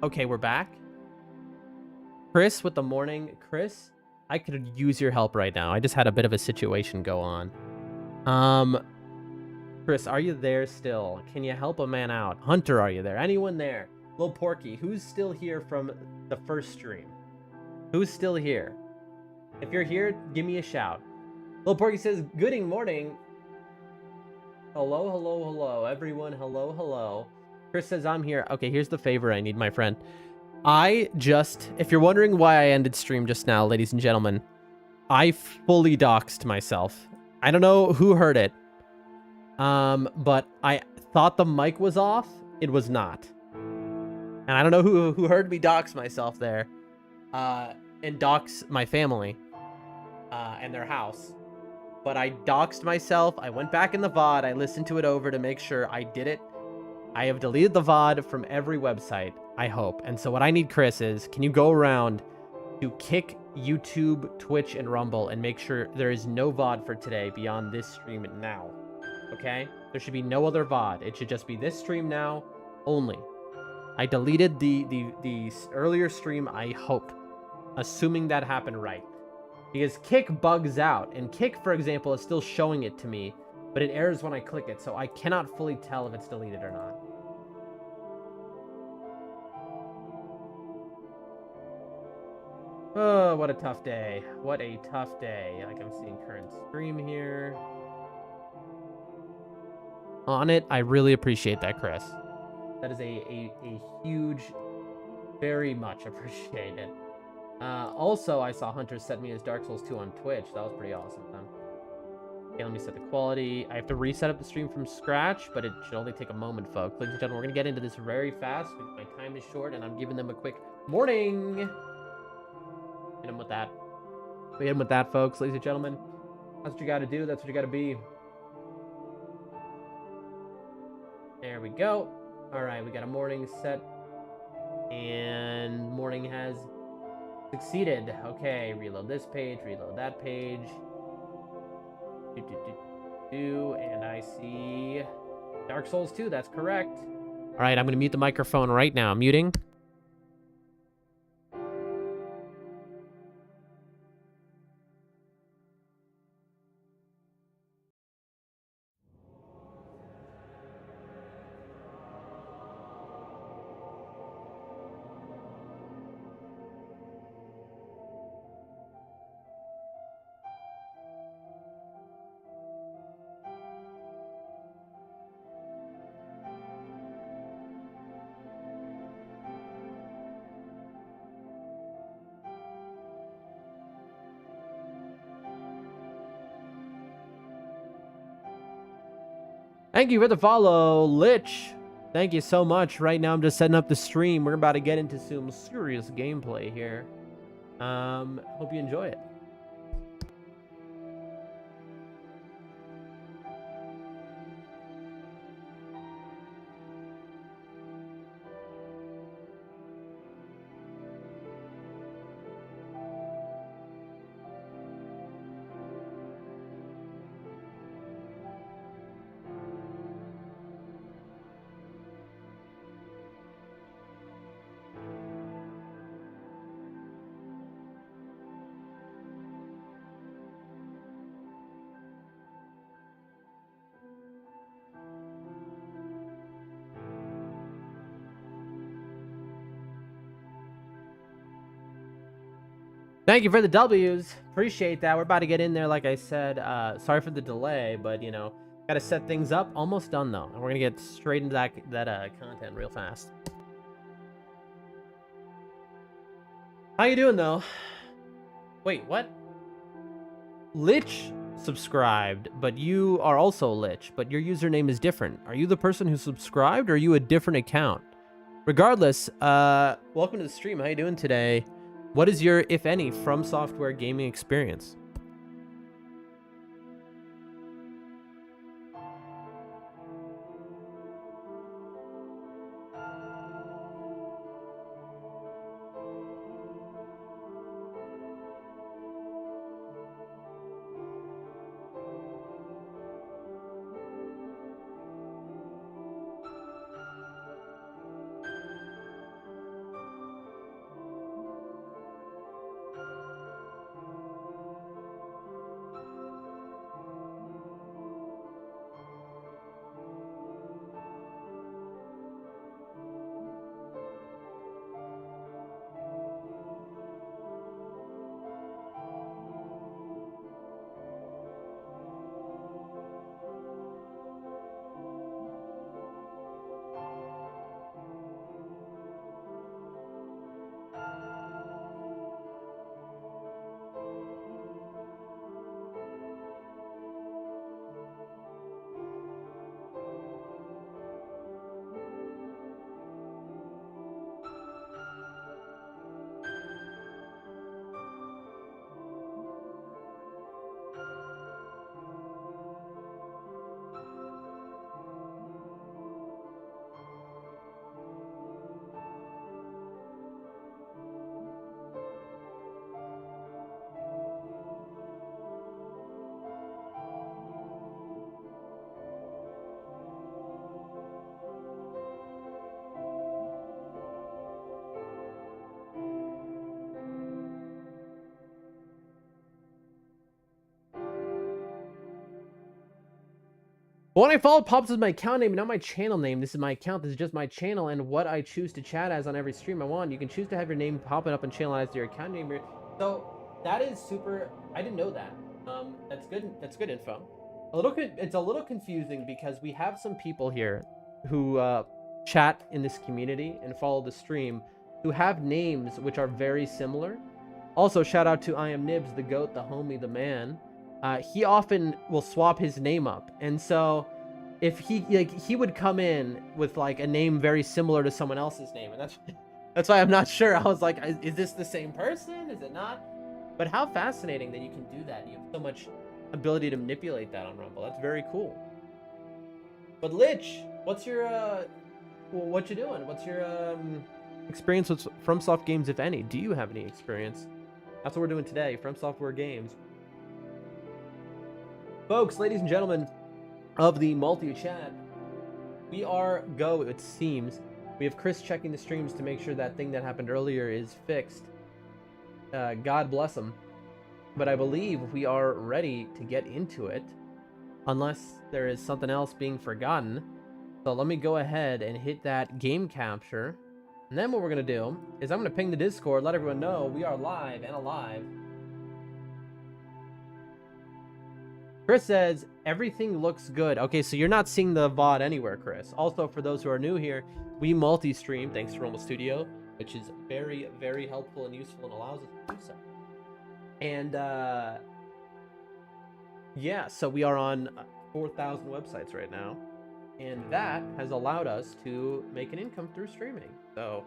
Okay, we're back. Chris with the morning. Chris, I could use your help right now. I just had a bit of a situation go on. Chris, are you there still? Can you help a man out? Hunter, are you there? Anyone there? Lil Porky, who's still here from the first stream? Who's still here? If you're here, give me a shout. Lil Porky says, good morning. Hello, hello, hello. Everyone, hello, hello. Chris says, I'm here. Okay, here's the favor I need, my friend. If you're wondering why I ended stream just now, ladies and gentlemen, I fully doxed myself. I don't know who heard it. But I thought the mic was off. It was not. And I don't know who heard me dox myself there. And dox my family. And their house. But I doxed myself. I went back in the VOD. I listened to it over to make sure I did it. I have deleted the VOD from every website, I hope. And so what I need, Chris, is can you go around to kick YouTube, Twitch, and Rumble and make sure there is no VOD for today beyond this stream now. Okay? There should be no other VOD. It should just be this stream now only. I deleted the earlier stream, I hope. Assuming that happened right. Because Kick bugs out. And Kick, for example, is still showing it to me. But it errors when I click it. So I cannot fully tell if it's deleted or not. Oh, what a tough day. What a tough day. Like I'm seeing current stream here. On it, I really appreciate that, Chris. That is a huge, very much appreciated. Also, I saw Hunter set me as Dark Souls 2 on Twitch. That was pretty awesome. Okay, let me set the quality. I have to reset up the stream from scratch, but it should only take a moment, folks. Ladies and gentlemen, we're going to get into this very fast. My time is short, and I'm giving them a quick morning. Hit them with that. We hit them with that, folks. Ladies and gentlemen, that's what you got to do. That's what you got to be. There we go. All right, we got a morning set, and morning has succeeded. Okay, reload this page, reload that page. And I see Dark Souls 2. That's correct. All right, I'm going to mute the microphone right now. Muting. Thank you for the follow, Lich. Thank you so much. Right now, I'm just setting up the stream. We're about to get into some serious gameplay here. Hope you enjoy it. Thank you for the W's. Appreciate that. We're about to get in there, like I said. Sorry for the delay, but, you know, got to set things up. Almost done, though. And we're going to get straight into that content real fast. How you doing, though? Wait, what? Lich subscribed, but you are also Lich, but your username is different. Are you the person who subscribed, or are you a different account? Regardless, welcome to the stream. How you doing today? What is your, if any, Fromsoftware gaming experience? But when I follow pops as my account name, not my channel name. This is my account. This is just my channel and what I choose to chat as on every stream I want. You can choose to have your name popping up on channel as your account name. So that is super. I didn't know that. That's good. That's good info. It's a little confusing because we have some people here who chat in this community and follow the stream who have names which are very similar. Also, shout out to I Am Nibs, the goat, the homie, the man. He often will swap his name up, and so if he would come in with like a name very similar to someone else's name, and that's why I'm not sure. I was like, is this the same person? Is it not? But how fascinating that you can do that. You have so much ability to manipulate that on Rumble. That's very cool. But Lich, what's your what you doing? What's your experience with FromSoft games, if any? Do you have any experience? That's what we're doing today, FromSoftware games. Folks, ladies and gentlemen of the multi-chat, we are go, it seems. We have Chris checking the streams to make sure that thing that happened earlier is fixed. God bless him. But I believe we are ready to get into it, unless there is something else being forgotten. So let me go ahead and hit that game capture. And then what we're going to do is I'm going to ping the Discord, let everyone know we are live and alive. Chris says, everything looks good. Okay, so you're not seeing the VOD anywhere, Chris. Also, for those who are new here, we multi-stream thanks to Rumble Studio, which is very, very helpful and useful and allows us to do so. And, yeah, so we are on 4,000 websites right now. And that has allowed us to make an income through streaming. So,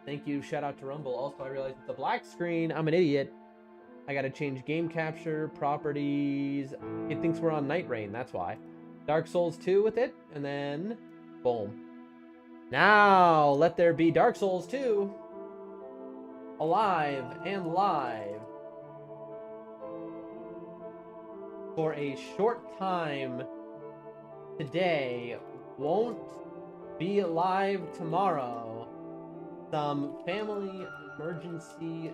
thank you. Shout out to Rumble. Also, I realized it's a black screen. I'm an idiot. I gotta change game capture, properties. It thinks we're on Nightreign, that's why. Dark Souls 2 with it, and then boom. Now, let there be Dark Souls 2. Alive and live. For a short time today, won't be live tomorrow. Some family emergency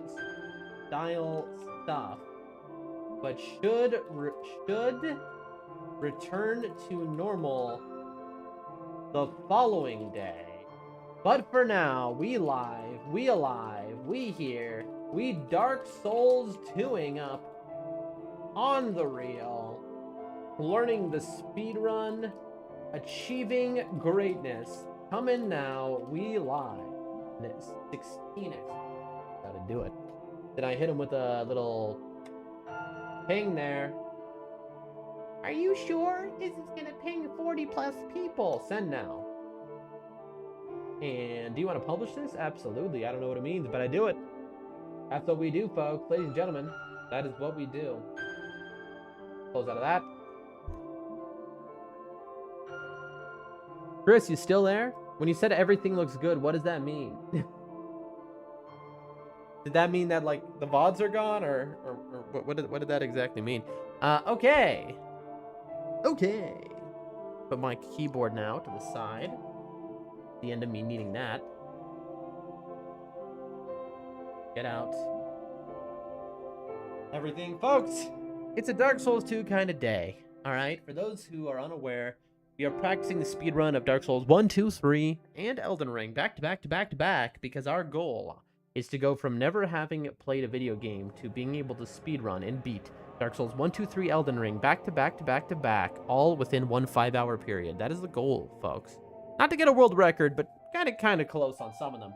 style stuff, but should return to normal the following day. But for now, we live, we alive, we here, we Dark Souls 2ing up on the real, learning the speedrun, achieving greatness. Coming now, we live. And it's 16x. Gotta do it. Then I hit him with a little ping there. Are you sure this is gonna ping 40 plus people? Send now. And do you want to publish this? Absolutely. I don't know what it means, but I do it. That's what we do, folks. Ladies and gentlemen, that is what we do. Close out of that. Chris, you still there? When you said everything looks good, what does that mean? Did that mean that, like, the VODs are gone, or what did that exactly mean? Okay. Okay. Put my keyboard now to the side. The end of me needing that. Get out. Everything, folks. It's a Dark Souls 2 kind of day. All right. For those who are unaware, we are practicing the speedrun of Dark Souls 1, 2, 3, and Elden Ring back to back to back to back because our goal is to go from never having played a video game to being able to speedrun and beat Dark Souls 1, 2, 3, Elden Ring back to back to back to back, all within one 5-hour period. That is the goal, folks. Not to get a world record, but kind of close on some of them.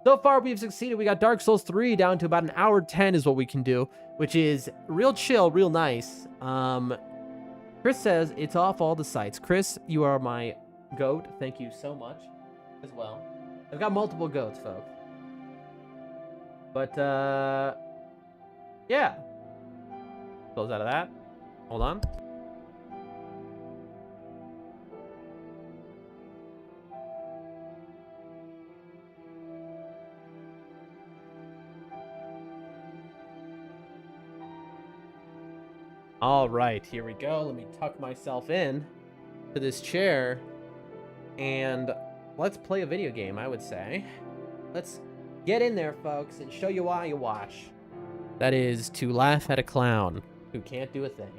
So far, we've succeeded. We got Dark Souls 3 down to about 1 hour 10 is what we can do, which is real chill, real nice. Chris says it's off all the sites. Chris, you are my goat. Thank you so much as well. I've got multiple goats, folks. But, yeah. Close out of that. Hold on. All right, here we go. Let me tuck myself in to this chair and let's play a video game, I would say. Let's get in there, folks, and show you why you watch. That is to laugh at a clown who can't do a thing.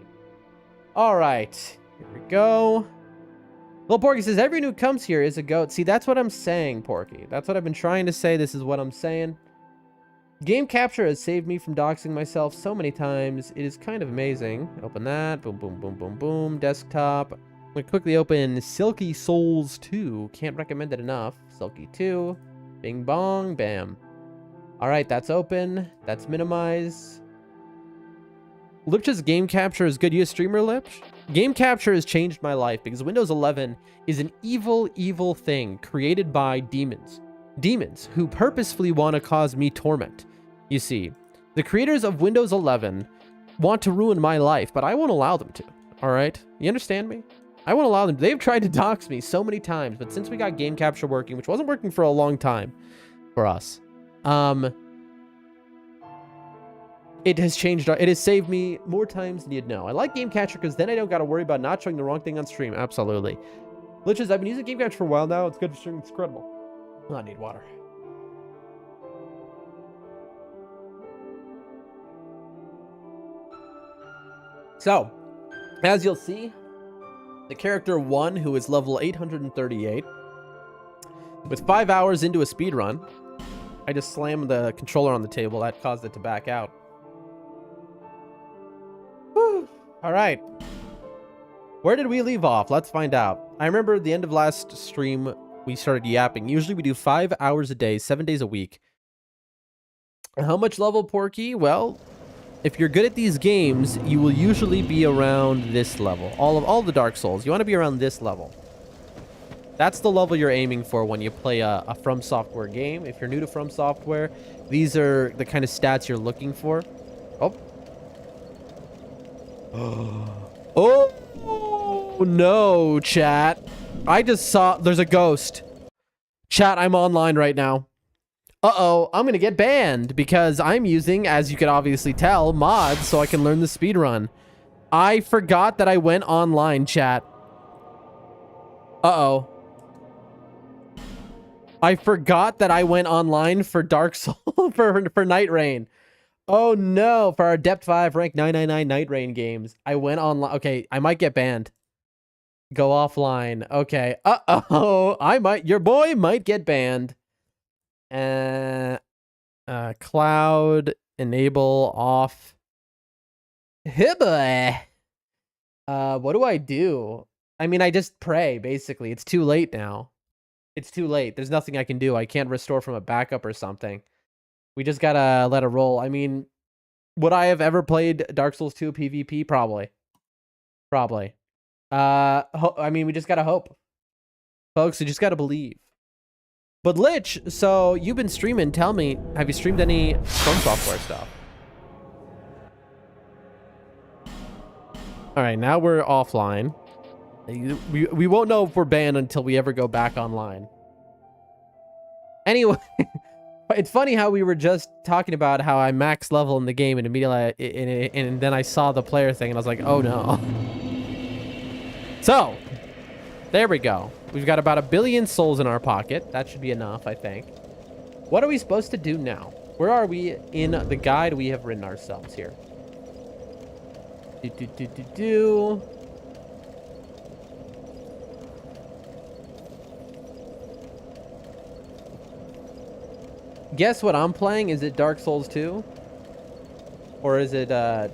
All right, Here we go. Little Porky says, everyone who comes here is a goat. See, that's what I'm saying, Porky. That's what I've been trying to say. This is what I'm saying. Game capture has saved me from doxing myself so many times. It is kind of amazing. Open that. Boom, boom, boom, boom, boom. Desktop. I'm going to quickly open Silky Souls 2. Can't recommend it enough. Silky 2. Bing, bong, bam. All right, that's open. That's minimized. Lipch's game capture is good. You a streamer, Lipch? Game capture has changed my life because Windows 11 is an evil, evil thing created by demons. Demons who purposefully want to cause me torment. You see, the creators of Windows 11 want to ruin my life, but I won't allow them to. All right? You understand me? I won't allow them. They've tried to dox me so many times, but since we got game capture working, which wasn't working for a long time for us, it has changed. It has saved me more times than you'd know. I like game capture because then I don't got to worry about not showing the wrong thing on stream. Absolutely. Glitches, I've been using game capture for a while now. It's good for streaming. It's incredible. Oh, I need water. So, as you'll see, the character 1, who is level 838, with 5 hours into a speedrun, I just slammed the controller on the table. That caused it to back out. Whew. All right. Where did we leave off? Let's find out. I remember at the end of last stream, we started yapping. Usually we do 5 hours a day, 7 days a week. How much level, Porky? Well, if you're good at these games, you will usually be around this level. All the Dark Souls, you want to be around this level. That's the level you're aiming for when you play a Fromsoftware game. If you're new to Fromsoftware, these are the kind of stats you're looking for. Oh. Oh no, chat. I just saw there's a ghost. Chat, I'm online right now. Uh-oh, I'm gonna get banned because I'm using, as you can obviously tell, mods so I can learn the speedrun. I forgot that I went online, chat. Uh-oh. I forgot that I went online for Dark Souls, for Nightreign. Oh no, for our Depth 5 rank 999 Nightreign games. I went online. Okay, I might get banned. Go offline. Okay. Uh-oh. Your boy might get banned. Cloud enable off. Hibba. What do I do? I mean, I just pray, basically. It's too late now. It's too late. There's nothing I can do. I can't restore from a backup or something. We just gotta let it roll. I mean, would I have ever played Dark Souls 2 PvP? Probably. Probably. I mean, we just gotta hope. Folks, we just gotta believe. But Lich, so you've been streaming. Tell me, have you streamed any Fromsoftware stuff? All right, now we're offline. We won't know if we're banned until we ever go back online. Anyway, it's funny how we were just talking about how I max level in the game and immediately, and then I saw the player thing and I was like, oh no. So, there we go. We've got about 1 billion souls in our pocket. That should be enough, I think. What are we supposed to do now? Where are we in the guide we have written ourselves here? Guess what I'm playing? Is it Dark Souls 2? Or is it, I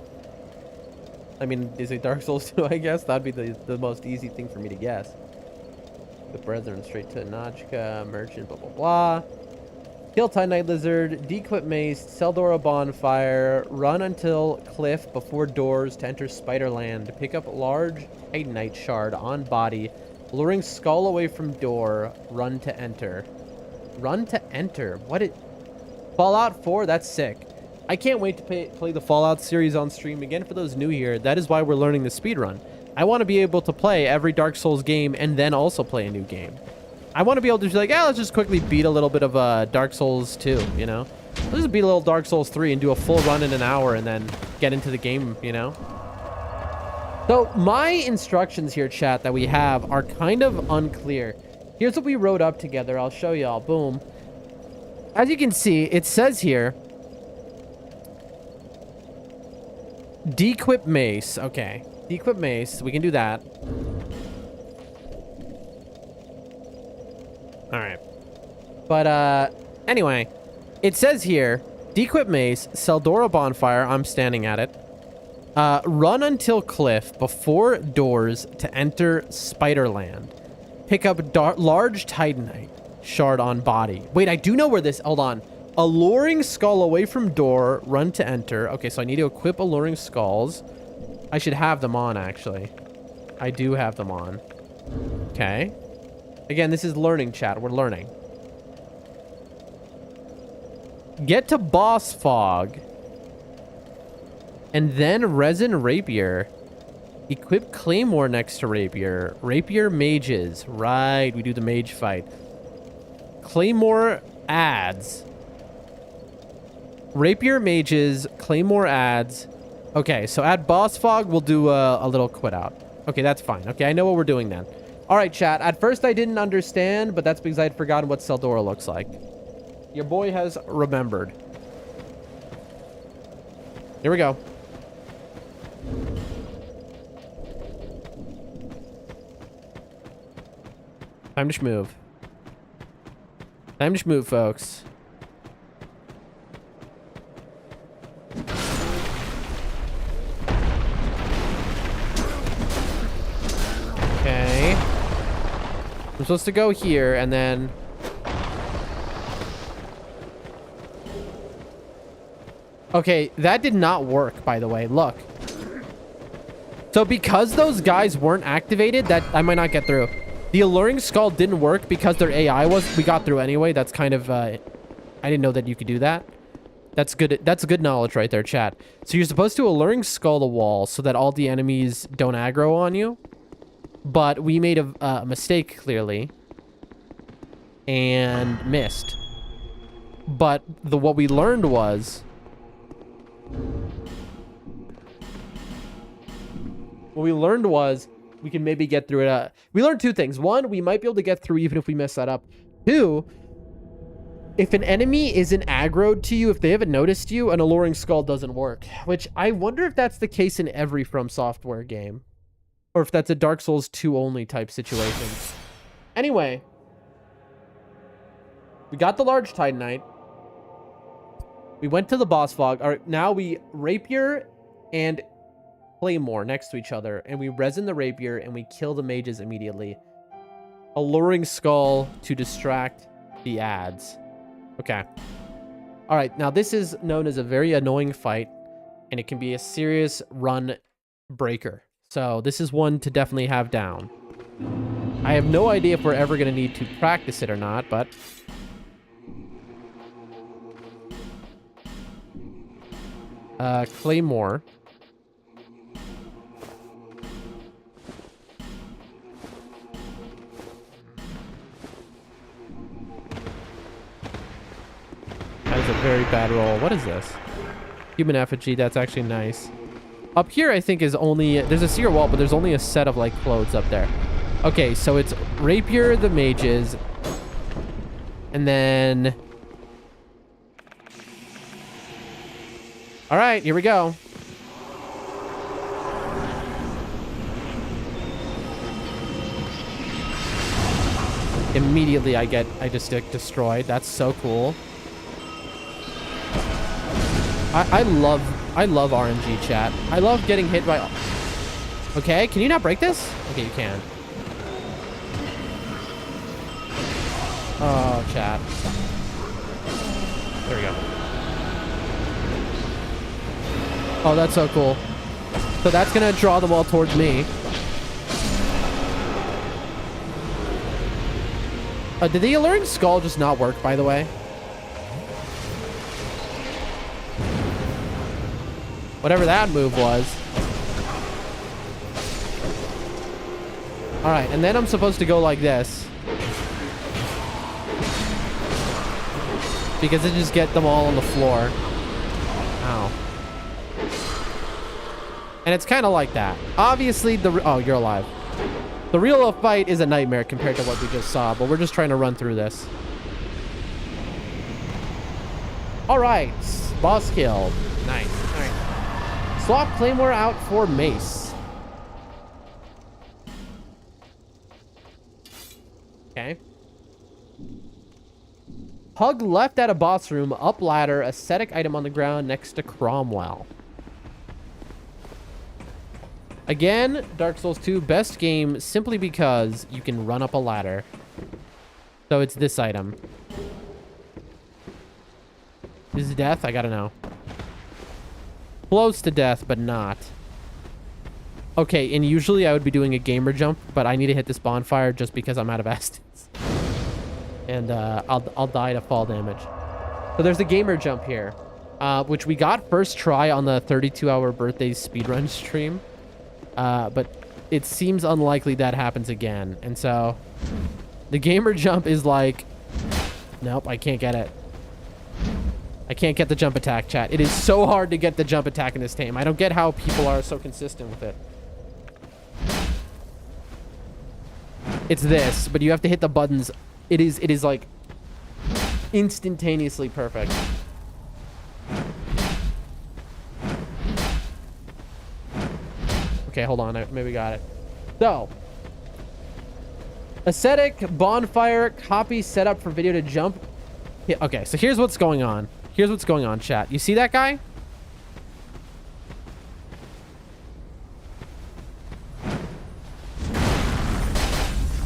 mean, is it Dark Souls 2, I guess? That'd be the most easy thing for me to guess. The Brethren, straight to Nachka, Merchant, blah, blah, blah. Kill Titan Night Lizard, dequip Mace, Seldora Bonfire, run until cliff before doors to enter Spiderland, pick up large Titanite shard on body, luring skull away from door, run to enter. Run to enter? What it... Fallout 4? That's sick. I can't wait to play the Fallout series on stream. Again, for those new here, that is why we're learning the speedrun. I want to be able to play every Dark Souls game and then also play a new game. I want to be able to be like, yeah, let's just quickly beat a little bit of Dark Souls 2, you know? Let's just beat a little Dark Souls 3 and do a full run in an hour and then get into the game, you know? So my instructions here, chat, that we have are kind of unclear. Here's what we wrote up together. I'll show y'all. Boom. As you can see, it says here, dequip mace. Okay. Equip mace. We can do that. All right. But anyway, it says here, dequip mace, Seldora bonfire. I'm standing at it. Run until cliff before doors to enter Spiderland. Pick up large titanite shard on body. Wait, I do know where this... Hold on. Alluring skull away from door. Run to enter. Okay, so I need to equip alluring skulls. I should have them on, actually. I do have them on. Okay. Again, this is learning, chat. We're learning. Get to boss fog. And then resin rapier. Equip claymore next to rapier. Rapier mages. Right, we do the mage fight. Claymore adds. Rapier mages. Claymore adds. Okay, so at boss fog, we'll do a little quit out. Okay, that's fine. Okay, I know what we're doing then. All right, chat. At first, I didn't understand, but that's because I had forgotten what Seldora looks like. Your boy has remembered. Here we go. Time to schmove. Time to schmove, folks. Okay. I'm supposed to go here and then... Okay, that did not work, by the way. Look. So because those guys weren't activated, that I might not get through. The alluring skull didn't work because their AI was... We got through anyway. That's kind of... I didn't know that you could do that. That's good. That's good knowledge right there, chat. So you're supposed to alluring skull the wall so that all the enemies don't aggro on you. But we made a mistake, clearly. And missed. But what we learned was... What we learned was we can maybe get through it. We learned two things. One, we might be able to get through even if we mess that up. Two, if an enemy isn't aggroed to you, if they haven't noticed you, an alluring skull doesn't work. Which I wonder if that's the case in every Fromsoftware game. Or if that's a Dark Souls 2 only type situation. Anyway. We got the large titanite. We went to the boss fog. All right, now we rapier and claymore next to each other, and we resin the rapier and we kill the mages immediately. Alluring skull to distract the ads. Okay. All right, now this is known as a very annoying fight, and it can be a serious run breaker. So this is one to definitely have down. I have no idea if we're ever going to need to practice it or not, but... Claymore. That is a very bad roll. What is this? Human effigy. That's actually nice. Up here, I think, is only... There's a secret wall, but there's only a set of, like, clothes up there. Okay, so it's rapier the mages. And then... All right, here we go. Immediately, I just get destroyed. That's so cool. I love RNG, chat. I love getting hit by... Okay, can you not break this? Okay, you can. Oh, chat. There we go. Oh, that's so cool. So that's gonna draw them all towards me. Did the alluring skull just not work, by the way? Whatever that move was. All right, and then I'm supposed to go like this. Because it just get them all on the floor. Ow. And it's kind of like that. Obviously, oh, you're alive. The real fight is a nightmare compared to what we just saw, but we're just trying to run through this. All right, boss kill. Nice. All right. Swap Claymore out for Mace. Okay. Hug left at a boss room, up ladder, ascetic item on the ground next to Cromwell. Again, Dark Souls 2, best game simply because you can run up a ladder. So it's this item. Is death? I gotta know. Close to death, but not. Okay, and usually I would be doing a gamer jump, but I need to hit this bonfire just because I'm out of Estus. And I'll die to fall damage. So there's a gamer jump here, which we got first try on the 32-hour birthday speedrun stream. But it seems unlikely that happens again. And so the gamer jump is like, nope, I can't get it. I can't get the jump attack, chat. It is so hard to get the jump attack in this game. I don't get how people are so consistent with it. It's this, but you have to hit the buttons. It is like instantaneously perfect. Okay, hold on. Maybe we got it. So, ascetic, bonfire, copy set up for video to jump. Yeah, okay, so here's what's going on. Here's what's going on, chat. You see that guy?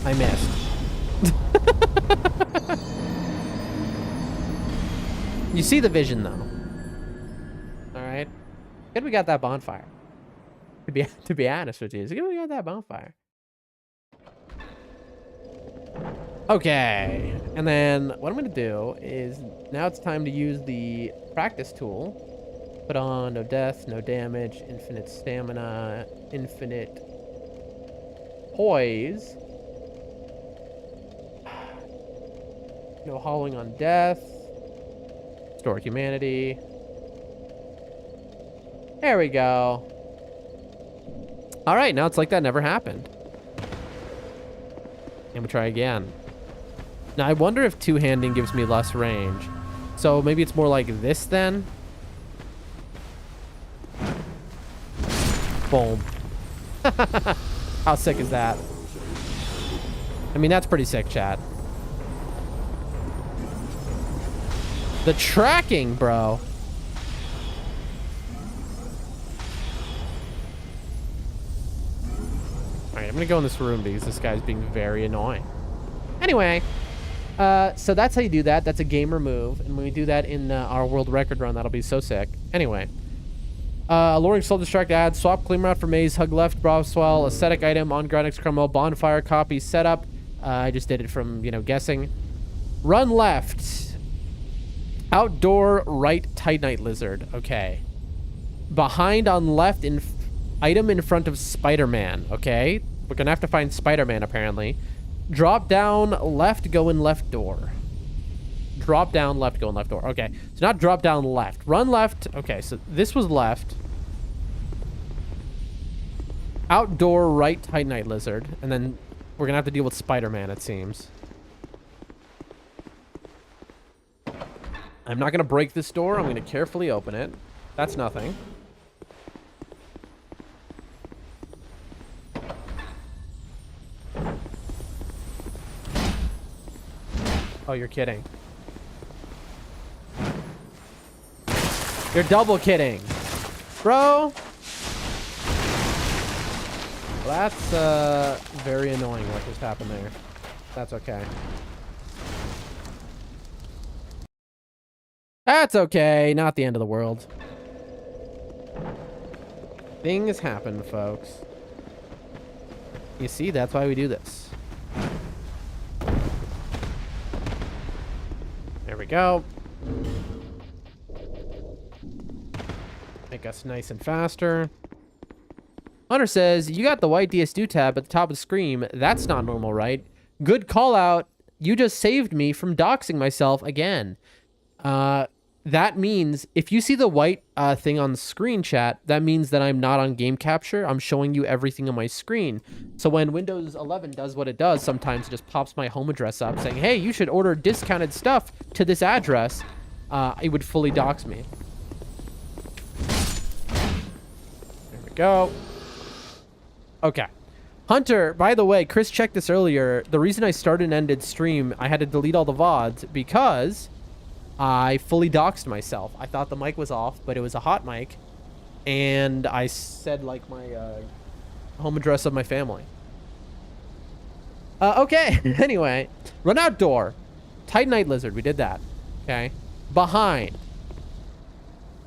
I missed. You see the vision, though. All right. Good we got that bonfire. To be honest with you, it's good we got that bonfire. Okay. And then what I'm going to do is now it's time to use the practice tool. Put on no death, no damage, infinite stamina, infinite poise. No hauling on death. Restore humanity. There we go. All right, now it's like that never happened. And we try again. Now, I wonder if two-handing gives me less range. So maybe it's more like this then? Boom. How sick is that? I mean, that's pretty sick, chat. The tracking, bro. Alright, I'm gonna go in this room because this guy's being very annoying. Anyway, so that's how you do that. That's a gamer move. And when we do that in our world record run, that'll be so sick. Anyway. Alluring soul distract ad. Swap claim route for maze. Hug left. Browswell. Ascetic item. On ground X crumble. Bonfire. Copy. Setup. I just did it from, guessing. Run left. Outdoor right Titanite lizard. Okay. Behind on left in item in front of Spider-Man. Okay. We're gonna have to find Spider-Man apparently. Drop down left, go in left door. Drop down left, go in left door. Okay. So not drop down left. Run left. Okay, so this was left. Outdoor right Titanite lizard. And then we're gonna have to deal with Spider-Man, it seems. I'm not going to break this door. I'm going to carefully open it. That's nothing. Oh, you're kidding. You're double kidding. Bro. Well, that's very annoying what just happened there. That's okay. That's okay. Not the end of the world. Things happen, folks. You see, that's why we do this. There we go. Make us nice and faster. Hunter says, you got the white DS2 tab at the top of the screen. That's not normal, right? Good call out. You just saved me from doxing myself again. That means if you see the white thing on the screen, chat, that means that I'm not on game capture. I'm showing you everything on my screen. So when Windows 11 does what it does, sometimes it just pops my home address up saying, hey, you should order discounted stuff to this address. It would fully dox me. There we go. Okay. Hunter, by the way, Chris checked this earlier. The reason I started and ended stream, I had to delete all the VODs because I fully doxed myself. I thought the mic was off, but it was a hot mic. And I said, like, my home address of my family. Okay, anyway. Run out door. Tight night lizard, we did that. Okay. Behind.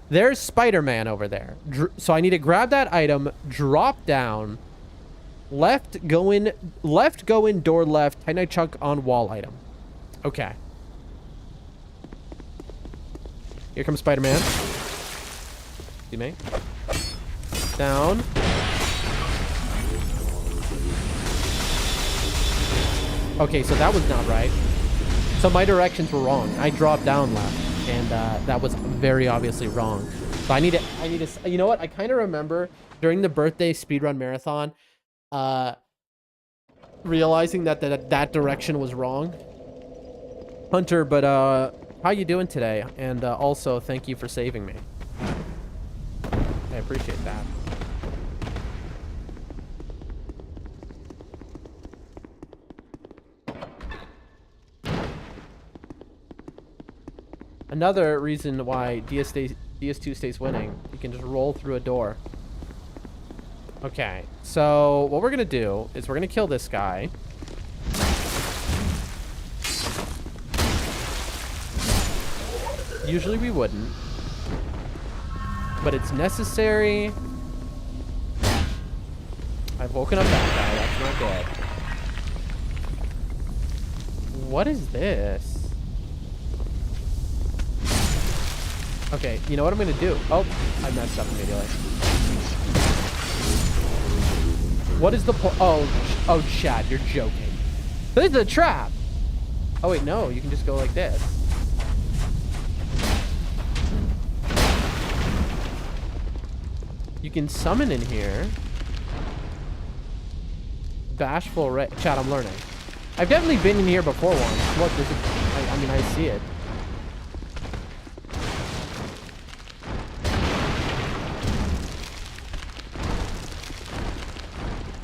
There's Spider-Man over there. So I need to grab that item, drop down, left, go in, door left, tight night chunk on wall item. Okay. Here comes Spider-Man. See me? Down. Okay, so that was not right. So my directions were wrong. I dropped down left, and that was very obviously wrong. So I need to, you know what? I kind of remember during the birthday speedrun marathon, realizing that direction was wrong. Hunter, but how you doing today? And also, thank you for saving me. I appreciate that. Another reason why DS2 stays winning, you can just roll through a door. Okay, so what we're gonna do is we're gonna kill this guy. Usually we wouldn't, but it's necessary. I've woken up that guy, that's not good. What is this? Okay, you know what I'm gonna do? Oh, I messed up immediately. What is the oh, Chad, you're joking. This is a trap. Oh wait, no, you can just go like this. You can summon in here. Bashful Ray. Chad, I'm learning. I've definitely been in here before once. Look, this is, I mean, I see it.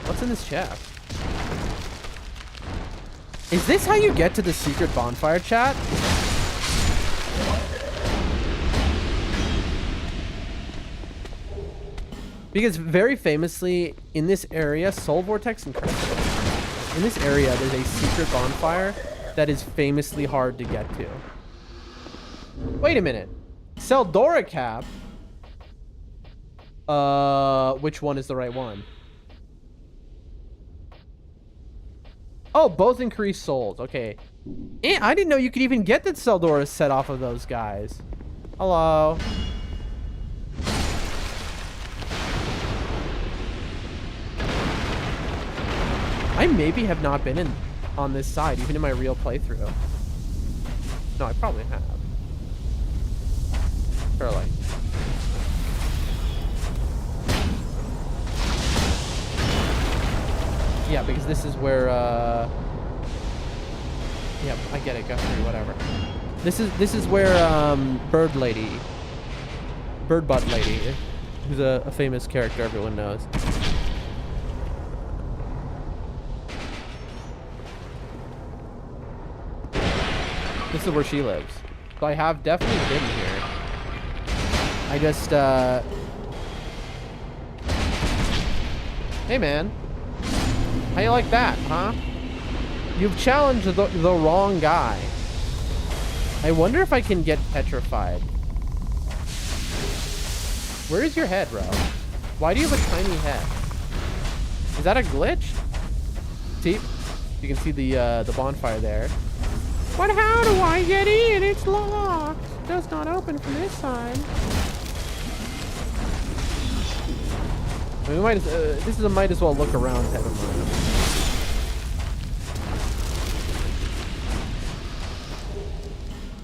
What's in this chest? Is this how you get to the secret bonfire, chat? Because very famously, in this area, Soul Vortex and Crystal, in this area, there's a secret bonfire that is famously hard to get to. Wait a minute. Seldora Cap? Which one is the right one? Oh, both increase souls. Okay. And I didn't know you could even get the Seldora set off of those guys. Hello. I maybe have not been on this side, even in my real playthrough. No, I probably have. Surely. Yeah, because this is where, yeah, I get it, Guthrie, whatever. This is where, Bird Butt Lady, who's a famous character everyone knows. This is where she lives. So I have definitely been here. I just, hey man. How you like that, huh? You've challenged the wrong guy. I wonder if I can get petrified. Where is your head, bro? Why do you have a tiny head? Is that a glitch? See? You can see the bonfire there. But how do I get in? It's locked. It does not open from this side. I mean, we might this is a might as well look around type of moment.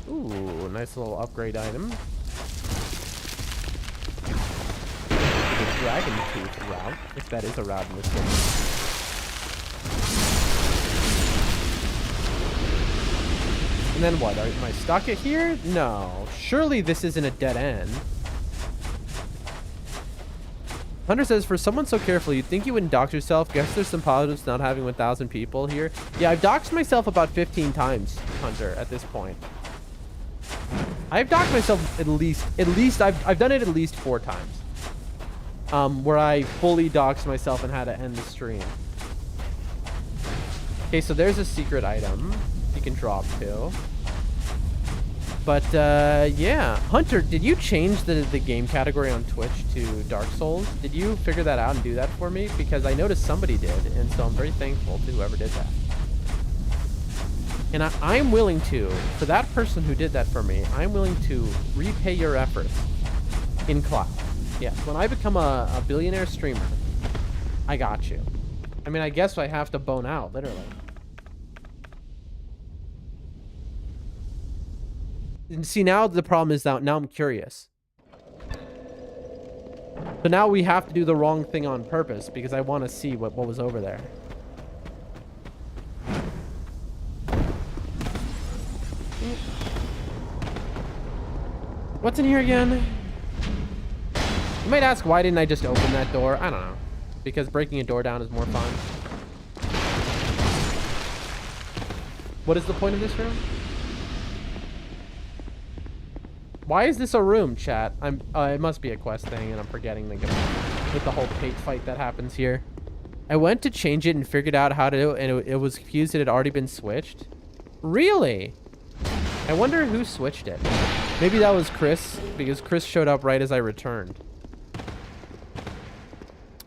Ooh, nice little upgrade item. The dragon tooth route, if that is a route in this game. And then what? Am I stuck at here? No. Surely this isn't a dead end. Hunter says, for someone so careful, you'd think you wouldn't dox yourself. Guess there's some positives to not having 1,000 people here. Yeah, I've doxed myself about 15 times, Hunter, at this point. I've doxed myself at least I've done it at least 4 times. Where I fully doxed myself and had to end the stream. Okay, so there's a secret item you can drop to. But, yeah. Hunter, did you change the game category on Twitch to Dark Souls? Did you figure that out and do that for me? Because I noticed somebody did, and so I'm very thankful to whoever did that. And I'm willing to, for that person who did that for me, I'm willing to repay your efforts in clout. Yes, when I become a billionaire streamer, I got you. I mean, I guess I have to bone out, literally. And see, now the problem is that now I'm curious. So now we have to do the wrong thing on purpose because I want to see what was over there. What's in here again? You might ask, why didn't I just open that door? I don't know. Because breaking a door down is more fun. What is the point of this room? Why is this a room, chat? It must be a quest thing, and I'm forgetting with the whole pig fight that happens here. I went to change it and figured out how to do it, and it was confused it had already been switched. Really? I wonder who switched it. Maybe that was Chris, because Chris showed up right as I returned.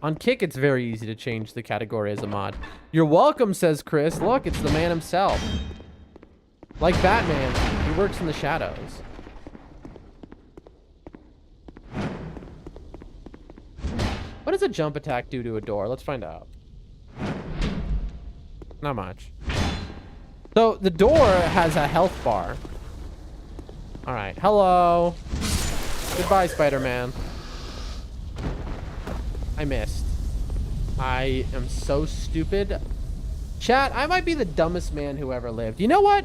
On Kick, it's very easy to change the category as a mod. You're welcome, says Chris. Look, it's the man himself. Like Batman, he works in the shadows. What does a jump attack do to a door? Let's find out. Not much. So the door has a health bar. All right. Hello. Goodbye, Spider-Man. I missed. I am so stupid. Chat, I might be the dumbest man who ever lived. You know what?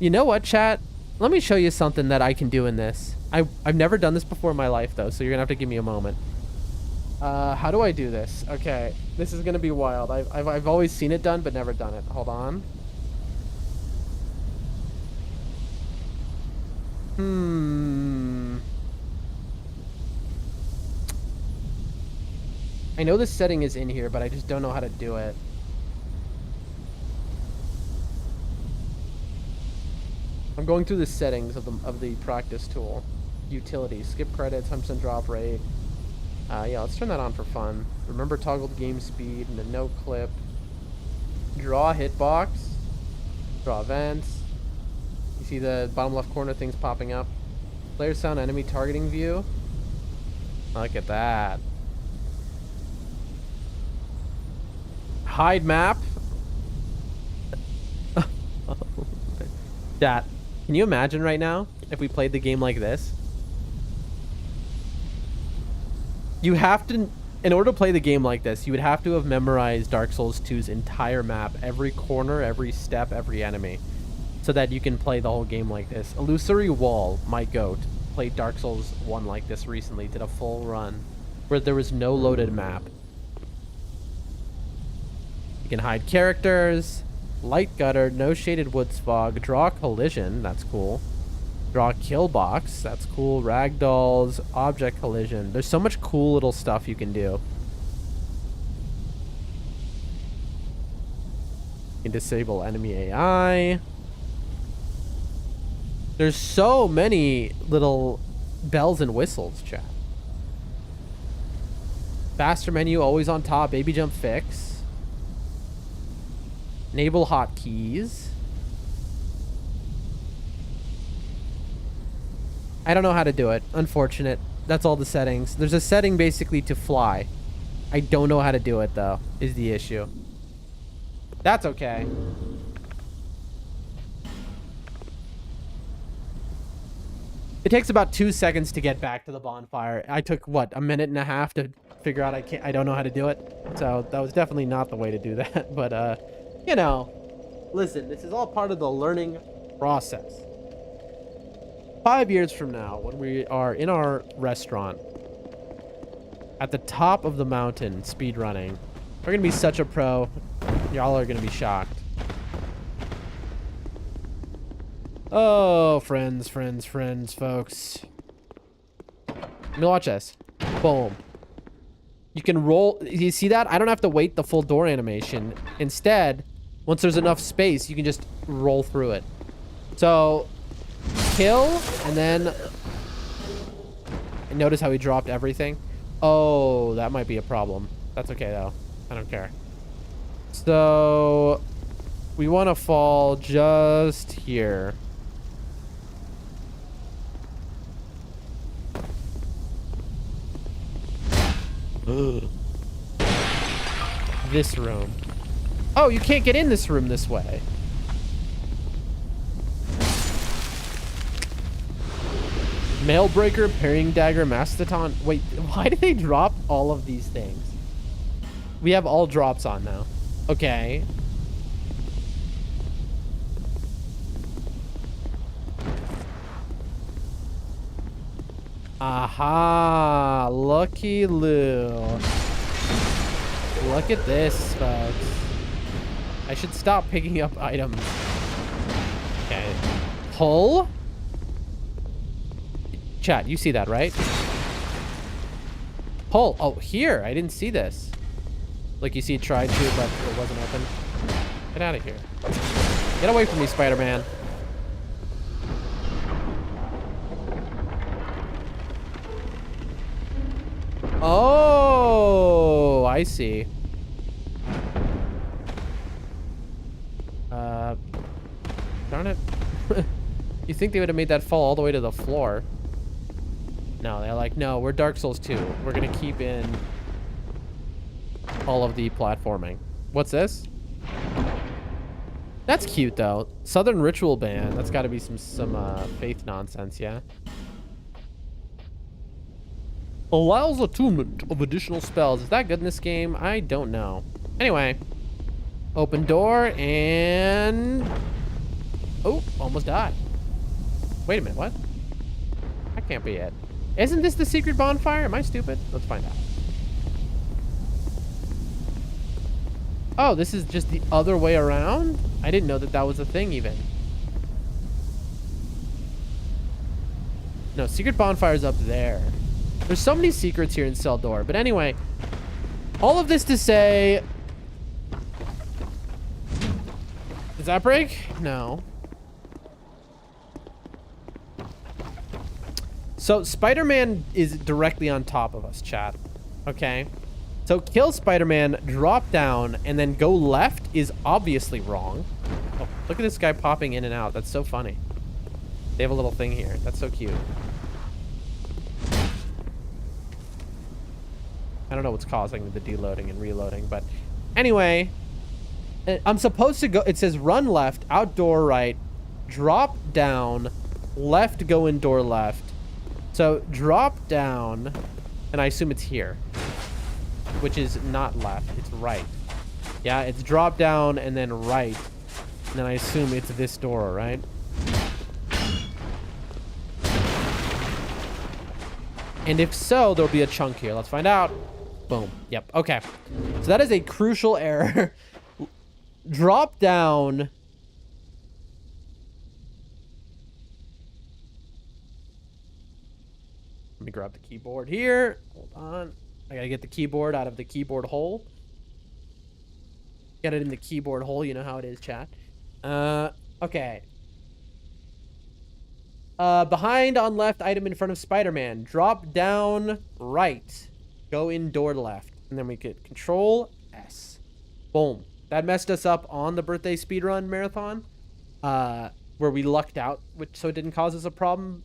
You know what, chat? Let me show you something that I can do in this. I've never done this before in my life, though, so you're gonna have to give me a moment. How do I do this? Okay, this is gonna be wild. I've always seen it done, but never done it. Hold on. I know this setting is in here, but I just don't know how to do it. I'm going through the settings of the practice tool. Utility, skip credits, 100% drop rate. Yeah, let's turn that on for fun. Remember toggled game speed and the no clip. Draw hitbox. Draw events. You see the bottom left corner things popping up. Player sound enemy targeting view. Look at that. Hide map. Chat, can you imagine right now if we played the game like this? You have to, in order to play the game like this, you would have to have memorized Dark Souls 2's entire map, every corner, every step, every enemy, so that you can play the whole game like this. Illusory Wall, my goat, played Dark Souls 1 like this recently, did a full run where there was no loaded map. You can hide characters, light gutter, no shaded woods fog, draw collision, that's cool. Draw kill box, that's cool. Ragdolls, object collision. There's so much cool little stuff you can do. You can disable enemy AI. There's so many little bells and whistles, chat. Faster menu, always on top. Baby jump fix. Enable hotkeys. I don't know how to do it. Unfortunate. That's all the settings. There's a setting basically to fly. I don't know how to do it, though, is the issue. That's okay. It takes about 2 seconds to get back to the bonfire. I took, what, a minute and a half to figure out I don't know how to do it. So that was definitely not the way to do that. But, you know, listen, this is all part of the learning process. 5 years from now, when we are in our restaurant, At the top of the mountain, speedrunning. We're gonna be such a pro. Y'all are gonna be shocked. Oh, friends, folks. Let me watch this. Boom. You can roll. You see that? I don't have to wait the full door animation. Instead, once there's enough space, you can just roll through it. So, kill, and then... Notice how he dropped everything? Oh, that might be a problem. That's okay, though. I don't care. So, we want to fall just here. This room. Oh, you can't get in this room this way. Mailbreaker, parrying dagger, mastodon. Wait, why did they drop all of these things? We have all drops on now. Okay. Aha, Lucky Lou. Look at this, folks. I should stop picking up items. Okay. Pull. Chat, you see that, right? Pull. Oh, here. I didn't see this. Like, you see, tried to, but it wasn't open. Get out of here. Get away from me, Spider-Man. Oh, I see. Darn it. You think they would have made that fall all the way to the floor? No, they're like, no, we're Dark Souls 2. We're gonna keep in all of the platforming. What's this? That's cute, though. Southern Ritual Band. That's got to be some faith nonsense, yeah? Allows attunement of additional spells. Is that good in this game? I don't know. Anyway. Open door and... Oh, almost died. Wait a minute, what? That can't be it. Isn't this the secret bonfire? Am I stupid? Let's find out. Oh, this is just the other way around? I didn't know that that was a thing even. No, secret bonfire's up there. There's so many secrets here in Cell Door. But anyway, all of this to say... Does that break? No. So Spider-Man is directly on top of us, chat. Okay? So kill Spider-Man, drop down, and then go left is obviously wrong. Oh, look at this guy popping in and out. That's so funny. They have a little thing here. That's so cute. I don't know what's causing the deloading and reloading, but anyway, I'm supposed to go. It says run left, outdoor right, drop down, left, go indoor left. So drop down, and I assume it's here, which is not left, it's right. Yeah, it's drop down and then right, and then I assume it's this door, right? And if so, there'll be a chunk here. Let's find out. Boom. Yep. Okay. So that is a crucial error. Drop down. Let me grab the keyboard here. Hold on. I gotta get the keyboard out of the keyboard hole. Get it in the keyboard hole. You know how it is, chat. Okay. Behind on left, item in front of Spider-Man. Drop down right. Go indoor left. And then we get Control S. Boom. That messed us up on the birthday speedrun marathon. Where we lucked out, so it didn't cause us a problem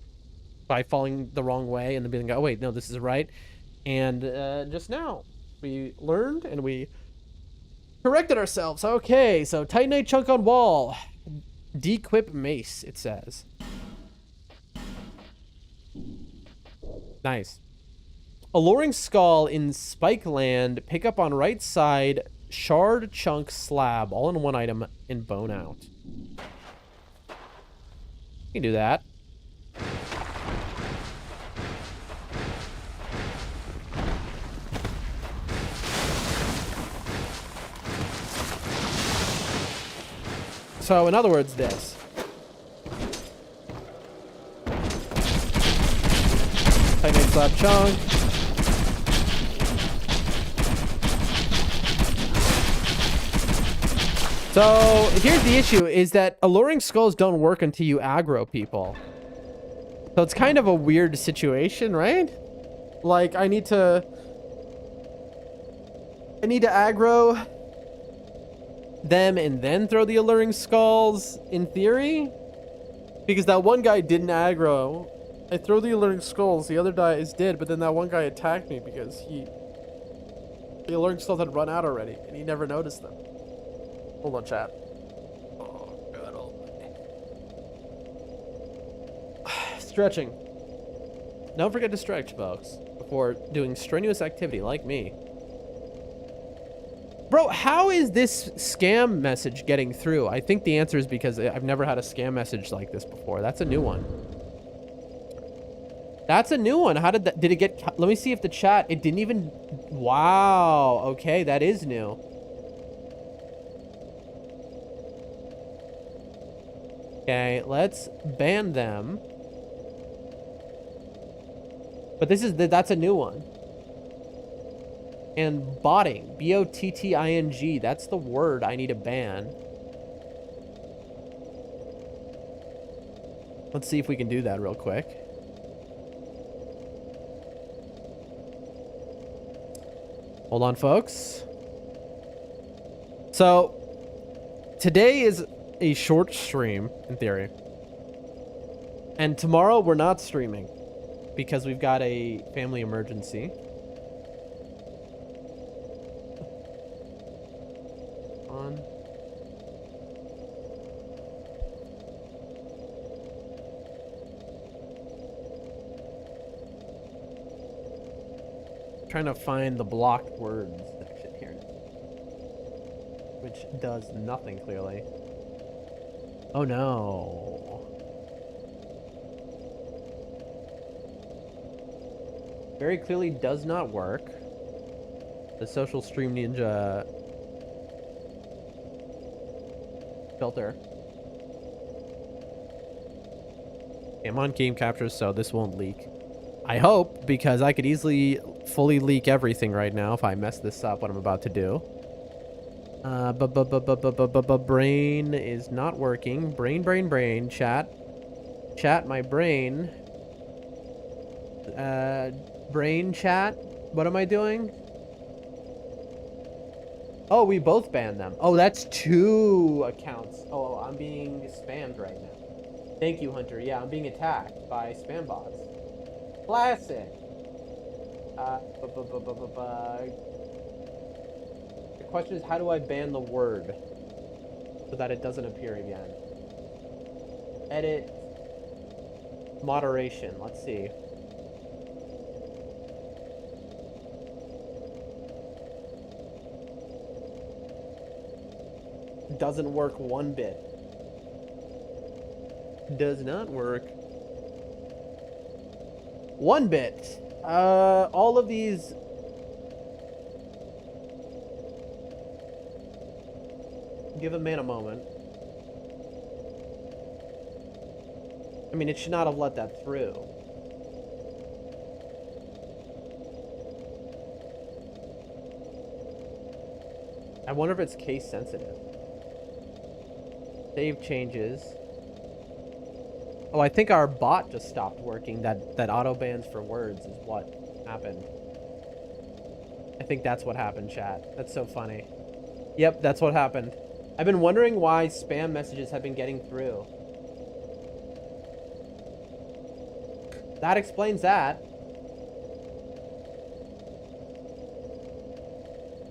by falling the wrong way and then being like, oh wait, no, this is right. And just now, we learned and we corrected ourselves. Okay, so Titanite chunk on wall. Dequip mace, it says. Nice. Alluring skull in Spike Land. Pick up on right side. Shard chunk slab. All in one item in bone out. You can do that. So in other words, this. Titanite slab chunk. So here's the issue, is that alluring skulls don't work until you aggro people. So it's kind of a weird situation, right? Like I need to aggro them and then throw the alluring skulls in theory, because that one guy didn't aggro. I throw the alluring skulls, the other guy is dead, but then that one guy attacked me because the alluring skulls had run out already and he never noticed them. Hold on, chat. Oh, God almighty. Stretching. Don't forget to stretch, folks, before doing strenuous activity like me. Bro, how is this scam message getting through? I think the answer is because I've never had a scam message like this before. That's a new one. That's a new one. How did that... Did it get... Let me see if the chat... It didn't even... Wow. Okay, that is new. Okay, let's ban them. But this is... That's a new one. And botting. B-O-T-T-I-N-G. That's the word I need to ban. Let's see if we can do that real quick. Hold on, folks. So, today is a short stream, in theory. And tomorrow we're not streaming because we've got a family emergency. On. Trying to find the blocked words section here, which does nothing clearly. Oh no. Very clearly does not work. The social stream ninja filter. I'm on game capture, so this won't leak. I hope, because I could easily fully leak everything right now if I mess this up, what I'm about to do. Brain is not working. Brain, chat. Chat, my brain. Brain chat. What am I doing? Oh, we both banned them. Oh, that's 2 accounts. Oh, I'm being spammed right now. Thank you, Hunter. Yeah, I'm being attacked by spam bots. Classic. The question is, how do I ban the word so that it doesn't appear again? Edit. Moderation. Let's see. Doesn't work one bit. Does not work. 1 bit. All of these. Give a man a moment. I mean, it should not have let that through. I wonder if it's case sensitive. Save changes. Oh, I think our bot just stopped working. That auto bans for words is what happened. I think that's what happened, chat. That's so funny. Yep, that's what happened. I've been wondering why spam messages have been getting through. That explains that.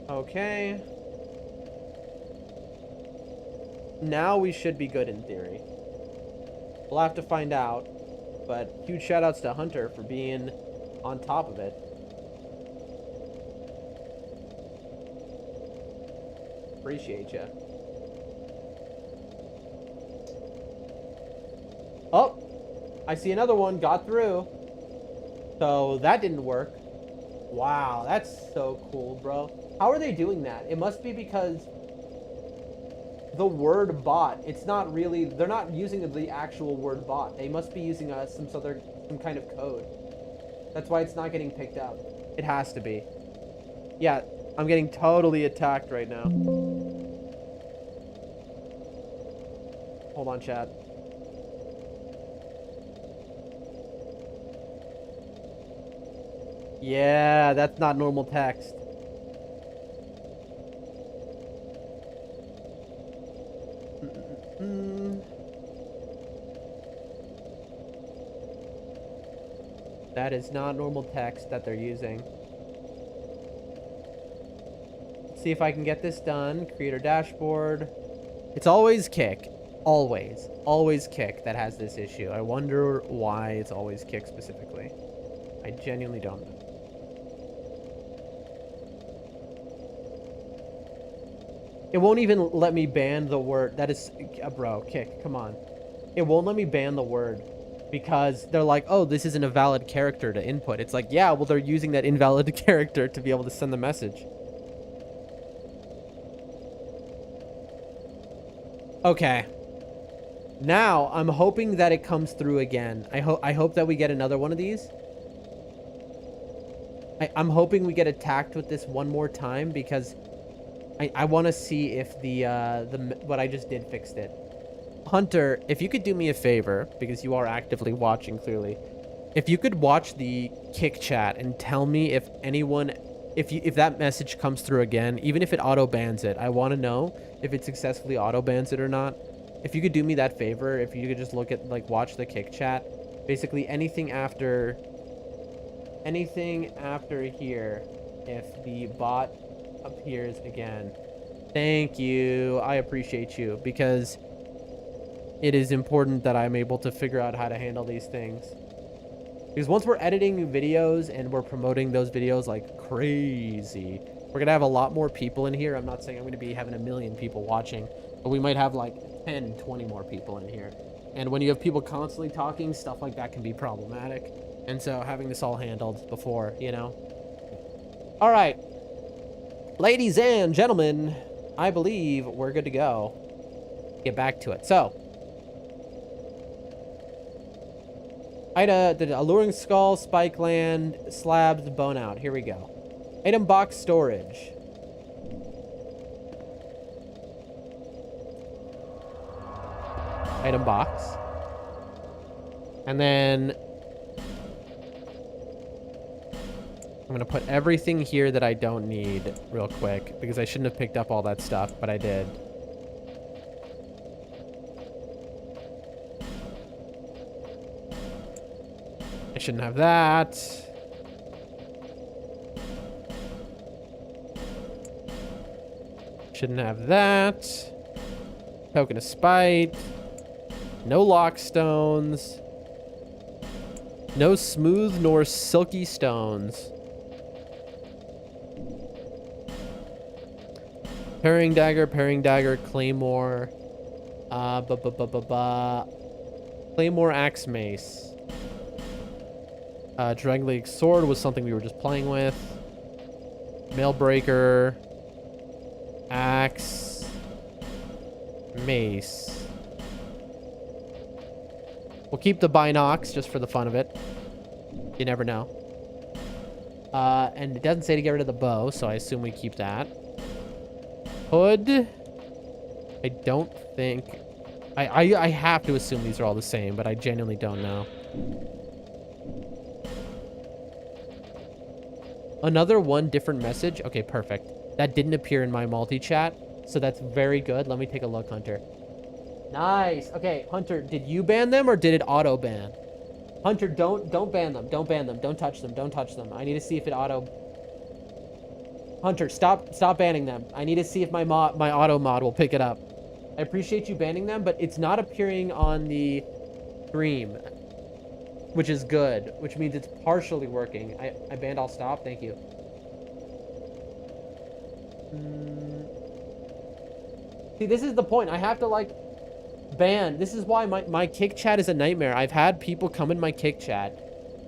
Okay. Now we should be good in theory. We'll have to find out, but huge shout outs to Hunter for being on top of it. Appreciate you. Oh, I see another one got through. So that didn't work. Wow, that's so cool, bro. How are they doing that? It must be because the word bot. It's not really, they're not using the actual word bot. They must be using some kind of code. That's why it's not getting picked up. It has to be. Yeah, I'm getting totally attacked right now. Hold on, chat. Yeah, that's not normal text. That is not normal text that they're using. Let's see if I can get this done. Creator dashboard. It's always Kick. Always. Always Kick that has this issue. I wonder why it's always Kick specifically. I genuinely don't know. It won't even let me ban the word. That is, bro, Kick, come on. It won't let me ban the word because they're like, oh, this isn't a valid character to input. It's like, yeah, well, they're using that invalid character to be able to send the message. Okay. Now, I'm hoping that it comes through again. I hope that we get another one of these. I'm hoping we get attacked with this one more time because I want to see if the what I just did fixed it. Hunter, if you could do me a favor, because you are actively watching clearly, if you could watch the Kick chat and tell me if anyone, if that message comes through again, even if it auto bans it, I want to know if it successfully auto bans it or not. If you could do me that favor, if you could just look at, like, watch the Kick chat, basically anything after here, if the bot appears again. Thank you. I appreciate you, because it is important that I'm able to figure out how to handle these things. Because once we're editing videos and we're promoting those videos like crazy, we're gonna have a lot more people in here. I'm not saying I'm gonna be having 1 million people watching, but we might have like 10, 20 more people in here. And when you have people constantly talking, stuff like that can be problematic. And so having this all handled before, you know. All right. Ladies and gentlemen, I believe we're good to go. Get back to it. So, the alluring skull, spike land, slabs, bone out. Here we go. Item box storage. Item box. And then I'm going to put everything here that I don't need real quick, because I shouldn't have picked up all that stuff, but I did. I shouldn't have that. Shouldn't have that. Token of spite. No lock stones. No smooth nor silky stones. Parrying dagger, claymore. Claymore, axe, mace. Dragon League sword was something we were just playing with. Mailbreaker. Axe. Mace. We'll keep the binocs just for the fun of it. You never know. And it doesn't say to get rid of the bow, so I assume we keep that. Hood. I don't think... I have to assume these are all the same, but I genuinely don't know. Another one different message. Okay, perfect. That didn't appear in my multi-chat, so that's very good. Let me take a look, Hunter. Nice. Okay, Hunter, did you ban them or did it auto ban? Hunter, don't ban them. Don't ban them. Don't touch them. Don't touch them. I need to see if it auto... Hunter, stop banning them. I need to see if my auto mod will pick it up. I appreciate you banning them, but it's not appearing on the stream, which is good, which means it's partially working. I banned all stop. Thank you. See, this is the point. I have to, like, ban. This is why my Kick chat is a nightmare. I've had people come in my Kick chat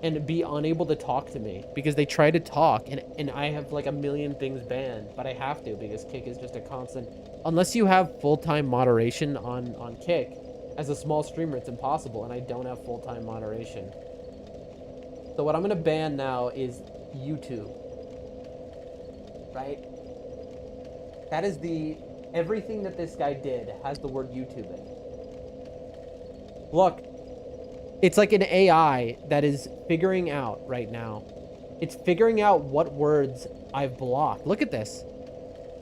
and be unable to talk to me because they try to talk, and I have like 1 million things banned, but I have to because Kick is just a constant Unless you have full-time moderation on Kick, as a small streamer, it's impossible, and I don't have full-time moderation. So what I'm gonna ban now is YouTube. Right? That is everything that this guy did has the word YouTube in it. Look, it's like an AI that is figuring out right now. It's figuring out what words I've blocked. Look at this.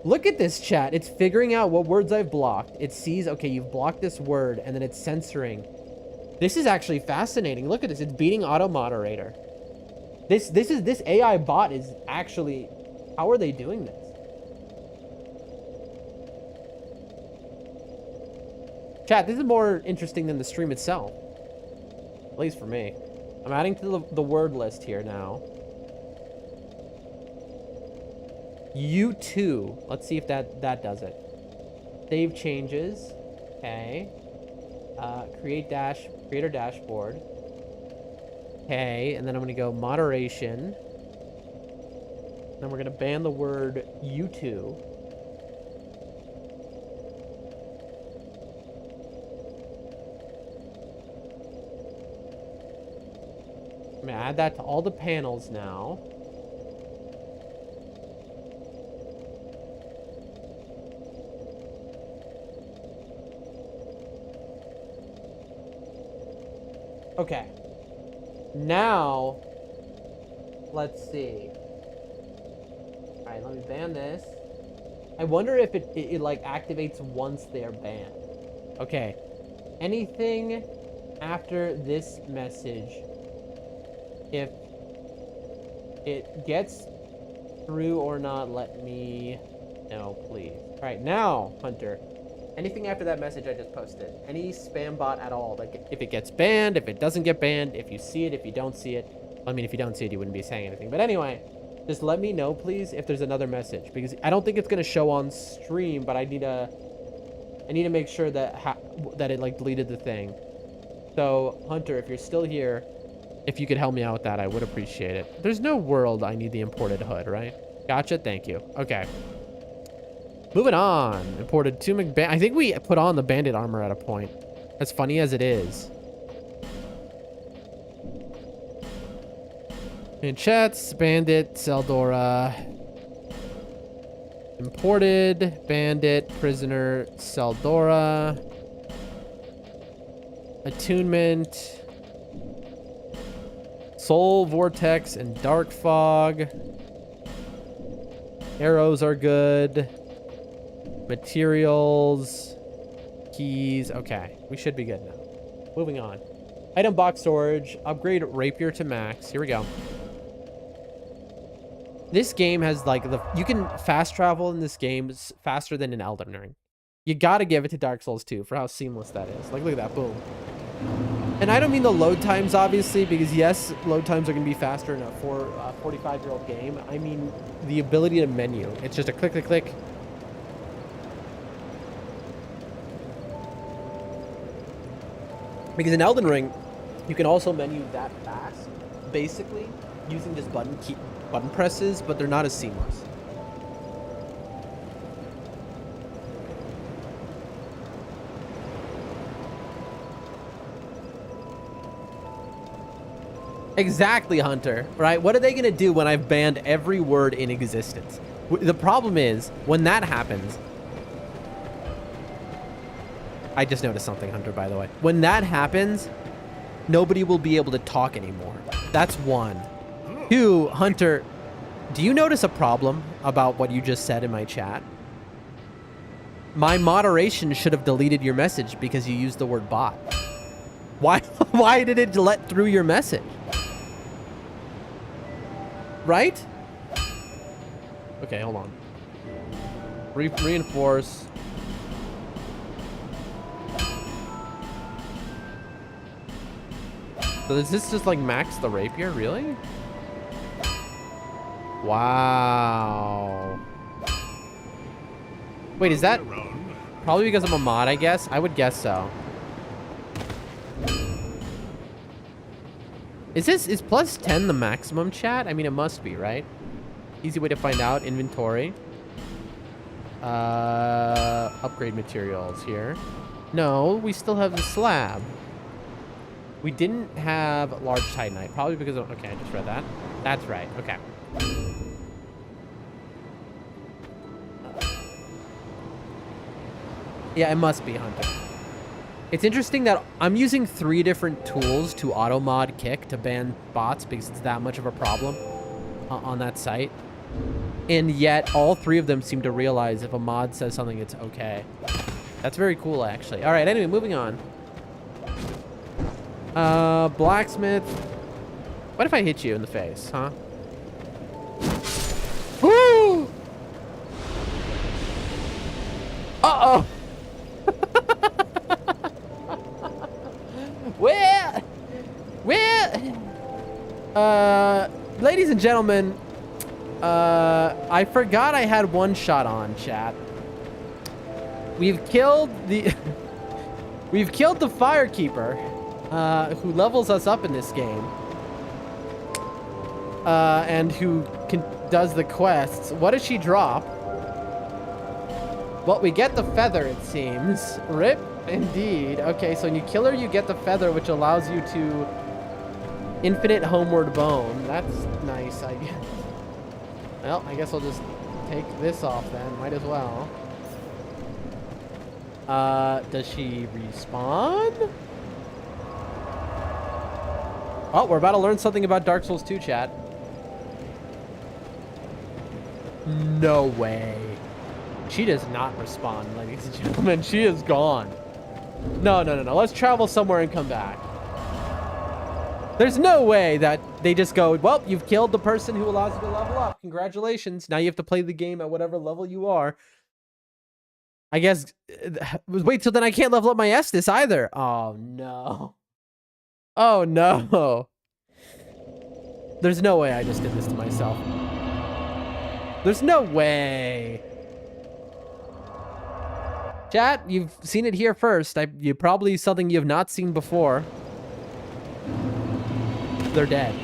Look at this, chat. It's figuring out what words I've blocked. It sees, okay, you've blocked this word, and then it's censoring. This is actually fascinating. Look at this. It's beating auto moderator. This AI bot is actually, how are they doing this? Chat, this is more interesting than the stream itself. At least for me. I'm adding to the word list here now. U2. Let's see if that does it. Save changes. Okay. Creator dashboard. Okay, and then I'm gonna go moderation. Then we're gonna ban the word U2. I'm gonna add that to all the panels now. Okay. Now, let's see. All right, let me ban this. I wonder if it like activates once they're banned. Okay. Anything after this message, if it gets through or not, let me know, please. All right, now, Hunter. Anything after that message I just posted, any spam bot at all, like if it gets banned, if it doesn't get banned, if you see it, if you don't see it. I mean, if you don't see it, you wouldn't be saying anything. But anyway, just let me know, please, if there's another message, because I don't think it's gonna show on stream, but I need to make sure that that it like deleted the thing. So Hunter, if you're still here, if you could help me out with that, I would appreciate it. There's no world I need the imported hood, right? Gotcha. Thank you. Okay. Moving on. Imported Tunic. I think we put on the bandit armor at a point. As funny as it is. And chats, bandit, Seldora. Imported, bandit, prisoner, Seldora. Attunement. Soul, Vortex, and Dark Fog. Arrows are good. Materials, keys. Okay, we should be good now. Moving on. Item box storage. Upgrade rapier to max. Here we go. This game has like you can fast travel in this game faster than in Elden Ring. You gotta give it to Dark Souls 2 for how seamless that is. Like, look at that, boom. And I don't mean the load times, obviously, because yes, load times are gonna be faster in a 45-year-old game. I mean the ability to menu. It's just a click, click, click. Because in Elden Ring, you can also menu that fast, basically, using just button presses, but they're not as seamless. Exactly, Hunter, right? What are they gonna do when I've banned every word in existence? The problem is, when that happens, I just noticed something, Hunter, by the way. When that happens, nobody will be able to talk anymore. That's one. Two, Hunter, do you notice a problem about what you just said in my chat? My moderation should have deleted your message because you used the word bot. Why did it let through your message? Right? Okay, hold on. Reinforce. So does this just like max the rapier, really? Wow. Wait, is that probably because I'm a mod, I guess? I would guess so. Is plus 10 the maximum, chat? I mean, it must be, right? Easy way to find out. Inventory. Upgrade materials here. No, we still have the slab. We didn't have large titanite, probably because of, okay, I just read that. That's right, okay. Yeah, it must be hunting. It's interesting that I'm using 3 different tools to auto mod kick to ban bots because it's that much of a problem on that site. And yet all 3 of them seem to realize if a mod says something, it's okay. That's very cool, actually. All right, anyway, moving on. Blacksmith. What if I hit you in the face, huh? Woo! Uh-oh! Ladies and gentlemen, I forgot I had one shot on, chat. We've killed the we've killed the firekeeper, who levels us up in this game, and who does the quests. What does she drop? Well, we get the feather, it seems. Rip, indeed. Okay, so when you kill her, you get the feather, which allows you to infinite homeward bone. That's nice, I guess. Well, I guess I'll just take this off then. Might as well. Does she respawn? Oh, we're about to learn something about Dark Souls 2, chat. No way. She does not respawn, ladies and gentlemen. She is gone. No. Let's travel somewhere and come back. There's no way that they just go, well, you've killed the person who allows you to level up. Congratulations. Now you have to play the game at whatever level you are. I guess, wait till then I can't level up my Estus either. Oh, no. Oh, no. There's no way I just did this to myself. There's no way. Chat, you've seen it here first. You probably something you have not seen before. They're dead.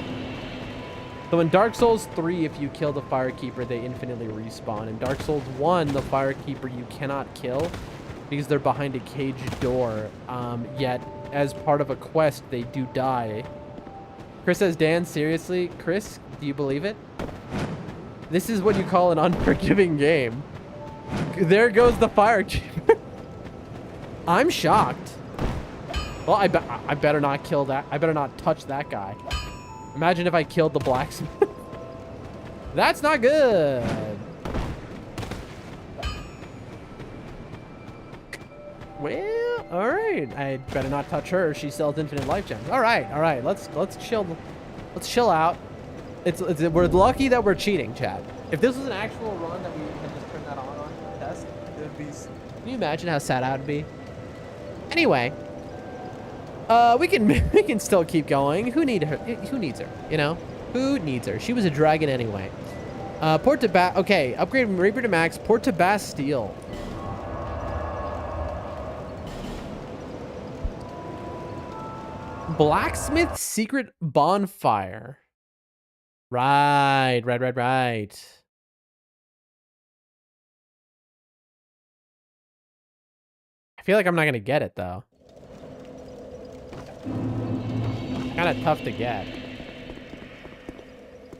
So in Dark Souls 3, if you kill the Firekeeper, they infinitely respawn. In Dark Souls 1, the Firekeeper you cannot kill because they're behind a caged door. Yet, as part of a quest, they do die. Chris says, Dan, seriously? Chris, do you believe it? This is what you call an unforgiving game. There goes the Firekeeper. I'm shocked. Well, I better not kill that. I better not touch that guy. Imagine if I killed the blacksmith. That's not good. Well, all right. I better not touch her. She sells infinite life gems. All right. Let's chill. Let's chill out. We're lucky that we're cheating, Chad. If this was an actual run that we had just turned that on test, it would be. Can you imagine how sad I would be? Anyway. We can still keep going. Who needs her? Who needs her? You know? Who needs her? She was a dragon anyway. Okay, upgrade Reaper to max. Port to Bastille. Blacksmith secret bonfire. Right. I feel like I'm not gonna get it though. Kind of tough to get.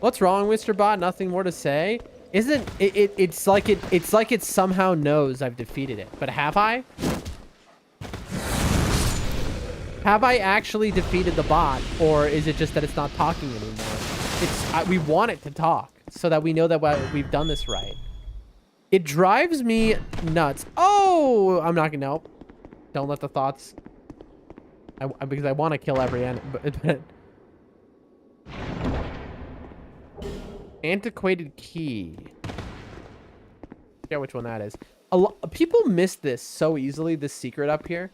What's wrong, Mr. Bot? Nothing more to say. Isn't it? It's like it somehow knows I've defeated it. But have I? Have I actually defeated the bot, or is it just that it's not talking anymore? We want it to talk so that we know that we've done this right. It drives me nuts. Oh, I'm not gonna. Nope. Don't let the thoughts. Because I want to kill every enemy. But antiquated key. I forget which one that is. People miss this so easily. This secret up here,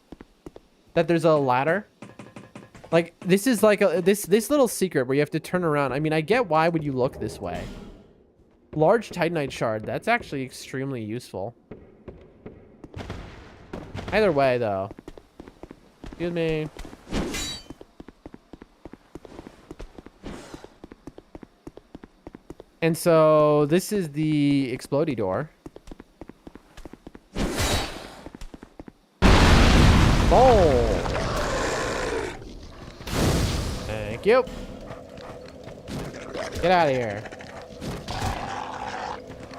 that there's a ladder. Like this is like this little secret where you have to turn around. I mean, I get why would you look this way. Large titanite shard. That's actually extremely useful. Either way, though. Excuse me. And so this is the explodey door. Boom. Thank you. Get out of here.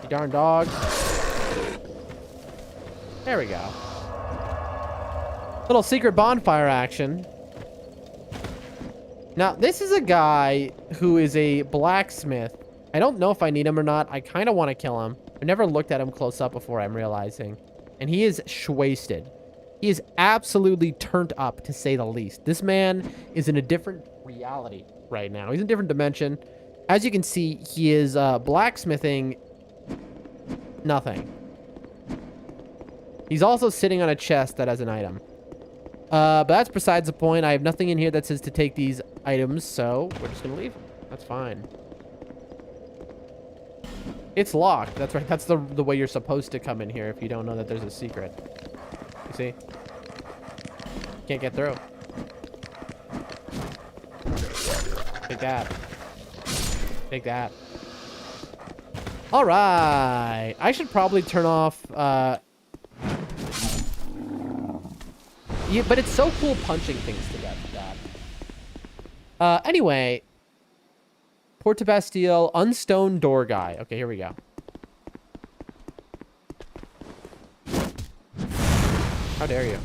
You darn dog. There we go. Little secret bonfire action. Now, this is a guy who is a blacksmith. I don't know if I need him or not. I kind of want to kill him. I never looked at him close up before, I'm realizing. And he is wasted. He is absolutely turned up, to say the least. This man is in a different reality right now. He's in a different dimension. As you can see, he is blacksmithing nothing. He's also sitting on a chest that has an item. But that's besides the point. I have nothing in here that says to take these items, so we're just gonna leave. That's fine. It's locked. That's right. That's the way you're supposed to come in here if you don't know that there's a secret. You see? Can't get through. Take that. Take that. All right. I should probably turn off... Yeah, but it's so cool punching things to that. Anyway. Porte Bastille, Unstone Door Guy. Okay, here we go. How dare you?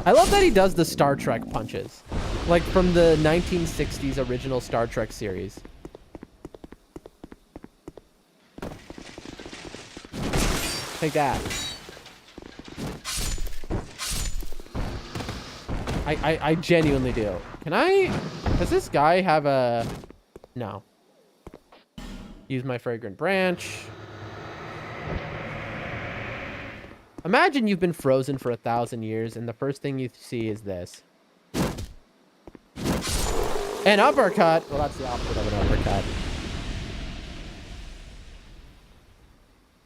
I love that he does the Star Trek punches. Like from the 1960s original Star Trek series. Take that. I genuinely do. Can I... Does this guy have a... No. Use my fragrant branch. Imagine you've been frozen for 1,000 years and the first thing you see is this. An uppercut. Well, that's the opposite of an uppercut.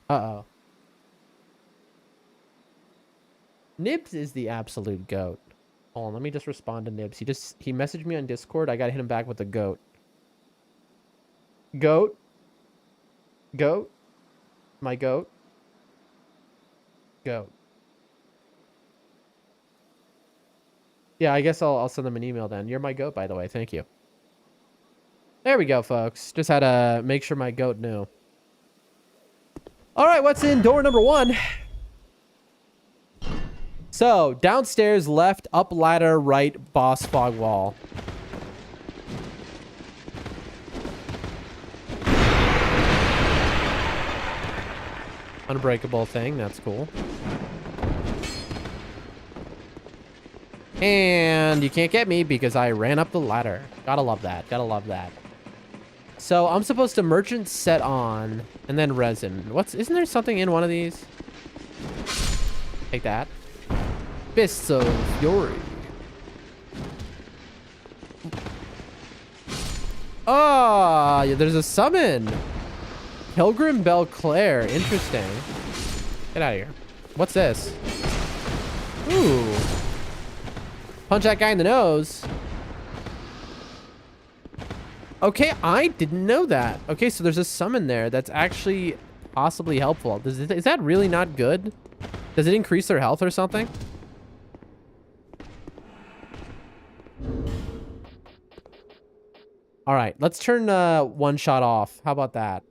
Uh-oh. Nibs is the absolute goat. Hold on, let me just respond to Nibs. He messaged me on Discord. I gotta hit him back with a goat. Goat. Goat. My goat. Goat. Yeah, I guess I'll send them an email then. You're my goat, by the way. Thank you. There we go, folks. Just had to make sure my goat knew. All right, what's in door number 1? So, downstairs, left, up ladder, right, boss fog wall. Unbreakable thing, that's cool. And you can't get me because I ran up the ladder. Gotta love that, gotta love that. So, I'm supposed to merchant set on, and then resin. Isn't there something in one of these? Take that. Fists of Fury. Ah, yeah, there's a summon. Pilgrim Belclair. Interesting. Get out of here. What's this? Ooh. Punch that guy in the nose. Okay, I didn't know that. Okay, so there's a summon there that's actually possibly helpful. Is that really not good? Does it increase their health or something? All right, let's turn one shot off. How about that?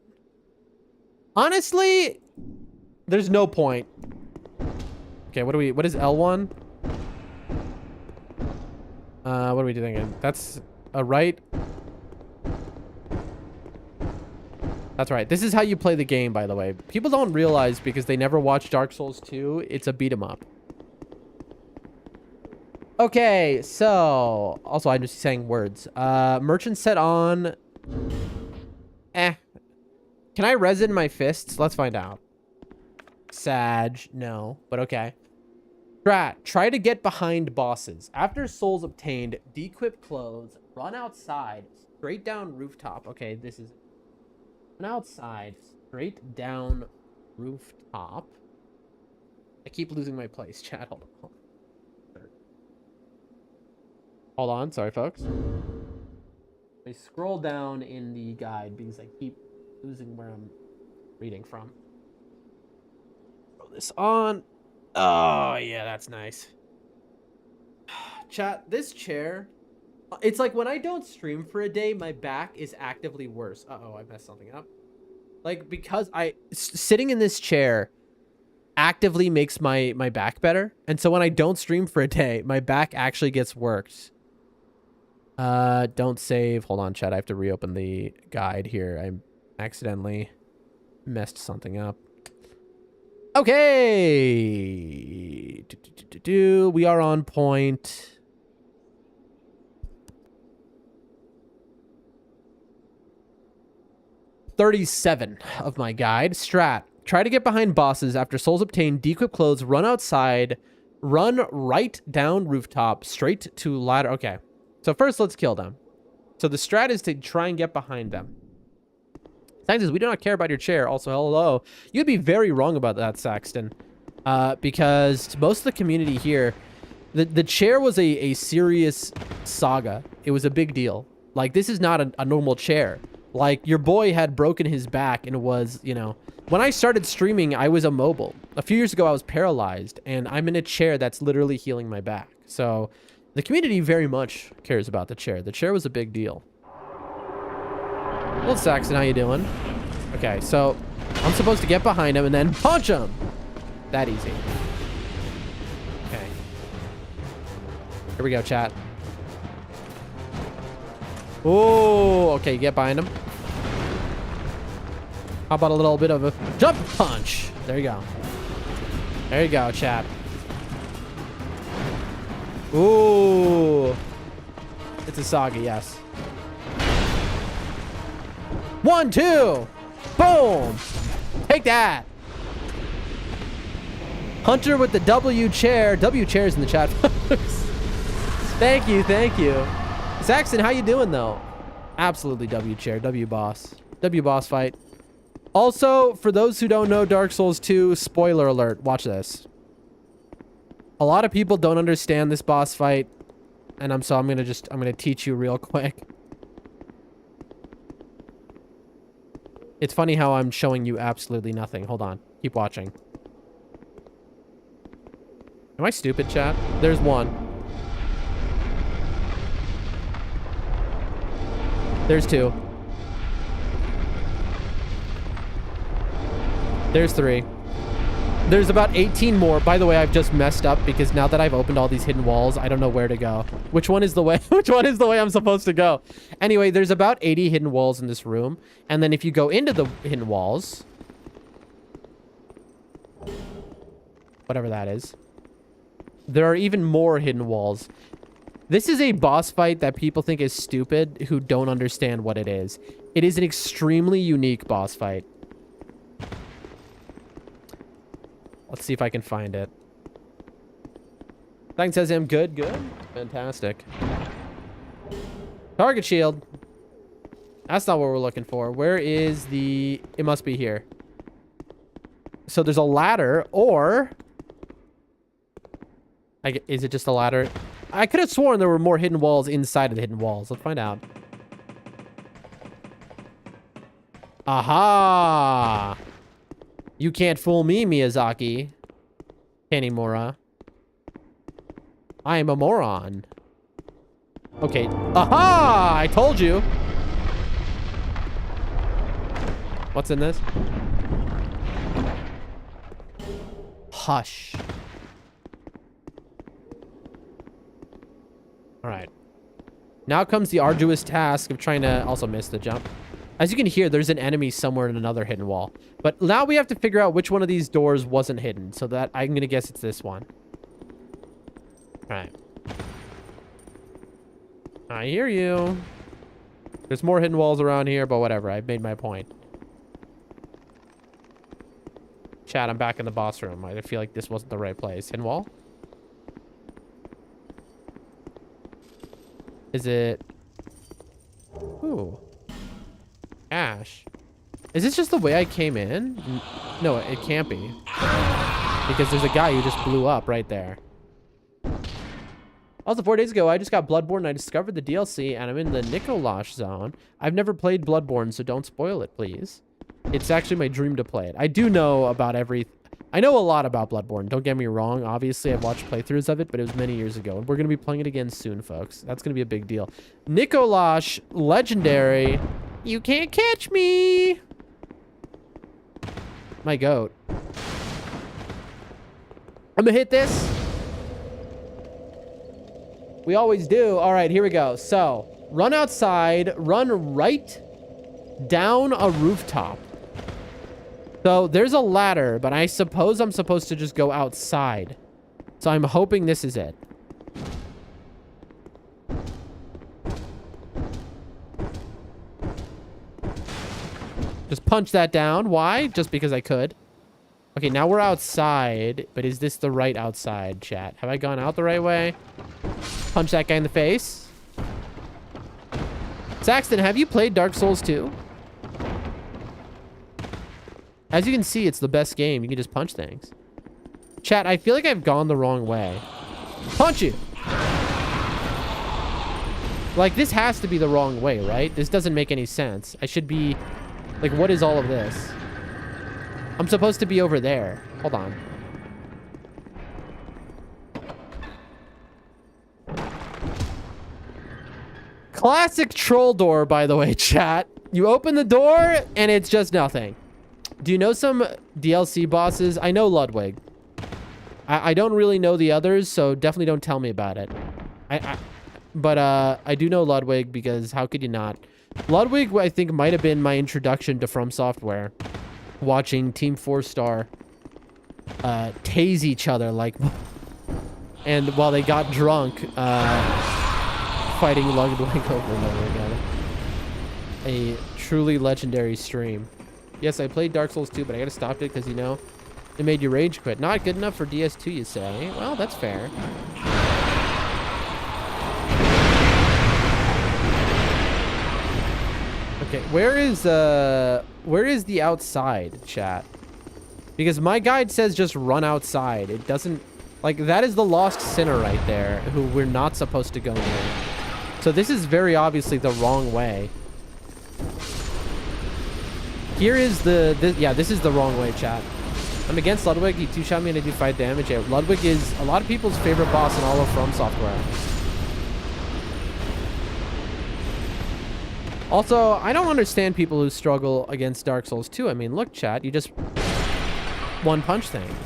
Honestly, there's no point. Okay, what is L1? What are we doing? That's a right. That's right. This is how you play the game, by the way. People don't realize because they never watched Dark Souls 2, it's a beat 'em up. Okay, so... Also, I'm just saying words. Merchant set on... Can I resin my fists? Let's find out. Sag. No, but okay. Strat. Try to get behind bosses. After souls obtained, dequip clothes, run outside, straight down rooftop. Okay, this is... Run outside, straight down rooftop. I keep losing my place, chat. Hold on. Hold on, sorry folks. I scroll down in the guide because I keep losing where I'm reading from. Throw this on. Oh, yeah, that's nice. Chat, this chair, it's like when I don't stream for a day, my back is actively worse. Uh-oh, I messed something up. Like, because sitting in this chair actively makes my back better. And so when I don't stream for a day, my back actually gets worked. Don't save. Hold on, chat. I have to reopen the guide here. I accidentally messed something up. Okay. We are on point. .37 of my guide. Strat. Try to get behind bosses after souls obtained, dequip clothes, run outside, run right down rooftop, straight to ladder. Okay. So first, let's kill them. So the strat is to try and get behind them. Saxton says, we do not care about your chair. Also, hello. You'd be very wrong about that, Saxton. Because most of the community here, the chair was a serious saga. It was a big deal. Like, this is not a normal chair. Like, your boy had broken his back and was, you know... When I started streaming, I was immobile. A few years ago, I was paralyzed, and I'm in a chair that's literally healing my back. So, the community very much cares about the chair. The chair was a big deal. Well, Saxon, how you doing? Okay, so I'm supposed to get behind him and then punch him. That easy. Okay. Here we go, chat. Oh, okay, get behind him. How about a little bit of a jump punch? There you go. There you go, chat. Ooh. It's a saga, yes. 1, 2. Boom. Take that. Hunter with the W chair. W chairs in the chat. Thank you, thank you. Saxon, how you doing, though? Absolutely W chair, W boss. W boss fight. Also, for those who don't know Dark Souls 2, spoiler alert, watch this. A lot of people don't understand this boss fight, and I'm gonna teach you real quick. It's funny how I'm showing you absolutely nothing. Hold on, keep watching. Am I stupid, chat? There's one. There's 2. There's 3. There's about 18 more. By the way, I've just messed up because now that I've opened all these hidden walls, I don't know where to go. Which one is the way? Which one is the way I'm supposed to go? Anyway, there's about 80 hidden walls in this room. And then if you go into the hidden walls, whatever that is, there are even more hidden walls. This is a boss fight that people think is stupid who don't understand what it is. It is an extremely unique boss fight. Let's see if I can find it. Thing says I'm good. Good. Fantastic. Target shield. That's not what we're looking for. Where is the... It must be here. So there's a ladder, or... Is it just a ladder? I could have sworn there were more hidden walls inside of the hidden walls. Let's find out. Aha! You can't fool me, Miyazaki. Tanimura. I am a moron. Okay. Aha! I told you. What's in this? Hush. Alright. Now comes the arduous task of trying to also miss the jump. As you can hear, there's an enemy somewhere in another hidden wall. But now we have to figure out which one of these doors wasn't hidden. So that I'm going to guess it's this one. Alright. I hear you. There's more hidden walls around here, but whatever. I've made my point. Chat, I'm back in the boss room. I feel like this wasn't the right place. Hidden wall? Is it... Ooh. Ash. Is this just the way I came in? No, it can't be. Because there's a guy who just blew up right there. Also, 4 days ago, I just got Bloodborne and I discovered the DLC and I'm in the Nikolash zone. I've never played Bloodborne, so don't spoil it, please. It's actually my dream to play it. I do know about I know a lot about Bloodborne. Don't get me wrong. Obviously, I've watched playthroughs of it, but it was many years ago. And we're going to be playing it again soon, folks. That's going to be a big deal. Nikolash, legendary. You can't catch me. My goat. I'm going to hit this. We always do. All right, here we go. So, run outside. Run right down a rooftop. So there's a ladder, but I suppose I'm supposed to just go outside. So I'm hoping this is it. Just punch that down. Why? Just because I could. Okay, now we're outside, but is this the right outside, chat? Have I gone out the right way? Punch that guy in the face. Saxton, have you played Dark Souls 2? As you can see, it's the best game. You can just punch things. Chat, I feel like I've gone the wrong way. Punch you! Like, this has to be the wrong way, right? This doesn't make any sense. I should be... Like, what is all of this? I'm supposed to be over there. Hold on. Classic troll door, by the way, chat. You open the door, and it's just nothing. Do you know some DLC bosses? I know Ludwig. I don't really know the others, so definitely don't tell me about it. But I do know Ludwig because how could you not? Ludwig, I think, might have been my introduction to Fromsoftware. Watching Team 4-Star tase each other like... And while they got drunk, fighting Ludwig over and over again. A truly legendary stream. Yes, I played Dark Souls 2, but I gotta stop it because, you know, it made you rage quit. Not good enough for DS2, you say? Well, that's fair. Okay, where is the outside, chat? Because my guide says just run outside. It doesn't... Like, that is the lost sinner right there, who we're not supposed to go near. So this is very obviously the wrong way. Here is yeah, this is the wrong way, chat. I'm against Ludwig. He two-shot me and I do 5 damage. Yeah, Ludwig is a lot of people's favorite boss in all of Fromsoftware. Also, I don't understand people who struggle against Dark Souls 2. I mean, look, chat, you just one-punch things.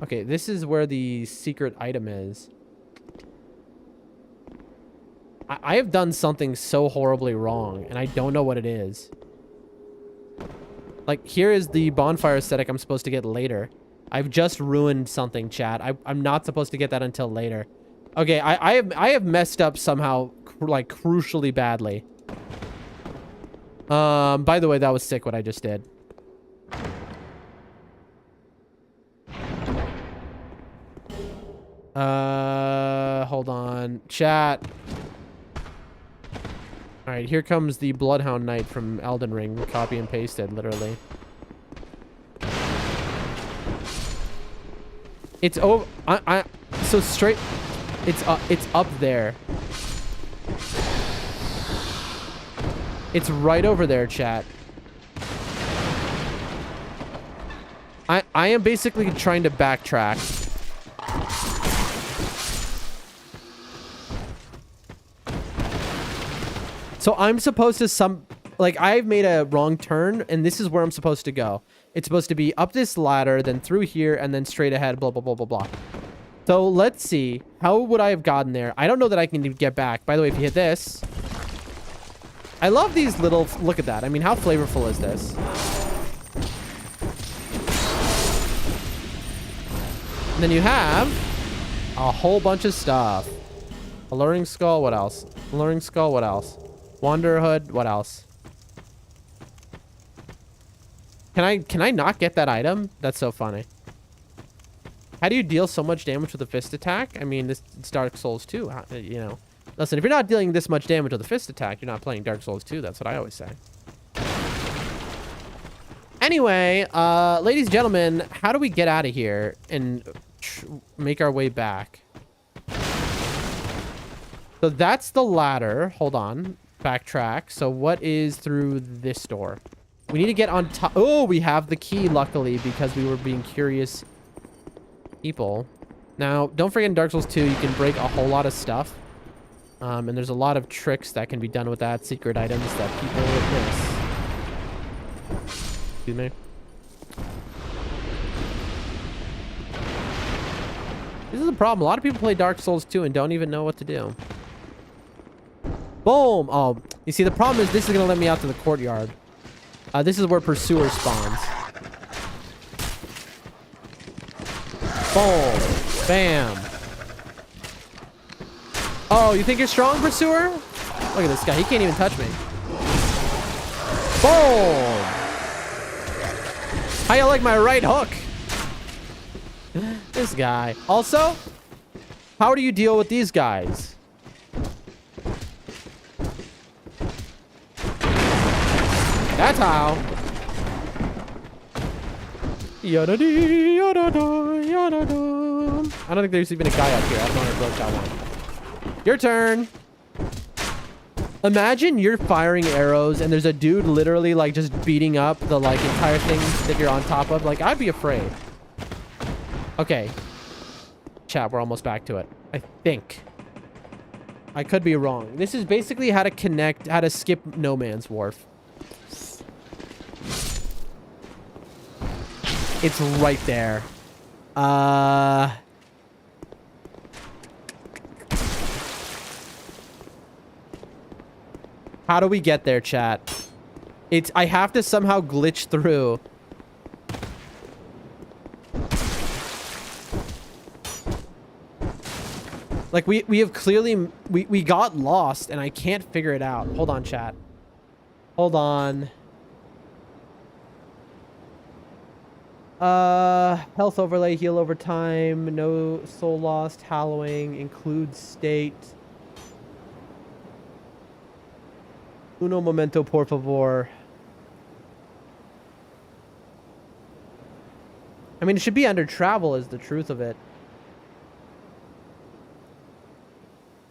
Okay, this is where the secret item is. I have done something so horribly wrong, and I don't know what it is. Like, here is the bonfire aesthetic I'm supposed to get later. I've just ruined something, chat. I'm not supposed to get that until later. Okay, I have messed up somehow, like, crucially badly. By the way, that was sick what I just did. Hold on. Chat. Alright, here comes the Bloodhound Knight from Elden Ring. Copy and pasted, literally. It's over. So straight. It's up there. It's right over there, chat. I am basically trying to backtrack. So I'm supposed to like, I've made a wrong turn, and this is where I'm supposed to go. It's supposed to be up this ladder, then through here, and then straight ahead, blah, blah, blah, blah, blah. So let's see. How would I have gotten there? I don't know that I can get back. By the way, if you hit this... I love these little... Look at that. I mean, how flavorful is this? And then you have a whole bunch of stuff. Alluring Skull, what else? Alluring Skull, what else? Wanderer Hood, what else? Can I not get that item? That's so funny. How do you deal so much damage with a fist attack? I mean, it's Dark Souls 2, you know. Listen, if you're not dealing this much damage with a fist attack, you're not playing Dark Souls 2. That's what I always say. Anyway, ladies and gentlemen, how do we get out of here and make our way back? So that's the ladder. Hold on. backtrack. So what is through this door? We need to get on top. Oh, we have the key, luckily, because we were being curious people. Now, don't forget in Dark Souls 2, you can break a whole lot of stuff. And there's a lot of tricks that can be done with that. Secret items that people miss. Excuse me. This is a problem. A lot of people play Dark Souls 2 and don't even know what to do. Boom! Oh, you see, the problem is this is going to let me out to the courtyard. This is where Pursuer spawns. Boom! Bam! Oh, you think you're strong, Pursuer? Look at this guy. He can't even touch me. Boom! How you like my right hook? This guy. Also, how do you deal with these guys? That's how. Yada-dee, yada-da, yada-da. I don't think there's even a guy up here. I don't know how to broke that one. Your turn. Imagine you're firing arrows and there's a dude literally like just beating up the like entire thing that you're on top of. Like, I'd be afraid. Okay. Chat, we're almost back to it. I think. I could be wrong. This is basically how to skip No Man's Wharf. It's right there. How do we get there, chat? I have to somehow glitch through. Like, we have clearly... We got lost, and I can't figure it out. Hold on, chat. Hold on. Health overlay, heal over time, no soul lost, hallowing, include state. Uno momento, por favor. I mean, it should be under travel is the truth of it.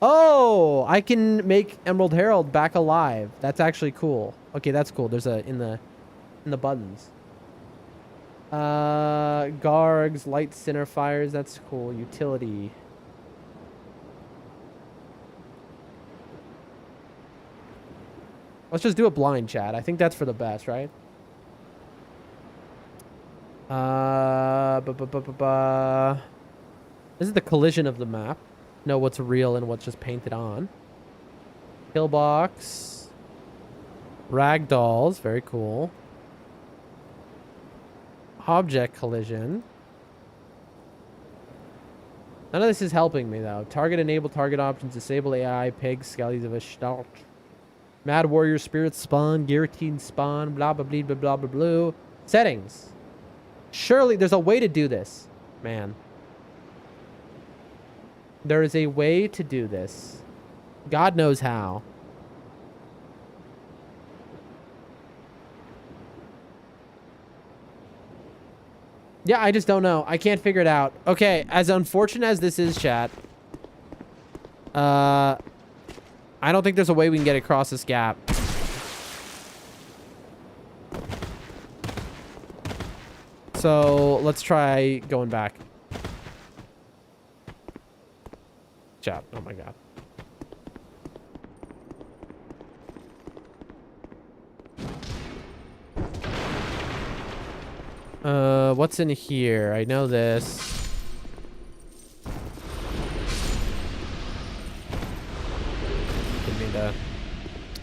Oh, I can make Emerald Herald back alive. That's actually cool. Okay, that's cool. There's a in the buttons. Gargs, light center fires. That's cool. Utility. Let's just do a blind, chat. I think that's for the best, right? This is the collision of the map. Know what's real and what's just painted on. Pillbox. Ragdolls. Very cool. Object collision. None of this is helping me, though. Target enable target options. Disable AI. Pig. Skellies of a Stalt. Mad Warrior Spirit spawn. Guillotine spawn. Blah, blah, blah, blah, blah, blah, blah. Settings. Surely there's a way to do this. Man. There is a way to do this. God knows how. Yeah, I just don't know. I can't figure it out. Okay, as unfortunate as this is, chat. I don't think there's a way we can get across this gap. So, let's try going back. Chat. Oh my god. What's in here? I know this. Didn't mean to.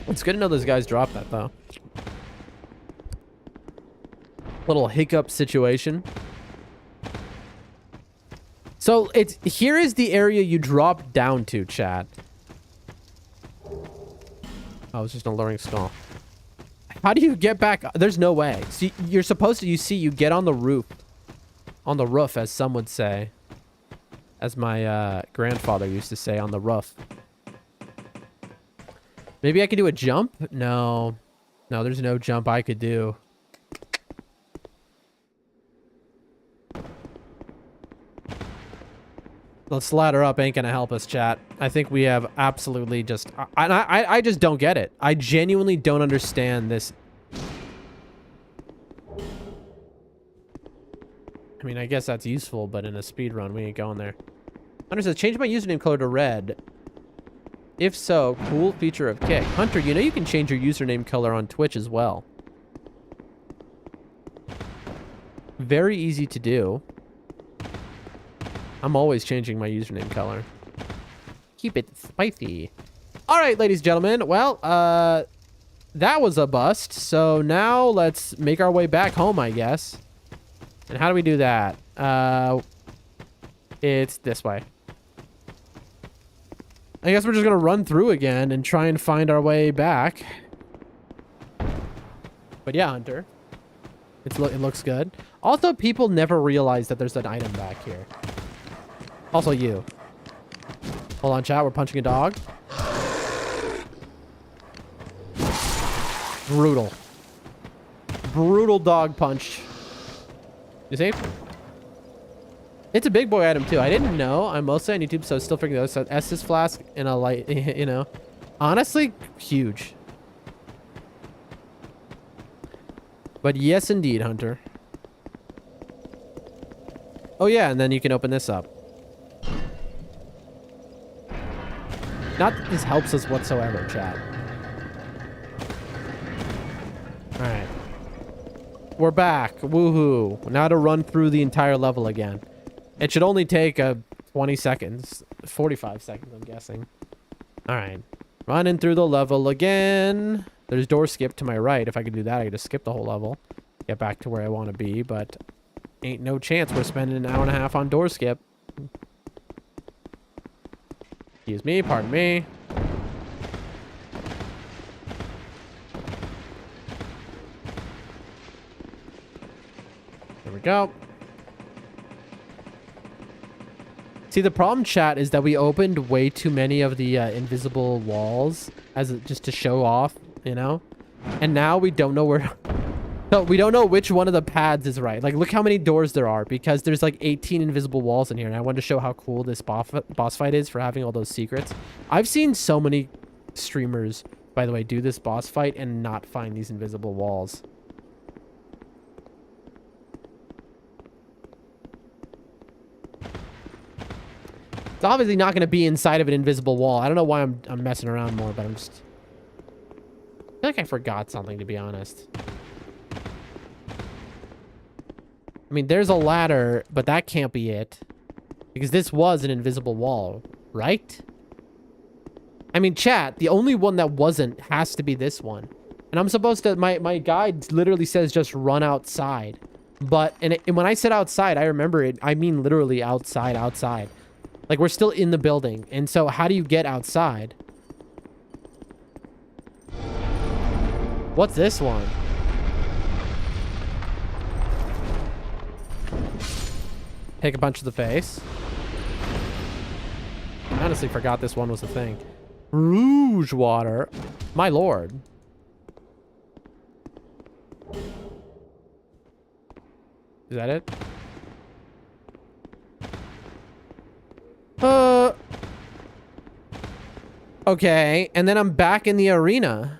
It's good to know those guys dropped that, though. Little hiccup situation. So, here is the area you drop down to, chat. Oh, it's just a luring skull. How do you get back? There's no way. See, you're supposed to, you get on the roof. On the roof, as some would say. As my grandfather used to say, on the roof. Maybe I could do a jump? No. No, there's no jump I could do. Let's ladder up ain't gonna help us, chat. I think we have absolutely just... I just don't get it. I genuinely don't understand this. I mean, I guess that's useful, but in a speedrun, we ain't going there. Hunter says, change my username color to red. If so, cool feature of Kick. Hunter, you know you can change your username color on Twitch as well. Very easy to do. I'm always changing my username color. Keep it spicy. All right, ladies and gentlemen. Well, that was a bust. So now let's make our way back home, I guess. And how do we do that? It's this way. I guess we're just going to run through again and try and find our way back. But yeah, Hunter. It looks good. Also, people never realize that there's an item back here. Also you. Hold on, chat. We're punching a dog. Brutal. Brutal dog punch. You see? It's a big boy item, too. I didn't know. I'm mostly on YouTube, so I was still figuring those out. Estus flask and a light, you know. Honestly, huge. But yes, indeed, Hunter. Oh, yeah, and then you can open this up. Not that this helps us whatsoever, chat. Alright. We're back. Woohoo. Now to run through the entire level again. It should only take 20 seconds. 45 seconds, I'm guessing. Alright. Running through the level again. There's door skip to my right. If I could do that, I could just skip the whole level. Get back to where I want to be, but ain't no chance we're spending an hour and a half on door skip. Excuse me, pardon me. There we go. See, the problem, chat, is that we opened way too many of the invisible walls just to show off, you know? And now we don't know where... No, we don't know which one of the paths is right. Like, look how many doors there are, because there's like 18 invisible walls in here, and I wanted to show how cool this boss fight is for having all those secrets. I've seen so many streamers, by the way, do this boss fight and not find these invisible walls. It's obviously not going to be inside of an invisible wall. I don't know why I'm messing around more, but I'm just... I feel like I forgot something, to be honest. I mean, there's a ladder, but that can't be it. Because this was an invisible wall, right? I mean, chat, the only one that wasn't has to be this one. And I'm supposed to... My guide literally says just run outside. But and when I said outside, I remember it. I mean literally outside. Like, we're still in the building. And so, how do you get outside? What's this one? Take a punch to the face. I honestly forgot this one was a thing. Rouge water. My lord. Is that it? Okay, and then I'm back in the arena.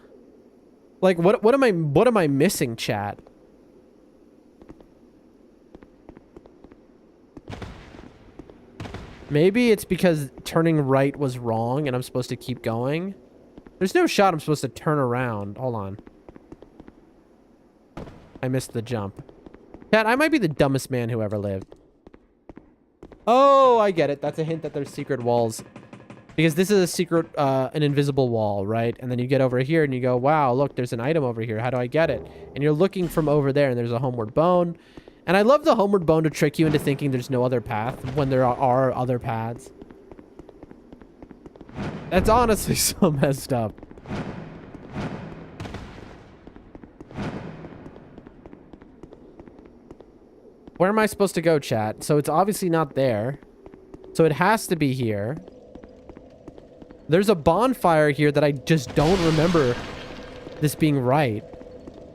Like, what am I missing, chat? Maybe it's because turning right was wrong and I'm supposed to keep going. There's no shot I'm supposed to turn around. Hold on. I missed the jump. Chat, I might be the dumbest man who ever lived. Oh, I get it. That's a hint that there's secret walls. Because this is a secret, an invisible wall, right? And then you get over here and you go, wow, look, there's an item over here. How do I get it? And you're looking from over there and there's a homeward bone. And I love the homeward bone to trick you into thinking there's no other path when there are other paths. That's honestly so messed up. Where am I supposed to go, chat? So it's obviously not there. So it has to be here. There's a bonfire here that I just don't remember this being right.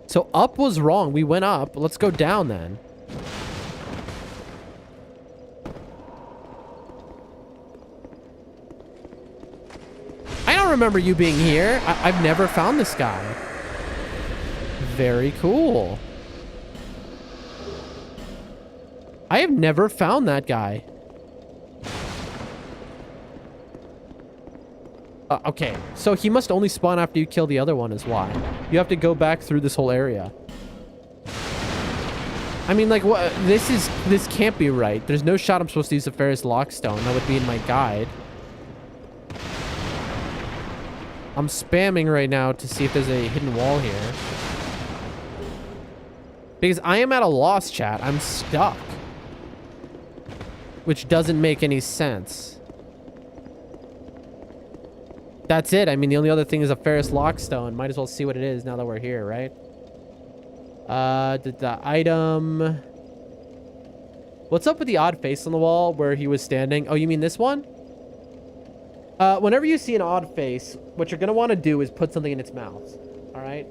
So up was wrong. We went up. Let's go down then. don't remember you being here. I've never found this guy. Very cool. I have never found that guy. Okay, so he must only spawn after you kill the other one is why. You have to go back through this whole area. I mean, like, what? This can't be right. There's no shot I'm supposed to use the Ferris Lockstone. That would be in my guide. I'm spamming right now to see if there's a hidden wall here. Because I am at a loss, chat. I'm stuck. Which doesn't make any sense. That's it. I mean, the only other thing is a Ferris Lockstone. Might as well see what it is now that we're here, right? The item... What's up with the odd face on the wall where he was standing? Oh, you mean this one? Whenever you see an odd face, what you're going to want to do is put something in its mouth. All right?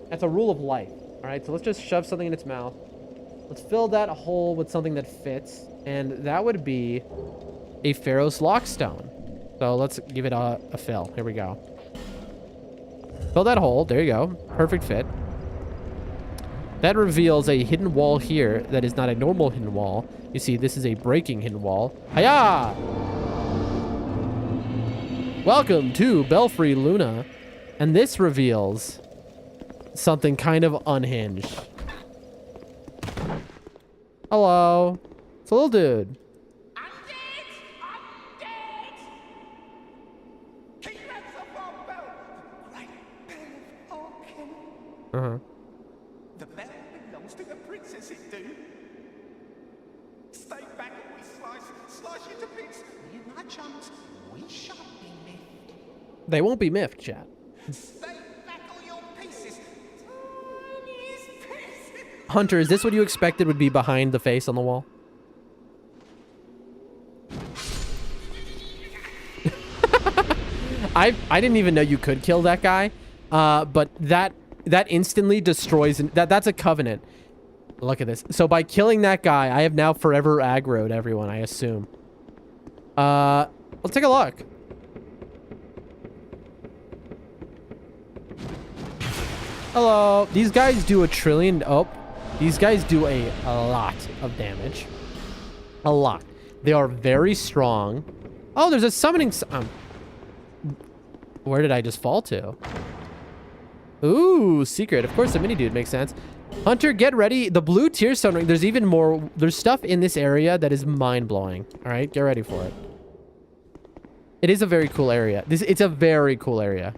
That's a rule of life. All right? So let's just shove something in its mouth. Let's fill that hole with something that fits. And that would be a Ferris Lockstone. So let's give it a fill. Here we go. Fill that hole. There you go. Perfect fit. That reveals a hidden wall here that is not a normal hidden wall. You see, this is a breaking hidden wall. Hiya! Welcome to Belfry Luna. And this reveals something kind of unhinged. Hello. It's a little dude. Uh-huh. The bell belongs to the princess, it do. Stay back and we slice you to bits. Me and my chums, we shan't be miffed. They won't be miffed, chat. Stay back all your pieces. Tiniest pieces. Hunter, is this what you expected would be behind the face on the wall? I didn't even know you could kill that guy. But that instantly destroys... That's a covenant. Look at this. So by killing that guy, I have now forever aggroed everyone, I assume. Let's take a look. Hello. These guys do a trillion... Oh. These guys do a lot of damage. A lot. They are very strong. Oh, there's a summoning... Where did I just fall to? Ooh, secret. Of course, the mini dude makes sense. Hunter, get ready. The blue tear stone ring. There's even more. There's stuff in this area that is mind-blowing. All right, get ready for it. It is a very cool area. It's a very cool area.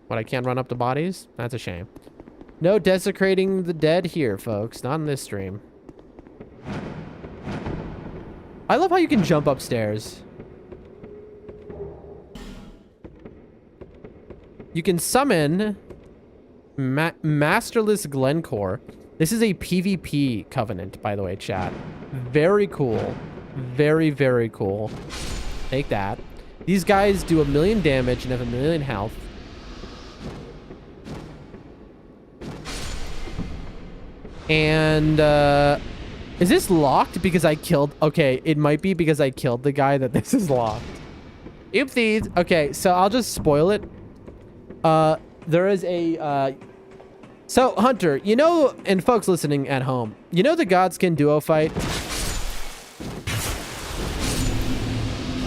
What, I can't run up the bodies? That's a shame. No desecrating the dead here, folks. Not in this stream. I love how you can jump upstairs. You can summon Masterless Glencore. This is a PvP covenant, by the way, chat. Very cool. Very, very cool. Take that. These guys do 1,000,000 damage and have 1,000,000 health. And, is this locked because I killed... Okay, it might be because I killed the guy that this is locked. Oopsies. Okay, so I'll just spoil it. There is a, So, Hunter, you know, and folks listening at home, you know the Godskin duo fight?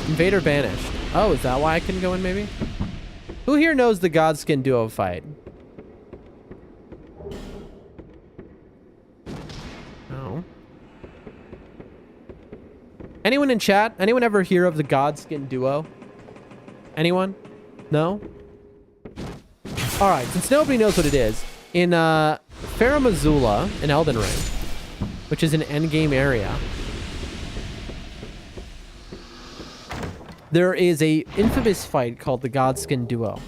Invader banished. Oh, is that why I couldn't go in, maybe? Who here knows the Godskin duo fight? No. Anyone in chat? Anyone ever hear of the Godskin duo? Anyone? No? All right, since nobody knows what it is, in Farum Azula in Elden Ring, which is an endgame area, there is a infamous fight called the Godskin Duo,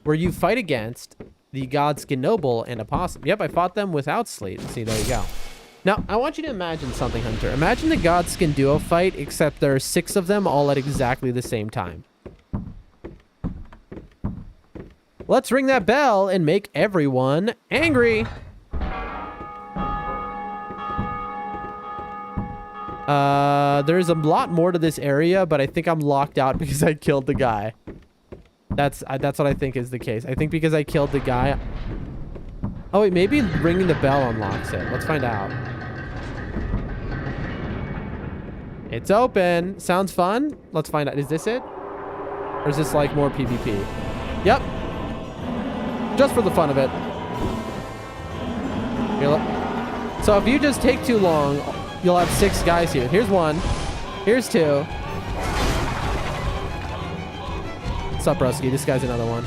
where you fight against the Godskin Noble and a possum. Yep, I fought them without sleep. See, there you go. Now, I want you to imagine something, Hunter. Imagine the Godskin Duo fight, except there are 6 of them all at exactly the same time. Let's ring that bell and make everyone angry. There's a lot more to this area, but I think I'm locked out because I killed the guy. That's what I think is the case. I think because I killed the guy. Oh wait, maybe ringing the bell unlocks it. Let's find out. It's open. Sounds fun. Let's find out. Is this it? Or is this like more PvP? Yep. Just for the fun of it. So if you just take too long, you'll have 6 guys here. Here's 1. Here's 2. What's up, Rusky? This guy's another one.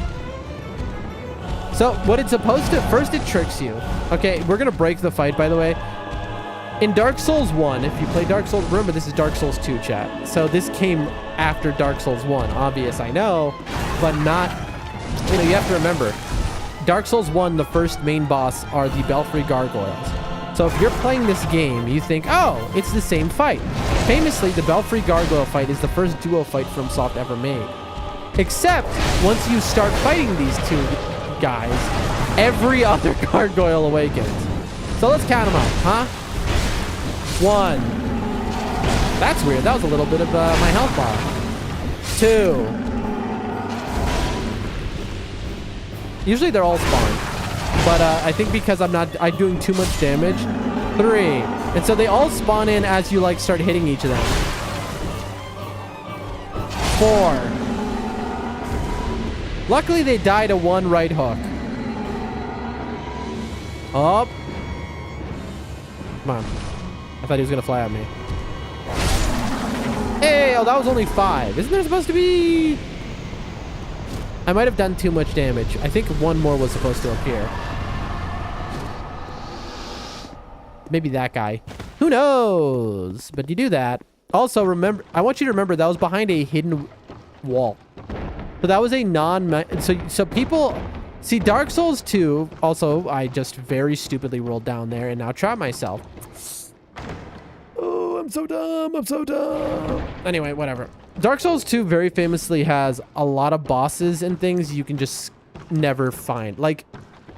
So what it's supposed to... First, it tricks you. Okay, we're going to break the fight, by the way. In Dark Souls 1, if you play Dark Souls... Remember, this is Dark Souls 2, chat. So this came after Dark Souls 1. Obvious, I know. But not... You know, you have to remember. Dark Souls 1, the first main boss are the Belfry Gargoyles. So if you're playing this game, you think, oh, it's the same fight. Famously, the Belfry Gargoyle fight is the first duo fight Fromsoft ever made. Except, once you start fighting these 2 guys, every other gargoyle awakens. So let's count them up, huh? 1. That's weird. That was a little bit of my health bar. 2. Usually they're all spawned, but I think because I'm doing too much damage. 3. And so they all spawn in as you like start hitting each of them. 4. Luckily they die to 1 right hook. Up. Come on. I thought he was gonna fly at me. Hey, oh, that was only 5. Isn't there supposed to be... I might have done too much damage. I think 1 more was supposed to appear. Maybe that guy. Who knows? But you do that. Also, remember, I want you to remember that was behind a hidden wall. So that was a so people see Dark Souls 2. Also, I just very stupidly rolled down there and now trap myself. Oh, I'm so dumb. I'm so dumb. Anyway, whatever. Dark Souls 2 very famously has a lot of bosses and things you can just never find. Like,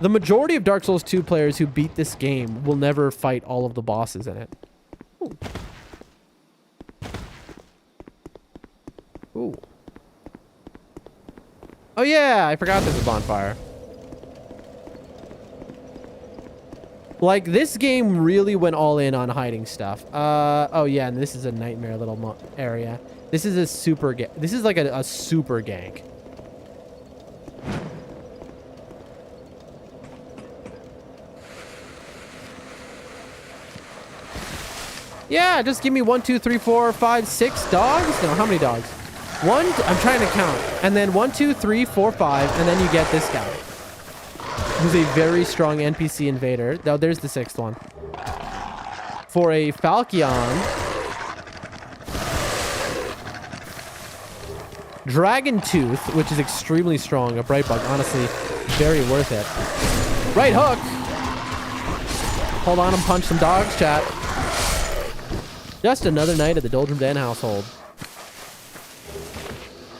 the majority of Dark Souls 2 players who beat this game will never fight all of the bosses in it. Ooh. Ooh. Oh yeah, I forgot there's a bonfire. Like, this game really went all in on hiding stuff. Oh yeah, and this is a nightmare little area. This is a super this is like a super gank. Yeah, just give me 1, 2, 3, 4, 5, 6 dogs. No, how many dogs? 1, I'm trying to count. And then 1, 2, 3, 4, 5, and then you get this guy, who's a very strong NPC invader. Oh, there's the 6th one. For a Falchion. Dragon Tooth, which is extremely strong. A Bright Bug, honestly, very worth it. Right hook. Hold on and punch some dogs, chat. Just another night at the Doldrum Den household.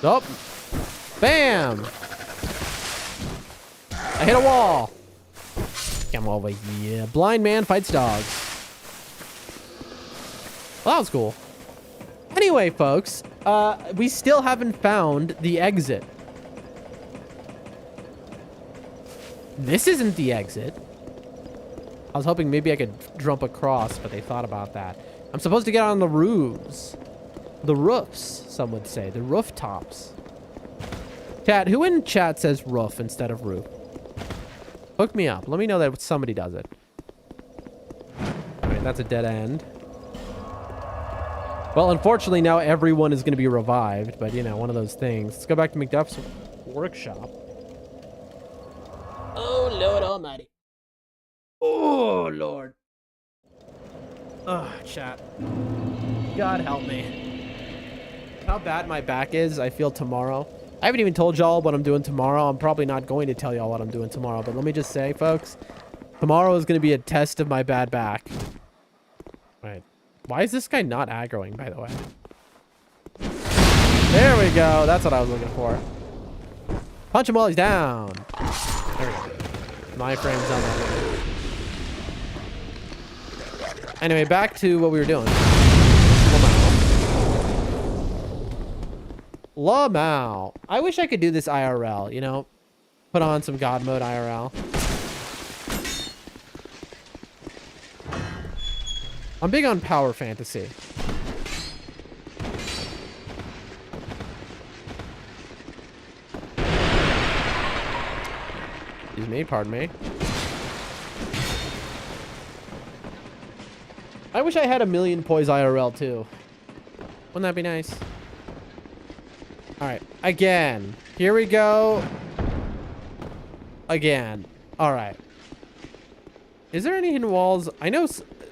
Oh. Bam. I hit a wall. Come over here. Blind man fights dogs. Well, that was cool. Anyway, folks, we still haven't found the exit. This isn't the exit. I was hoping maybe I could jump across, but they thought about that. I'm supposed to get on the roofs. The roofs, some would say. The rooftops. Chat, who in chat says roof instead of roof? Hook me up. Let me know that somebody does it. Alright, that's a dead end. Well, unfortunately, now everyone is going to be revived, but, you know, one of those things. Let's go back to McDuff's workshop. Oh, Lord almighty. Oh, Lord. Oh, chat. God help me. How bad my back is, I feel tomorrow. I haven't even told y'all what I'm doing tomorrow. I'm probably not going to tell y'all what I'm doing tomorrow, but let me just say, folks, tomorrow is going to be a test of my bad back. Right. Why is this guy not aggroing, by the way? There we go. That's what I was looking for. Punch him while he's down. There we go. My frame's on that. Anyway, back to what we were doing. Lamau. I wish I could do this IRL, you know? Put on some God mode IRL. I'm big on power fantasy. Excuse me, pardon me. I wish I had a million poise IRL too. Wouldn't that be nice? All right, again. Here we go. Again. All right. Is there any hidden walls? I know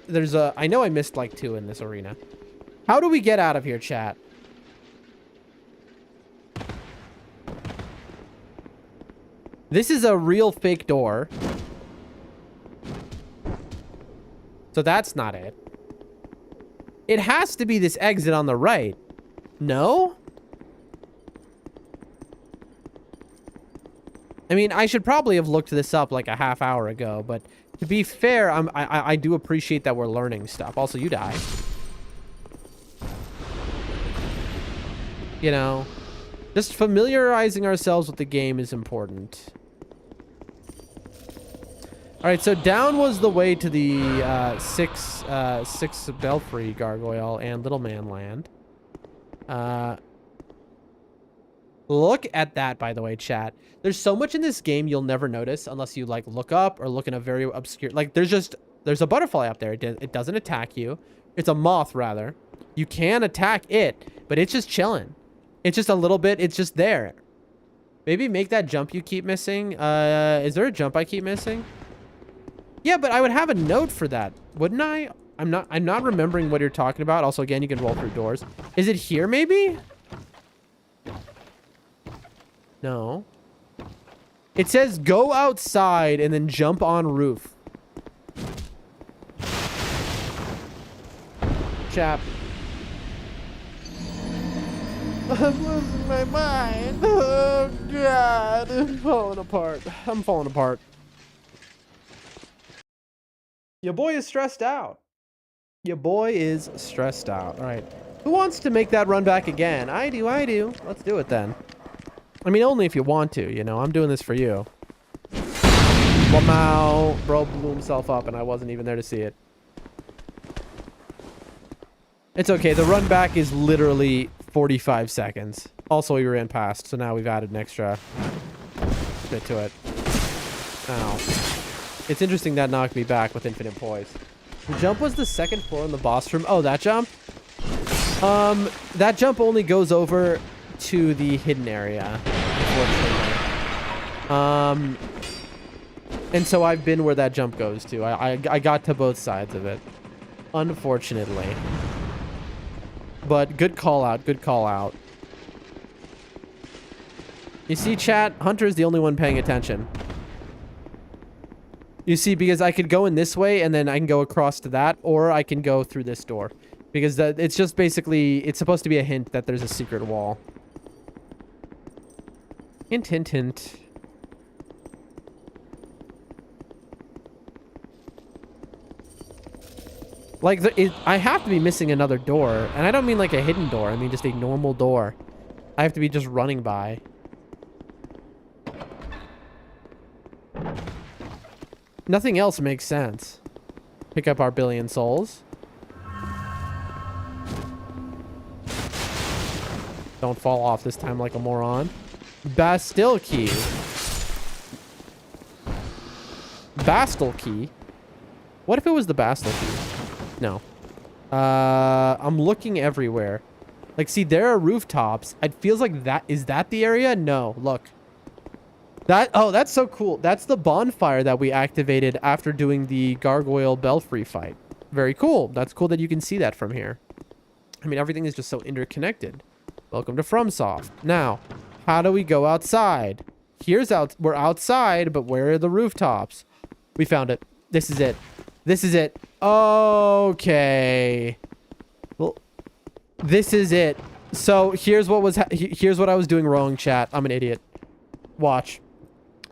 there's a... I know I missed like 2 in this arena. How do we get out of here, chat? This is a real fake door. So that's not it. It has to be this exit on the right. No? I mean, I should probably have looked this up like a half hour ago, but to be fair, I do appreciate that we're learning stuff. Also, you die. You know, just familiarizing ourselves with the game is important. All right, so down was the way to the six Belfry Gargoyle and Little Man Land. Look at that, by the way, chat. There's so much in this game you'll never notice unless you like look up or look in a very obscure... Like there's a butterfly up there. It doesn't attack you. It's a moth rather. You can attack it, but it's just chilling. It's just a little bit. It's just there. Maybe make that jump you keep missing. Is there a jump I keep missing? Yeah, but I would have a note for that, wouldn't I? I'm not remembering what you're talking about. Also, again, you can roll through doors. Is it here, maybe? No. It says go outside and then jump on roof. Chap. I'm losing my mind. Oh, God. I'm falling apart. I'm falling apart. Your boy is stressed out. Your boy is stressed out. All right. Who wants to make that run back again? I do. Let's do it then. I mean, only if you want to, you know. I'm doing this for you. Wow. Bro blew himself up and I wasn't even there to see it. It's okay. The run back is literally 45 seconds. Also, we ran past, so now we've added an extra bit to it. Ow. It's interesting that knocked me back with infinite poise. The jump was the second floor in the boss room. Oh, that jump? That jump only goes over to the hidden area, unfortunately. And so I've been where that jump goes to. I got to both sides of it, unfortunately. But good call out, good call out. You see, chat, Hunter is the only one paying attention. You see, because I could go in this way and then I can go across to that, or I can go through this door. Because it's just basically, it's supposed to be a hint that there's a secret wall. Hint, hint, hint. Like, I have to be missing another door. And I don't mean like a hidden door. I mean just a normal door. I have to be just running by. Nothing else makes sense. Pick up our billion souls. Don't fall off this time like a moron. Bastille key. Bastille key? What if it was the Bastille key? No. I'm looking everywhere. Like, see, there are rooftops. It feels like that... Is that the area? No, look. Oh, that's so cool. That's the bonfire that we activated after doing the Gargoyle Belfry fight. Very cool. That's cool that you can see that from here. I mean, everything is just so interconnected. Welcome to FromSoft. Now, how do we go outside? We're outside, but where are the rooftops? We found it. This is it. This is it. Okay. Well, this is it. So here's what I was doing wrong, chat. I'm an idiot. Watch.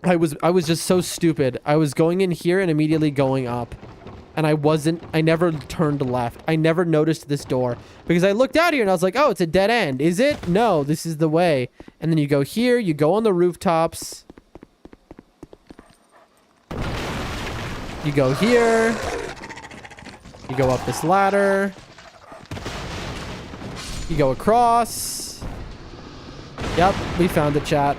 I was just so stupid. I was going in here and immediately going up. and I never turned left. I never noticed this door because I looked out here and I was like, oh, it's a dead end. Is it? No, this is the way. And then you go here, you go on the rooftops. You go here. You go up this ladder. You go across. Yep, we found it, chat.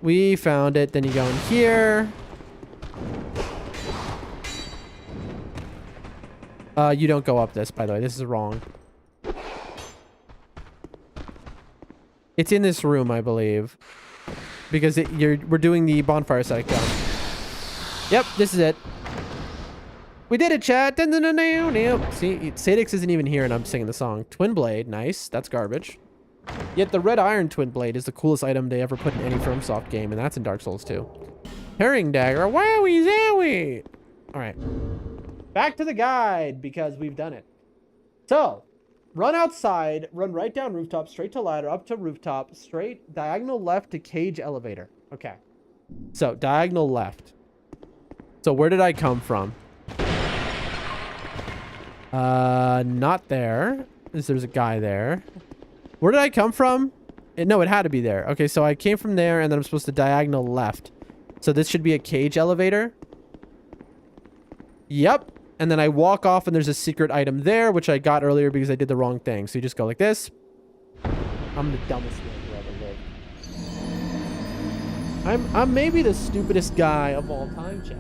We found it. Then you go in here. You don't go up this, by the way. This is wrong. It's in this room, I believe. Because we're doing the bonfire site jump. Yep, this is it. We did it, chat. See, Sadix isn't even here and I'm singing the song. Twin Blade, nice. That's garbage. Yet the red iron Twin Blade is the coolest item they ever put in any FromSoft game, and that's in Dark Souls 2. Herring Dagger, wowie zowie! Alright. Back to the guide, because we've done it. So, run outside, run right down rooftop, straight to ladder, up to rooftop, straight, diagonal left to cage elevator. Okay. So, diagonal left. So, where did I come from? Not there. There's a guy there. Where did I come from? No, it had to be there. Okay, so I came from there, and then I'm supposed to diagonal left. So this should be a cage elevator. Yep. And then I walk off, and there's a secret item there, which I got earlier because I did the wrong thing. So you just go like this. I'm the dumbest man who ever lived. I'm maybe the stupidest guy of all time, chat.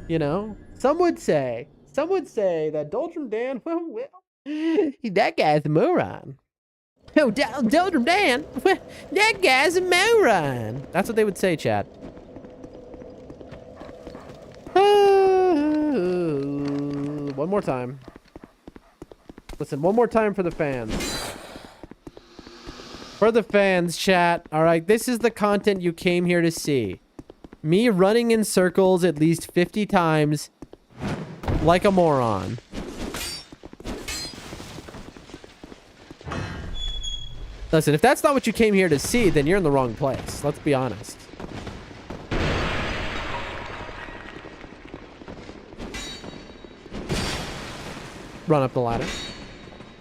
You know? Some would say that Doldrum Dan, well, that guy's a moron. Oh, Doldrum Dan, that guy's a moron. That's what they would say, chat. One more time. Listen, one more time for the fans. For the fans, chat. All right, this is the content you came here to see. Me running in circles at least 50 times like a moron. Listen, if that's not what you came here to see, then you're in the wrong place. Let's be honest. Run up the ladder.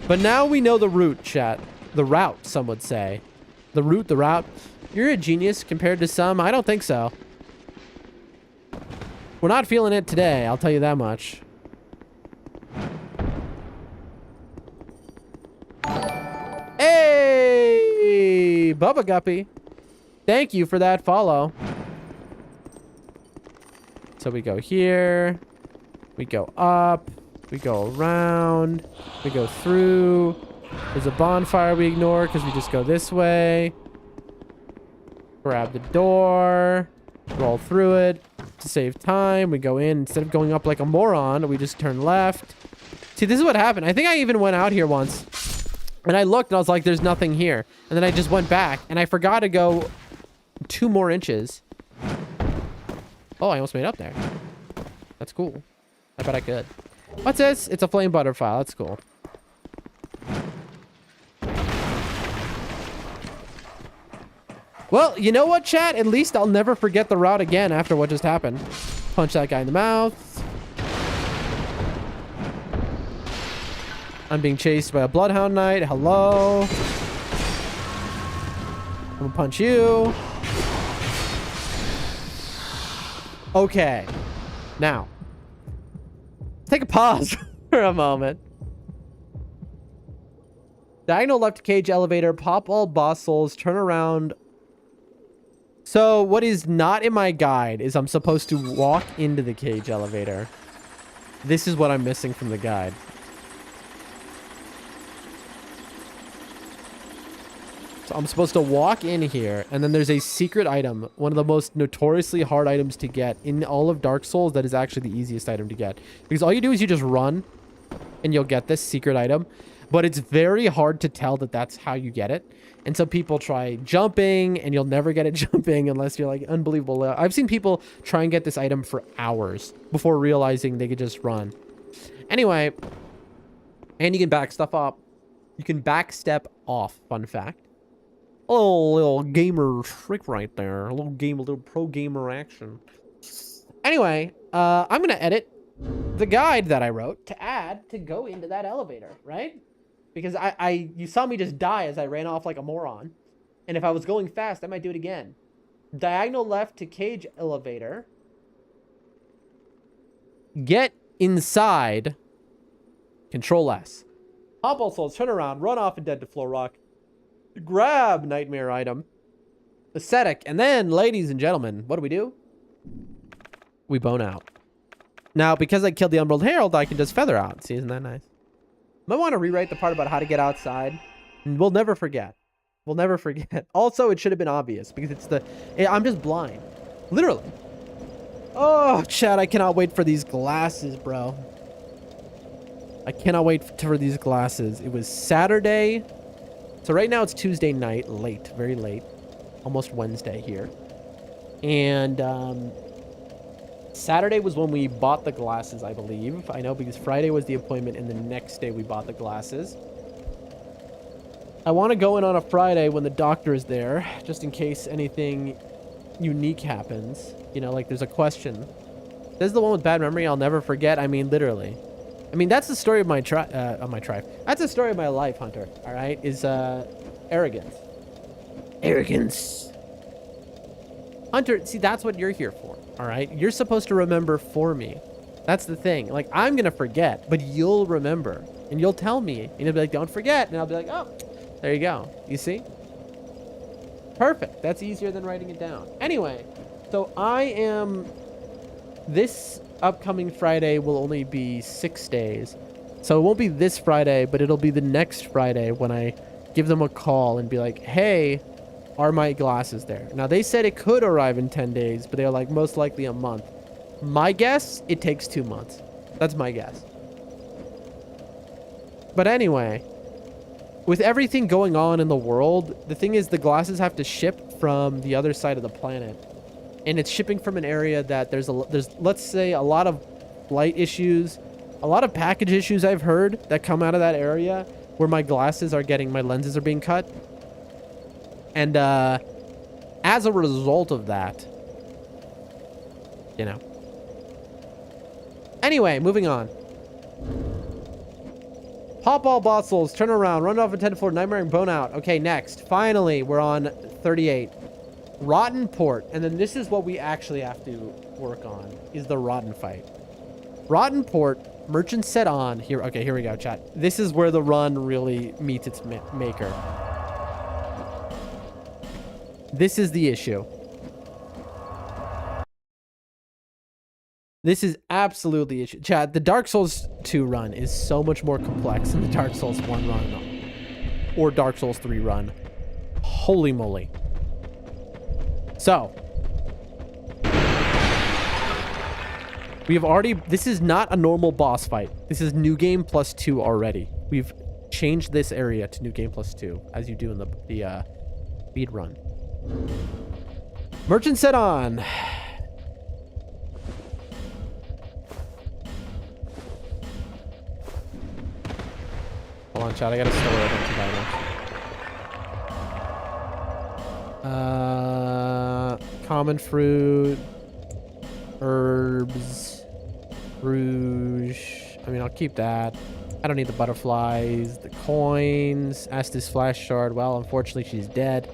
But now we know the route, chat. The route, some would say. The route, the route. You're a genius compared to some. I don't think so. We're not feeling it today, I'll tell you that much. Hey, Bubba Guppy. Thank you for that follow. So we go here. We go up. We go around. We go through. There's a bonfire we ignore because we just go this way. Grab the door. Roll through it. To save time, we go in. Instead of going up like a moron, we just turn left. See, this is what happened. I think I even went out here once. And I looked and I was like, there's nothing here. And then I just went back. And I forgot to go 2 more inches. Oh, I almost made it up there. That's cool. I bet I could. What's this? It's a flame butterfly. That's cool. Well, you know what, chat? At least I'll never forget the route again after what just happened. Punch that guy in the mouth. I'm being chased by a bloodhound knight. Hello. I'm gonna punch you. Okay. Now. Take a pause for a moment. Diagonal left cage elevator. Pop all boss souls. Turn around. So what is not in my guide is I'm supposed to walk into the cage elevator. This is what I'm missing from the guide. So I'm supposed to walk in here, and then there's a secret item, one of the most notoriously hard items to get in all of Dark Souls that is actually the easiest item to get. Because all you do is you just run, and you'll get this secret item. But it's very hard to tell that that's how you get it. And so people try jumping, and you'll never get it jumping unless you're like unbelievable. I've seen people try and get this item for hours before realizing they could just run. Anyway, and you can back stuff up. You can back step off, fun fact. Oh, little gamer trick right there. A little pro gamer action. Anyway, I'm going to edit the guide that I wrote to add to go into that elevator, right? Because you saw me just die as I ran off like a moron. And if I was going fast, I might do it again. Diagonal left to cage elevator. Get inside. Control S. Hop all souls, turn around, run off and dead to floor rock. Grab nightmare item. Ascetic. And then, ladies and gentlemen, what do? We bone out. Now, because I killed the Emerald Herald, I can just feather out. See, isn't that nice? Might want to rewrite the part about how to get outside. And we'll never forget. We'll never forget. Also, it should have been obvious because I'm just blind. Literally. Oh, Chad, I cannot wait for these glasses, bro. I cannot wait for these glasses. It was Saturday. So right now it's Tuesday night, late, very late. Almost Wednesday here. And Saturday was when we bought the glasses, I believe. I know because Friday was the appointment and the next day we bought the glasses. I want to go in on a Friday when the doctor is there, just in case anything unique happens. You know, like there's a question. This is the one with bad memory I'll never forget. I mean, literally. I mean, that's the story of my tribe. That's the story of my life, Hunter. All right, is arrogance. Arrogance. Hunter, see, that's what you're here for. All right, you're supposed to remember for me. That's the thing. Like, I'm gonna forget, but you'll remember, and you'll tell me, and you'll be like, "Don't forget," and I'll be like, "Oh, there you go." You see? Perfect. That's easier than writing it down. Anyway, so this upcoming Friday will only be 6 days. So it won't be this Friday, but it'll be the next Friday when I give them a call and be like, hey, are my glasses there? Now, they said it could arrive in 10 days, but they're like, most likely a month. My guess, it takes 2 months. That's my guess. But anyway, with everything going on in the world, the thing is the glasses have to ship from the other side of the planet. And it's shipping from an area that there's let's say a lot of flight issues, a lot of package issues I've heard that come out of that area where my lenses are being cut. And as a result of that, you know. Anyway, moving on. Pop all bottles, turn around, run off a 10 floor, nightmare and bone out. Okay, next. Finally, we're on 38. Rotten Port, and then this is what we actually have to work on, is the Rotten fight. Rotten Port, merchant set on. Here, okay, here we go, chat. This is where the run really meets its maker. This is the issue. This is absolutely the issue. Chat, the Dark Souls 2 run is so much more complex than the Dark Souls 1 run or Dark Souls 3 run. Holy moly. So, we have already, this is not a normal boss fight. This is New Game Plus 2 already. We've changed this area to New Game Plus 2, as you do in the speed run. Merchant set on. Hold on, chat, I gotta store it. Common fruit, herbs, rouge. I mean, I'll keep that. I don't need the butterflies, the coins. Estus flash shard. Well, unfortunately, she's dead.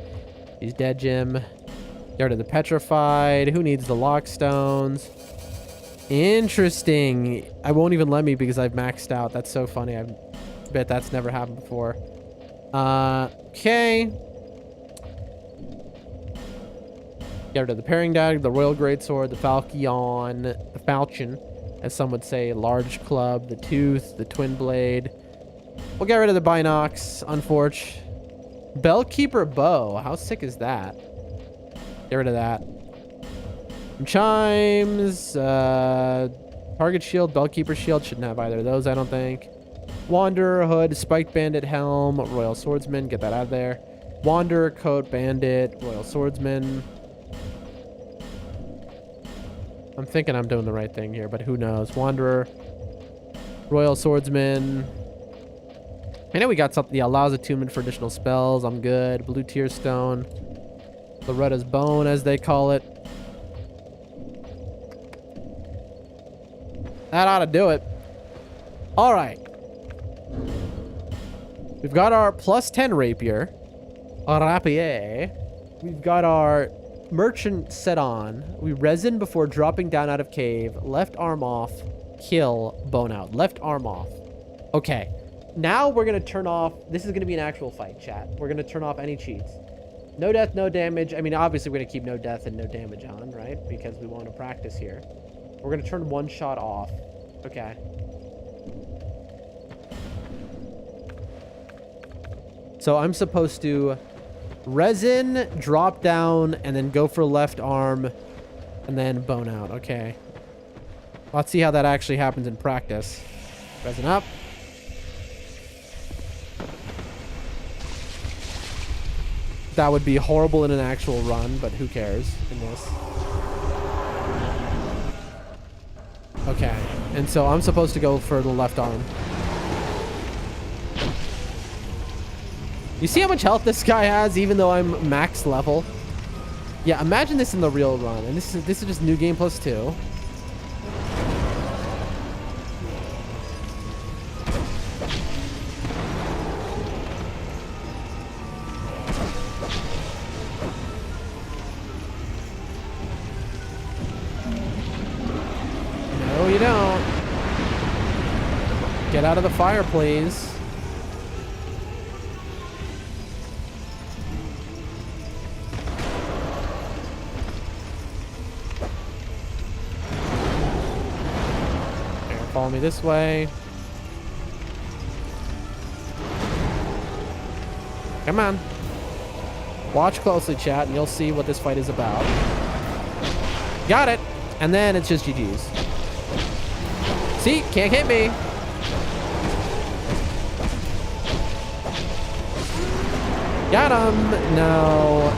She's dead, Jim. Get rid of the petrified. Who needs the lock stones? Interesting. I won't even let me because I've maxed out. That's so funny. I bet that's never happened before. Okay. Get rid of the paring dagger, the royal greatsword, the falchion, as some would say, large club, the tooth, the twin blade. We'll get rid of the binocs, unfortunately. Bellkeeper bow, how sick is that? Get rid of that. Chimes, target shield, bellkeeper shield, shouldn't have either of those, I don't think. Wanderer hood, spiked bandit helm, royal swordsman, get that out of there. Wanderer coat, bandit, royal swordsman. I'm thinking I'm doing the right thing here, but who knows? Wanderer, royal swordsman. I know we got something. Yeah, allows attunement for additional spells. I'm good. Blue tear stone, Loretta's bone, as they call it. That ought to do it. All right. We've got our plus 10 rapier. A rapier. We've got our merchant set on. We resin before dropping down out of cave. Left arm off. Kill. Bone out. Left arm off. Okay. Now we're going to turn off. This is going to be an actual fight, chat. We're going to turn off any cheats. No death, no damage. I mean, obviously, we're going to keep no death and no damage on, right? Because we want to practice here. We're going to turn one shot off. Okay. So I'm supposed to resin, drop down, and then go for left arm, and then bone out. Okay. Let's see how that actually happens in practice. Resin up. That would be horrible in an actual run, but who cares in this? Okay, and so I'm supposed to go for the left arm. You see how much health this guy has, even though I'm max level? Yeah, imagine this in the real run. And this is just new game plus 2. No, you don't. Get out of the fire, please. Follow me this way. Come on. Watch closely, chat, and you'll see what this fight is about. Got it. And then it's just GG's. See? Can't hit me. Got him. No.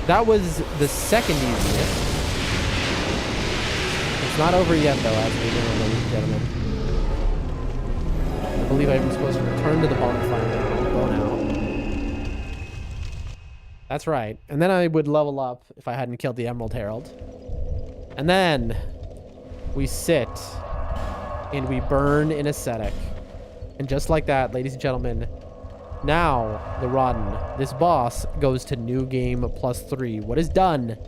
That was the second easiest. It's not over yet, though, as we know, ladies and gentlemen. I believe I'm supposed to return to the bonfire now. Go now. That's right. And then I would level up if I hadn't killed the Emerald Herald. And then we sit and we burn in ascetic. And just like that, ladies and gentlemen, now the run, this boss goes to new game plus 3. What is done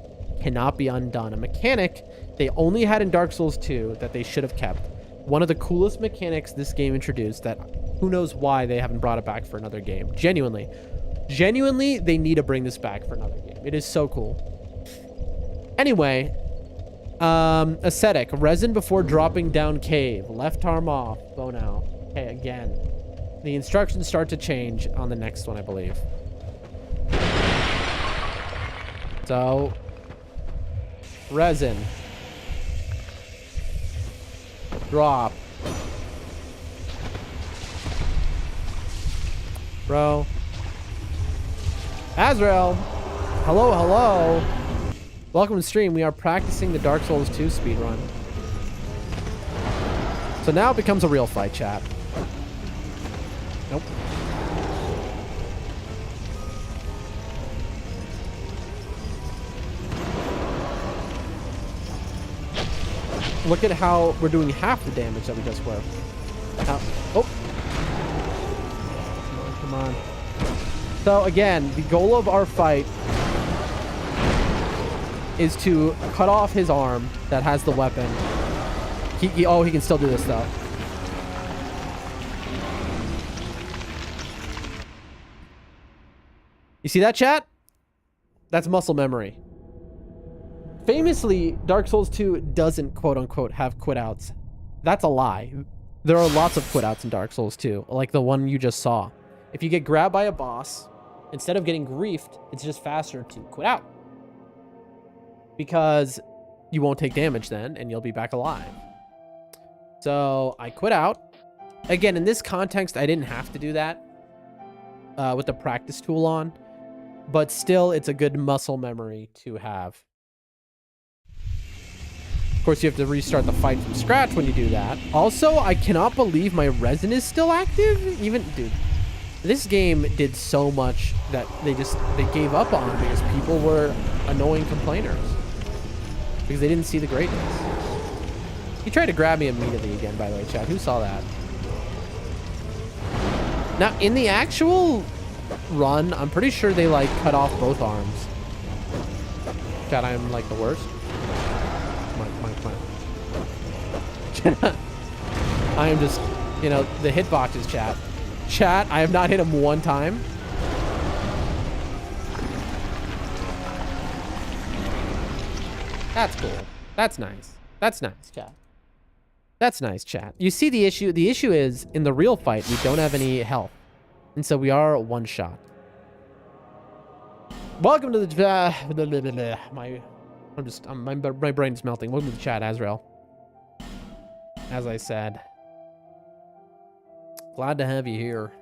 cannot be undone. A mechanic they only had in Dark Souls 2 that they should have kept. One of the coolest mechanics this game introduced that who knows why they haven't brought it back for another game. Genuinely, they need to bring this back for another game. It is so cool. Anyway, ascetic, resin before dropping down cave, left arm off, bone out. Okay, again, the instructions start to change on the next one, I believe. So, resin. Drop. Bro. Azrael. Hello, hello. Welcome to the stream. We are practicing the Dark Souls 2 speedrun. So now it becomes a real fight, chat. Nope. Look at how we're doing half the damage that we just were. Oh. Come on. So again, the goal of our fight is to cut off his arm that has the weapon. He can still do this though. You see that, chat? That's muscle memory. Famously, Dark Souls 2 doesn't quote-unquote have quit-outs. That's a lie. There are lots of quit-outs in Dark Souls 2, like the one you just saw. If you get grabbed by a boss, instead of getting griefed, it's just faster to quit out. Because you won't take damage then, and you'll be back alive. So, I quit out. Again, in this context, I didn't have to do that with the practice tool on. But still, it's a good muscle memory to have. Of course, you have to restart the fight from scratch when you do that. Also, I cannot believe my resin is still active. Even, dude, this game did so much that they gave up on because people were annoying complainers. Because they didn't see the greatness. He tried to grab me immediately again, by the way, chat. Who saw that? Now, in the actual run, I'm pretty sure they, like, cut off both arms. Chat, I'm, like, the worst. Come on. I am just, you know, the hitboxes, chat. Chat, I have not hit him one time. That's cool. That's nice. That's nice, chat. That's nice, chat. You see the issue? The issue is, in the real fight, we don't have any health. And so we are one shot. Welcome to the... my brain's melting. Welcome to the chat, Azrael. As I said. Glad to have you here.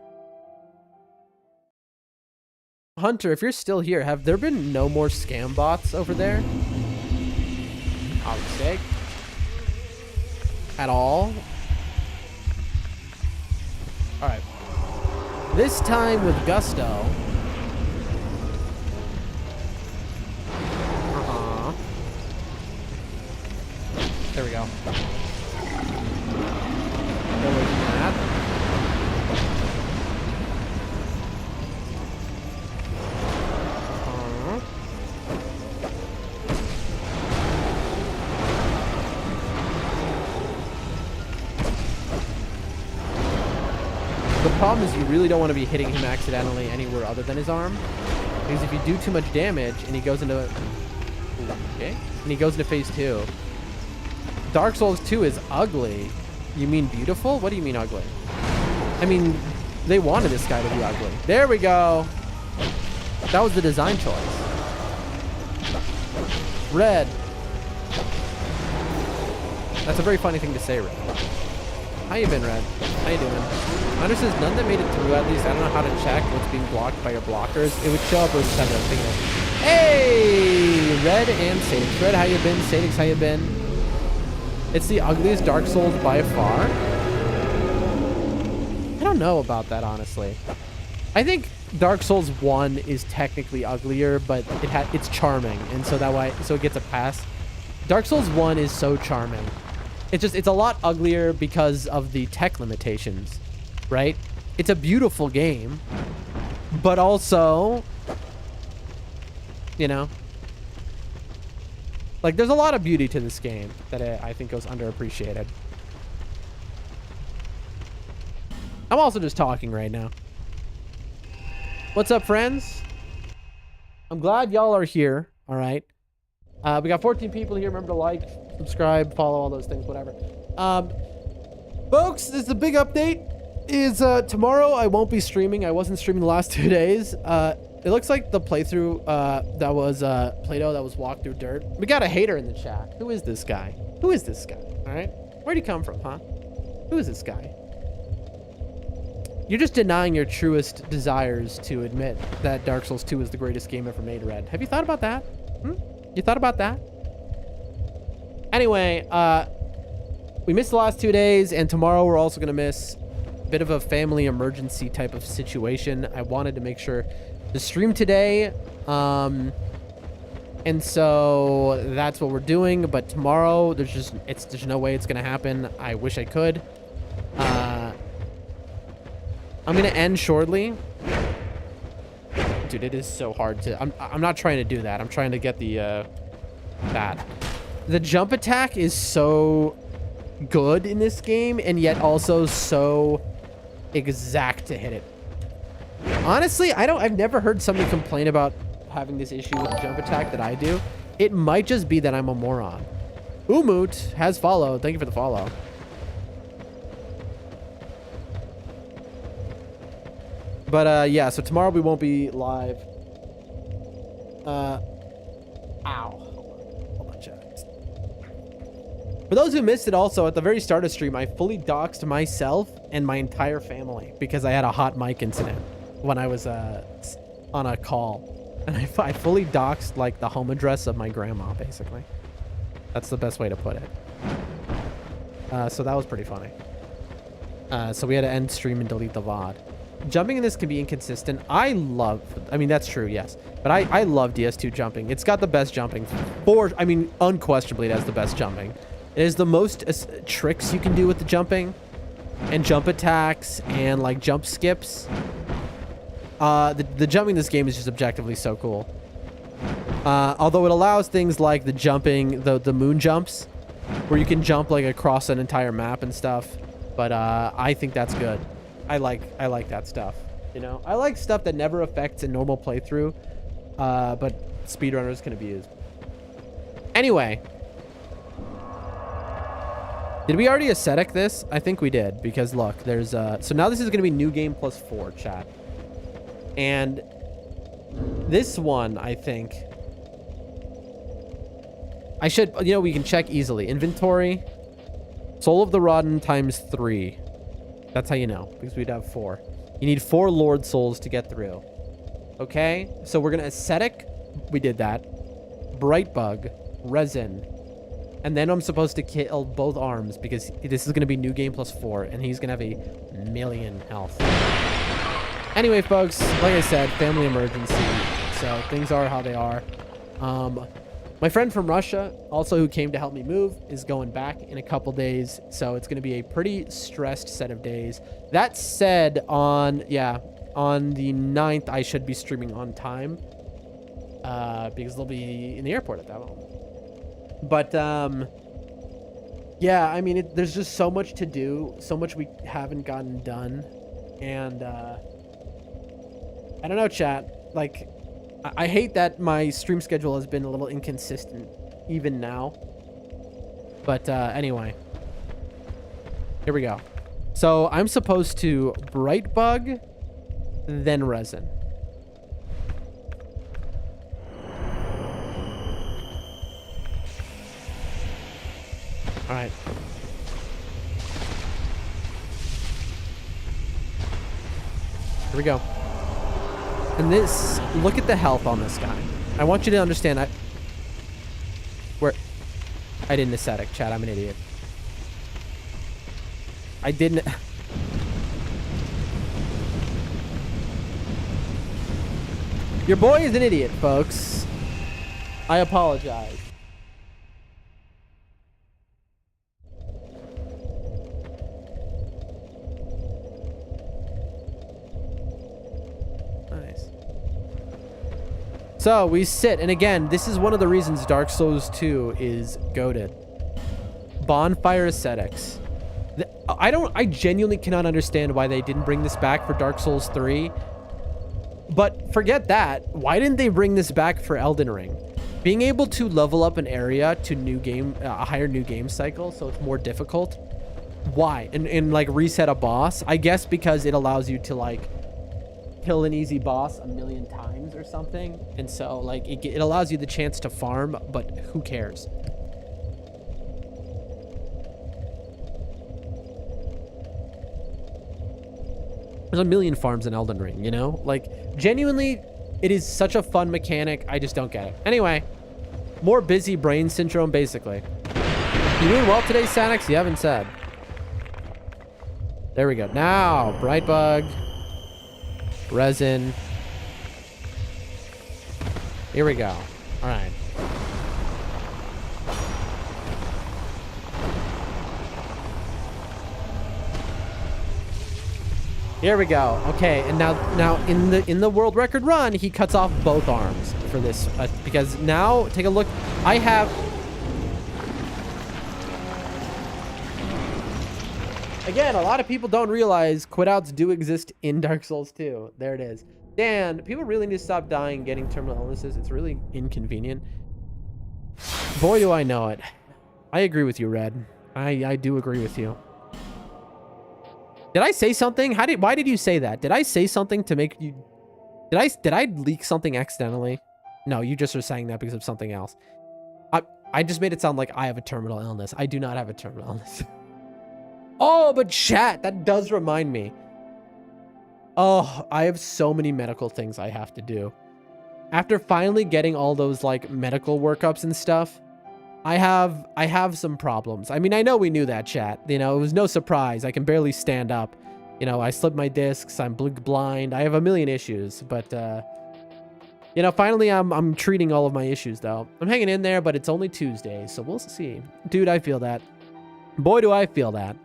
Hunter, if you're still here, have there been no more scam bots over there? I would say. At all? Alright. This time with gusto. There we go. Go away from that. The problem is you really don't want to be hitting him accidentally anywhere other than his arm. Because if you do too much damage and he goes into... Okay. And he goes into phase 2. Dark Souls 2 is ugly. You mean beautiful? What do you mean ugly? I mean, they wanted this guy to be ugly. There we go. That was the design choice. Red. That's a very funny thing to say, Red. How you been, Red? How you doing? Hunter says none that made it through at least. I don't know how to check what's being blocked by your blockers. It would show up with 7. I'm thinking, hey, Red and Sadix. Red, how you been? Sadix, how you been? It's the ugliest Dark Souls by far. I don't know about that, honestly. I think Dark Souls 1 is technically uglier, but it's charming, and so it gets a pass. Dark Souls 1 is so charming. It's a lot uglier because of the tech limitations, right? It's a beautiful game, but also, you know, like, there's a lot of beauty to this game that I think goes underappreciated. I'm also just talking right now. What's up, friends? I'm glad y'all are here, all right? We got 14 people here. Remember to like, subscribe, follow, all those things, whatever. Folks, this is a big update. Tomorrow I won't be streaming. I wasn't streaming the last 2 days. It looks like the playthrough that was Play-Doh that was walked through dirt. We got a hater in the chat. Who is this guy? Who is this guy? All right. Where'd he come from, huh? Who is this guy? You're just denying your truest desires to admit that Dark Souls 2 is the greatest game ever made, Red. Have you thought about that? You thought about that? Anyway, we missed the last 2 days, and tomorrow we're also going to miss a bit of a family emergency type of situation. I wanted to make sure to stream today, and so that's what we're doing. But tomorrow, there's no way it's gonna happen. I wish I could. I'm gonna end shortly, dude. It is so hard to. I'm not trying to do that. I'm trying to get the that. The jump attack is so good in this game, and yet also so exact to hit it. Honestly, I've never heard somebody complain about having this issue with the jump attack that I do. It might just be that I'm a moron. Umut has followed. Thank you for the follow. But yeah, so tomorrow we won't be live. Ow. Hold on, chat. For those who missed it also, at the very start of stream, I fully doxed myself and my entire family because I had a hot mic incident when I was on a call. And I fully doxed, like, the home address of my grandma, basically. That's the best way to put it. So that was pretty funny. So we had to end stream and delete the VOD. Jumping in this can be inconsistent. I mean, that's true, yes. But I love DS2 jumping. It's got the best jumping. Unquestionably, it has the best jumping. It is the most tricks you can do with the jumping and jump attacks and like jump skips. The jumping in this game is just objectively so cool. Although it allows things like the jumping, the moon jumps, where you can jump like across an entire map and stuff. But I think that's good. I like that stuff. You know, I like stuff that never affects a normal playthrough, but speedrunners can abuse. Anyway, did we already ascetic this? I think we did, because look, there's so now this is going to be new game plus 4, chat. And this one, I think I should, you know, we can check easily. Inventory, Soul of the Rotten times 3. That's how you know, because we'd have 4. You need 4 Lord Souls to get through. Okay, so we're going to ascetic. We did that. Bright Bug, Resin. And then I'm supposed to kill both arms, because this is going to be new game plus 4, and he's going to have a 1,000,000 health. Anyway, folks, like I said, family emergency. So things are how they are. My friend from Russia, also who came to help me move, is going back in a couple days. So it's going to be a pretty stressed set of days. That said, on the 9th, I should be streaming on time. Because they'll be in the airport at that moment. But, yeah, I mean, there's just so much to do. So much we haven't gotten done. And, I don't know, chat. Like, I hate that my stream schedule has been a little inconsistent, even now. But, anyway. Here we go. So, I'm supposed to Bright Bug, then Resin. All right. Here we go. And this, look at the health on this guy. I want you to understand, I didn't ascetic, chat. I'm an idiot. I didn't. Your boy is an idiot, folks. I apologize. So we sit, and again, this is one of the reasons Dark Souls 2 is goated. Bonfire Ascetics. I genuinely cannot understand why they didn't bring this back for Dark Souls 3. But forget that. Why didn't they bring this back for Elden Ring? Being able to level up an area to a higher new game cycle, so it's more difficult. Why? And like reset a boss? I guess because it allows you to like kill an easy boss 1,000,000 times or something, and so like it allows you the chance to farm, but who cares? There's 1,000,000 farms in Elden Ring, you know? Like, genuinely, it is such a fun mechanic. I just don't get it. Anyway, more busy brain syndrome, basically. You doing well today, Sanix? You haven't said. There we go. Now, Bright Bug. Resin. Here we go. All right. Here we go. Okay, and now in the world record run, he cuts off both arms for this because now take a look. I have. Again, a lot of people don't realize quit-outs do exist in Dark Souls 2. There it is. Dan, people really need to stop dying getting terminal illnesses. It's really inconvenient. Boy, do I know it. I agree with you, Red. I do agree with you. Did I say something? Why did you say that? Did I say something to make you... Did I leak something accidentally? No, you just were saying that because of something else. I just made it sound like I have a terminal illness. I do not have a terminal illness. Oh, but chat, that does remind me. Oh, I have so many medical things I have to do. After finally getting all those like medical workups and stuff, I have some problems. I mean, I know we knew that, chat. You know, it was no surprise. I can barely stand up. You know, I slipped my discs. I'm blind. I have 1,000,000 issues, but You know, finally, I'm treating all of my issues, though. I'm hanging in there, but it's only Tuesday, so we'll see. Dude, I feel that. Boy, do I feel that.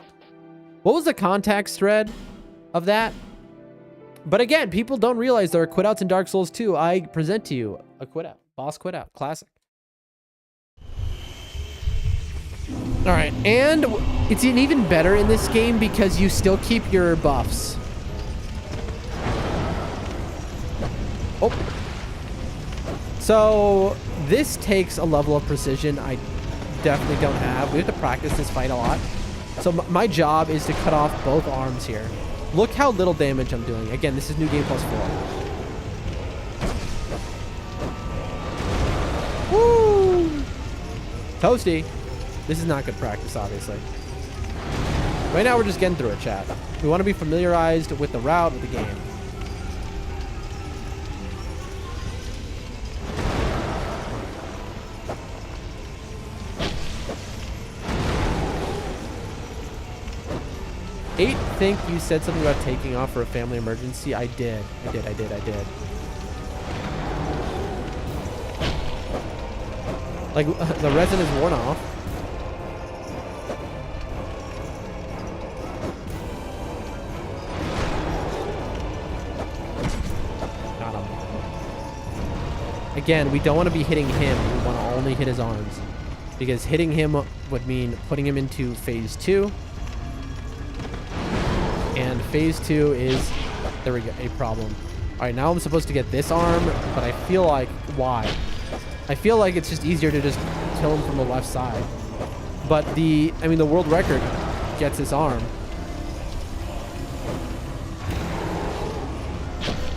What was the context thread of that? But again, people don't realize there are quit outs in Dark Souls 2. I present to you a quit out. Boss quit out. Classic. All right, and it's even better in this game because you still keep your buffs. Oh. So this takes a level of precision I definitely don't have. We have to practice this fight a lot. So my job is to cut off both arms here. Look how little damage I'm doing. Again, this is New Game Plus 4. Woo! Toasty. This is not good practice, obviously. Right now, we're just getting through it, chat. We want to be familiarized with the route of the game. Eight, think you said something about taking off for a family emergency. I did. I did. Like, the resin is worn off. Got him. Again, we don't want to be hitting him. We want to only hit his arms. Because hitting him would mean putting him into phase 2. And phase 2 is, there we go, a problem. All right, now I'm supposed to get this arm, but I feel like, why? I feel like it's just easier to just kill him from the left side. But the world record gets this arm.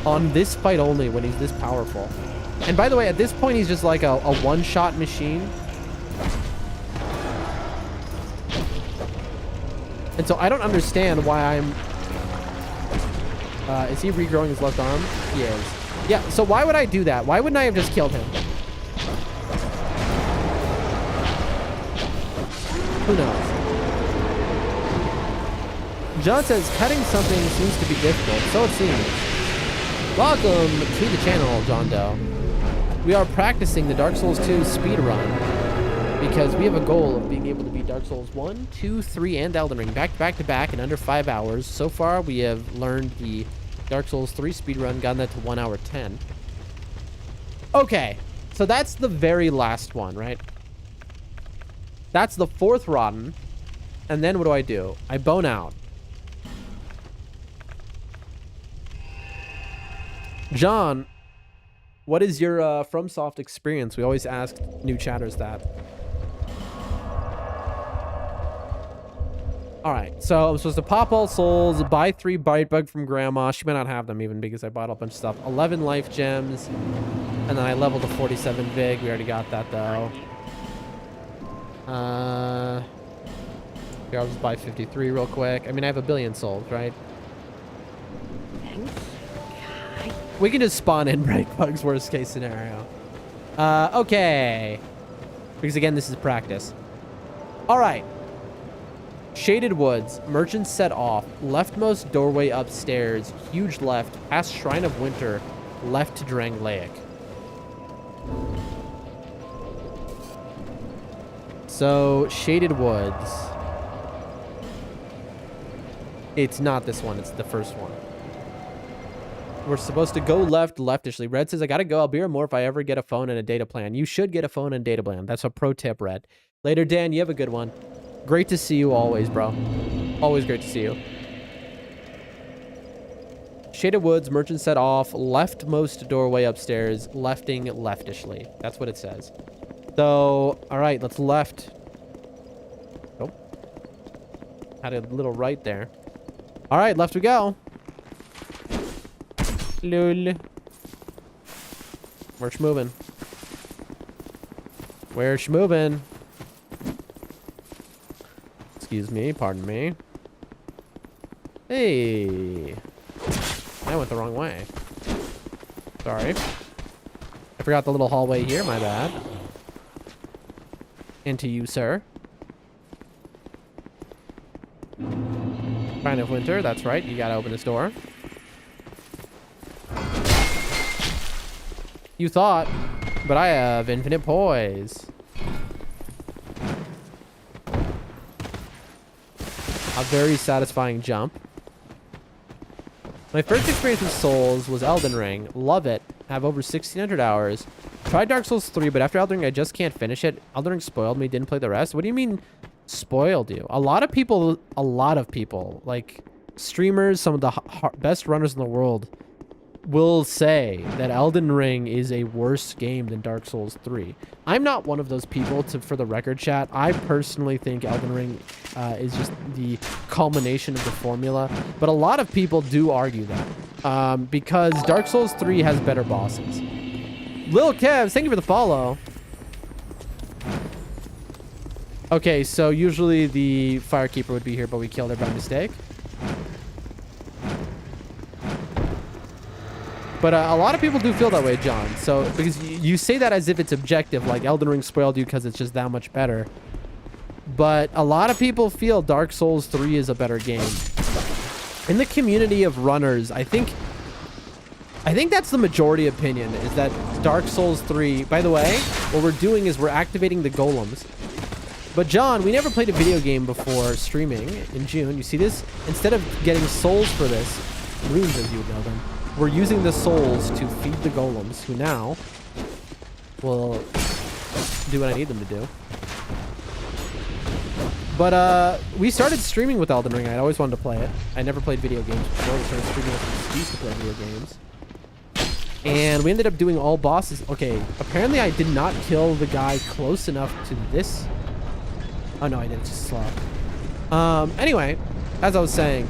On this fight only, when he's this powerful. And by the way, at this point, he's just like a one-shot machine. And so I don't understand why I'm... is he regrowing his left arm? He is. Yeah, so why would I do that? Why wouldn't I have just killed him? Who knows? John says, cutting something seems to be difficult. So it seems. Welcome to the channel, John Doe. We are practicing the Dark Souls 2 speedrun. Because we have a goal of being able to beat Dark Souls 1, 2, 3, and Elden Ring back to back in under 5 hours. So far, we have learned the Dark Souls 3 speedrun, gotten that to 1 hour 10. Okay, so that's the very last one, right? That's the 4th rotten. And then what do? I bone out. John, what is your FromSoft experience? We always ask new chatters that. All right, so I'm supposed to pop all souls, buy 3 bite bug from grandma. She might not have them even because I bought a bunch of stuff. 11 life gems, and then I leveled to 47 vig. We already got that though. Here, I'll just buy 53 real quick. I mean, I have a billion souls, right? We can just spawn in break bugs, worst case scenario. Okay. Because again, this is practice. All right. Shaded Woods, merchant set off, leftmost doorway upstairs, huge left, past Shrine of Winter, left to Drangleic. So, Shaded Woods. It's not this one, it's the first one. We're supposed to go leftishly. Red says, I gotta go. I'll be here more if I ever get a phone and a data plan. You should get a phone and data plan. That's a pro tip, Red. Later, Dan, you have a good one. Great to see you always, bro. Always great to see you. Shaded Woods, merchant set off, leftmost doorway upstairs, lefting leftishly. That's what it says. So, all right, let's left. Oh. Had a little right there. All right, left we go. Lol. We're schmoving. We're schmoving. Excuse me, pardon me. Hey. I went the wrong way. Sorry. I forgot the little hallway here, my bad. Into you, sir. Shrine of Winter, that's right. You gotta open this door. You thought, but I have infinite poise. A very satisfying jump. My first experience with Souls was Elden Ring. Love it. Have over 1,600 hours. Tried Dark Souls 3, but after Elden Ring, I just can't finish it. Elden Ring spoiled me. Didn't play the rest. What do you mean spoiled you? A lot of people, like streamers, some of the best runners in the world, will say that Elden Ring is a worse game than Dark Souls 3. I'm not one of those people, for the record, chat. I personally think Elden Ring is just the culmination of the formula, but a lot of people do argue that because Dark Souls 3 has better bosses. Lil Kevs, thank you for the follow. Okay, so usually the Firekeeper would be here, but we killed her by mistake. But a lot of people do feel that way, John. So, because you say that as if it's objective, like Elden Ring spoiled you because it's just that much better. But a lot of people feel Dark Souls 3 is a better game. In the community of runners, I think that's the majority opinion, is that Dark Souls 3... By the way, what we're doing is we're activating the golems. But John, we never played a video game before streaming in June. You see this? Instead of getting souls for this, runes as you would know them, we're using the souls to feed the golems, who now will do what I need them to do. But we started streaming with Elden Ring. I always wanted to play it. I never played video games before. We started streaming with an excuse to play video games. And we ended up doing all bosses. Okay, apparently I did not kill the guy close enough to this. Oh no, I did. It's just slow. Anyway, as I was saying,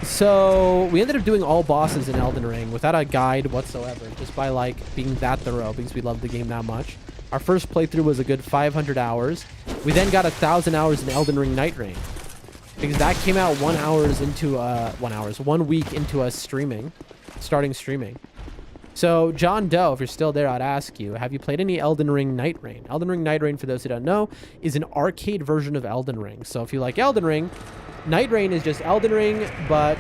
so we ended up doing all bosses in Elden Ring without a guide whatsoever, just by like being that thorough because we loved the game that much. Our first playthrough was a good 500 hours. We then got 1,000 hours in Elden Ring Nightreign because that came out 1 week into us starting streaming. So John Doe, if you're still there, I'd ask you, have you played any Elden Ring Nightreign? Elden Ring Nightreign, for those who don't know, is an arcade version of Elden Ring. So if you like Elden Ring, Nightreign is just Elden Ring, but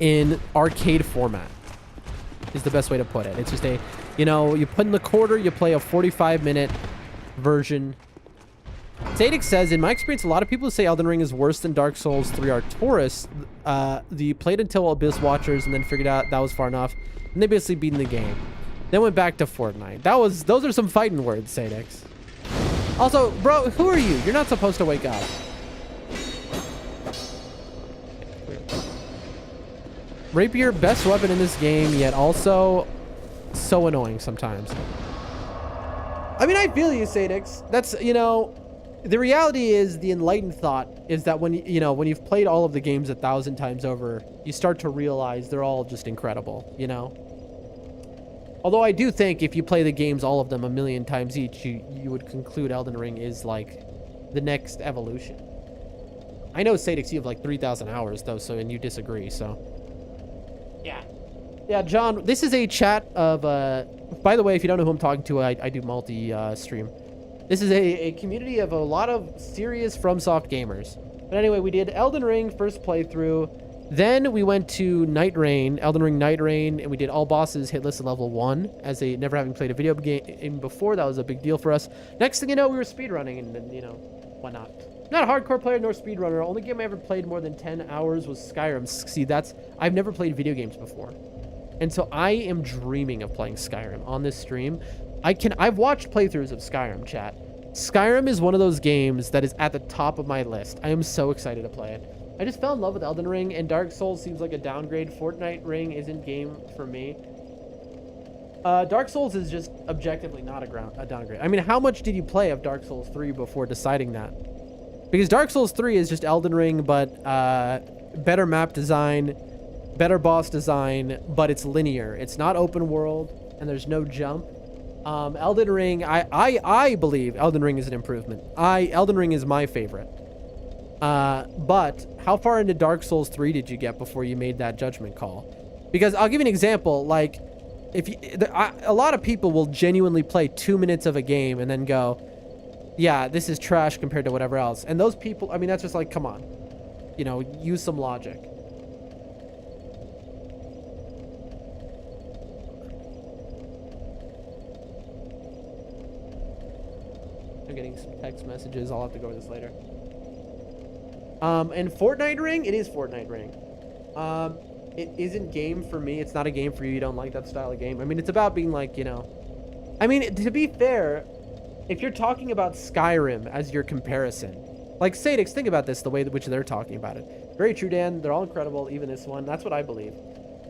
in arcade format is the best way to put it. It's just you put in the quarter, you play a 45-minute version. Sadix says, in my experience, a lot of people who say Elden Ring is worse than Dark Souls 3 are tourists. The played until Abyss watchers and then figured out that was far enough. And they basically beaten the game. Then went back to Fortnite. Those are some fighting words, Sadix. Also, bro, who are you? You're not supposed to wake up. Rapier, best weapon in this game, yet also so annoying sometimes. I mean, I feel you, Sadix. That's, the reality is, the enlightened thought is that when you've played all of the games 1,000 times over, you start to realize they're all just incredible, Although I do think if you play the games, all of them 1,000,000 times each, you would conclude Elden Ring is like the next evolution. I know, Sadix, you have like 3,000 hours though, and you disagree, so. Yeah, John, this is a chat of, by the way, if you don't know who I'm talking to, I do multi-stream. This is a community of a lot of serious FromSoft gamers. But anyway, we did Elden Ring first playthrough. Then we went to Nightreign, Elden Ring Nightreign, and we did all bosses hitless at level 1. As a never having played a video game before, that was a big deal for us. Next thing you know, we were speedrunning, and whatnot. Not a hardcore player nor speedrunner. Only game I ever played more than 10 hours was Skyrim. See, I've never played video games before. And so I am dreaming of playing Skyrim on this stream. I've watched playthroughs of Skyrim, chat. Skyrim is one of those games that is at the top of my list. I am so excited to play it. I just fell in love with Elden Ring, and Dark Souls seems like a downgrade. Fortnite Ring isn't game for me. Dark Souls is just objectively not a downgrade. I mean, how much did you play of Dark Souls 3 before deciding that? Because Dark Souls 3 is just Elden Ring, but better map design, better boss design, but it's linear. It's not open world, and there's no jump. Elden Ring, I believe Elden Ring is an improvement. Elden Ring is my favorite. But how far into Dark Souls 3 did you get before you made that judgment call? Because I'll give you an example. Like, a lot of people will genuinely play 2 minutes of a game and then go, yeah, this is trash compared to whatever else. And those people, I mean, that's just like, come on, use some logic. I'm getting some text messages. I'll have to go over this later. And Fortnite Ring, it is Fortnite Ring. It isn't game for me. It's not a game for you. You don't like that style of game. I mean, it's about being like, you know, I mean, to be fair, if you're talking about Skyrim as your comparison, like Sadix, think about this, the way which they're talking about it. Very true, Dan. They're all incredible, even this one. That's what I believe.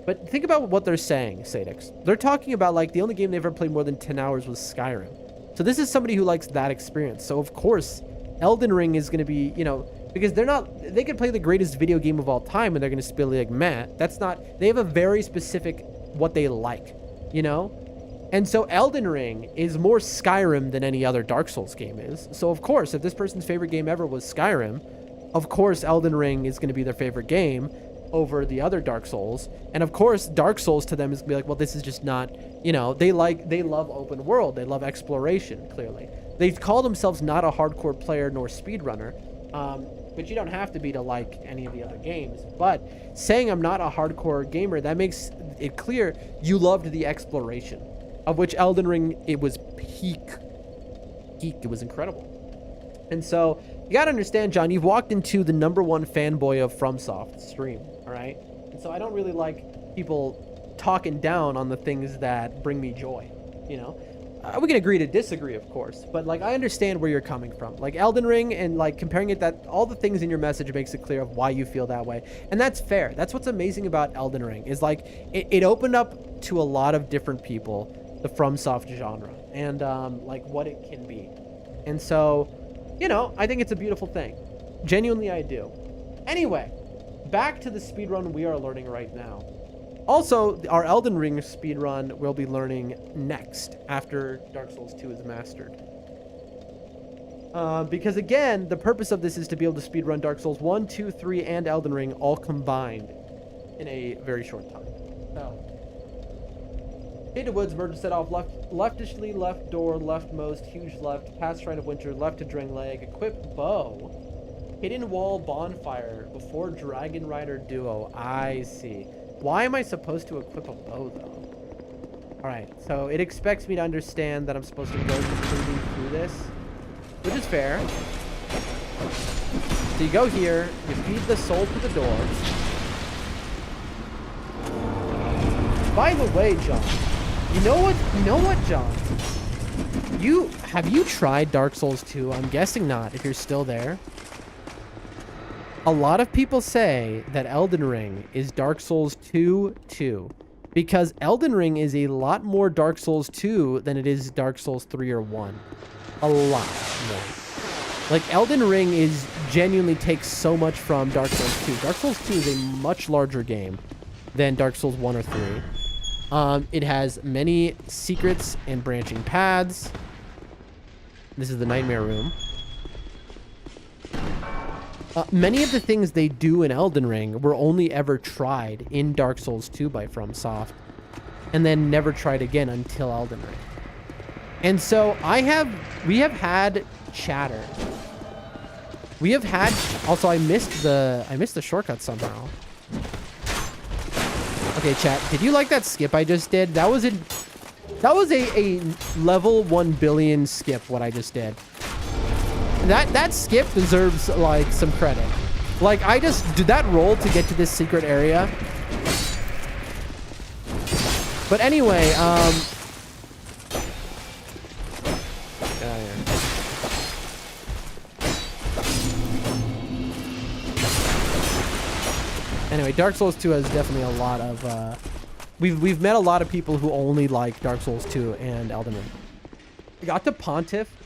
But think about what they're saying, Sadix. They're talking about, like, the only game they've ever played more than 10 hours was Skyrim. So this is somebody who likes that experience. So, of course, Elden Ring is going to be, you know, because they're not, they could play the greatest video game of all time and they're going to be like, meh. That's not, they have a very specific what they like, you know? And so Elden Ring is more Skyrim than any other Dark Souls game is. So, of course, if this person's favorite game ever was Skyrim, of course, Elden Ring is going to be their favorite game over the other Dark Souls. And of course, Dark Souls to them is going to be like, well, this is just not, you know, they love open world. They love exploration, clearly. They call themselves not a hardcore player nor speedrunner, but you don't have to be to like any of the other games. But saying I'm not a hardcore gamer, that makes it clear you loved the exploration, of which Elden Ring, it was peak. It was incredible. And so you got to understand, John, you've walked into the #1 fanboy of FromSoft stream, all right? And so I don't really like people talking down on the things that bring me joy, you know? We can agree to disagree, of course, but, like, I understand where you're coming from. Like, Elden Ring and, like, comparing it, that all the things in your message makes it clear of why you feel that way. And that's fair. That's what's amazing about Elden Ring, is, like, it opened up to a lot of different people the FromSoft genre and, like, what it can be. And so, you know, I think it's a beautiful thing. Genuinely, I do. Anyway, back to the speedrun we are learning right now. Also, our Elden Ring speedrun we'll be learning next, after Dark Souls 2 is mastered. Because again, the purpose of this is to be able to speedrun Dark Souls 1, 2, 3, and Elden Ring all combined in a very short time. So, Into Woods, Merge set off, leftishly, left door, leftmost, huge left, past Shrine of Winter, left to Drain Leg, equip bow, hidden wall, bonfire, before Dragon Rider duo. I see. Why am I supposed to equip a bow, though? Alright, so it expects me to understand that I'm supposed to go completely through this, which is fair. So you go here, you feed the soul to the door. By the way, John, you know what, John? Have you tried Dark Souls 2? I'm guessing not, if you're still there. A lot of people say that Elden Ring is Dark Souls 2, because Elden Ring is a lot more Dark Souls 2 than it is Dark Souls 3 or 1. A lot more. Like, Elden Ring genuinely takes so much from Dark Souls 2. Dark Souls 2 is a much larger game than Dark Souls 1 or 3. It has many secrets and branching paths. This is the Nightmare Room. Many of the things they do in Elden Ring were only ever tried in Dark Souls 2 by FromSoft, and then never tried again until Elden Ring. And so we have had chatter. We have had, also I missed the shortcut somehow. Okay, chat, did you like that skip I just did? That was a level 1 billion skip, what I just did. That skip deserves, like, some credit. Like, I just did that roll to get to this secret area. But anyway, get out of here. Anyway, Dark Souls 2 has definitely a lot of, we've met a lot of people who only like Dark Souls 2 and Elden Ring. I got to Pontiff.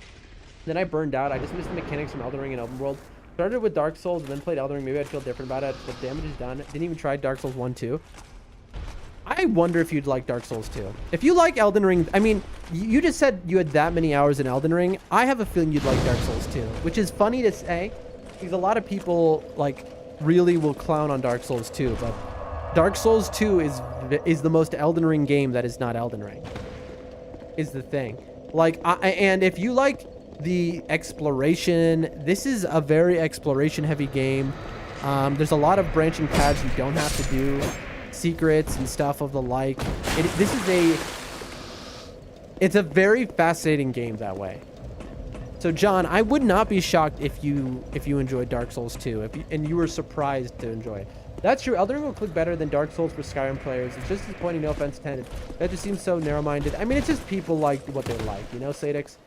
Then I burned out. I just missed the mechanics from Elden Ring and Open World. Started with Dark Souls and then played Elden Ring. Maybe I'd feel different about it. The damage is done. Didn't even try Dark Souls 1, 2. I wonder if you'd like Dark Souls 2. If you like Elden Ring, I mean, you just said you had that many hours in Elden Ring. I have a feeling you'd like Dark Souls 2, which is funny to say because a lot of people, like, really will clown on Dark Souls 2, but Dark Souls 2 is the most Elden Ring game that is not Elden Ring. Is the thing. Like, and if you like the exploration, this is a very exploration heavy game. There's a lot of branching paths you don't have to do, secrets and stuff of the like. It's a very fascinating game that way. So John, I would not be shocked if you enjoyed Dark Souls 2, and you were surprised to enjoy it. That's true. Elden Ring will click better than Dark Souls for Skyrim players. It's just disappointing, no offense intended. That just seems so narrow-minded. I mean, it's just people like what they like, you know, Sadix?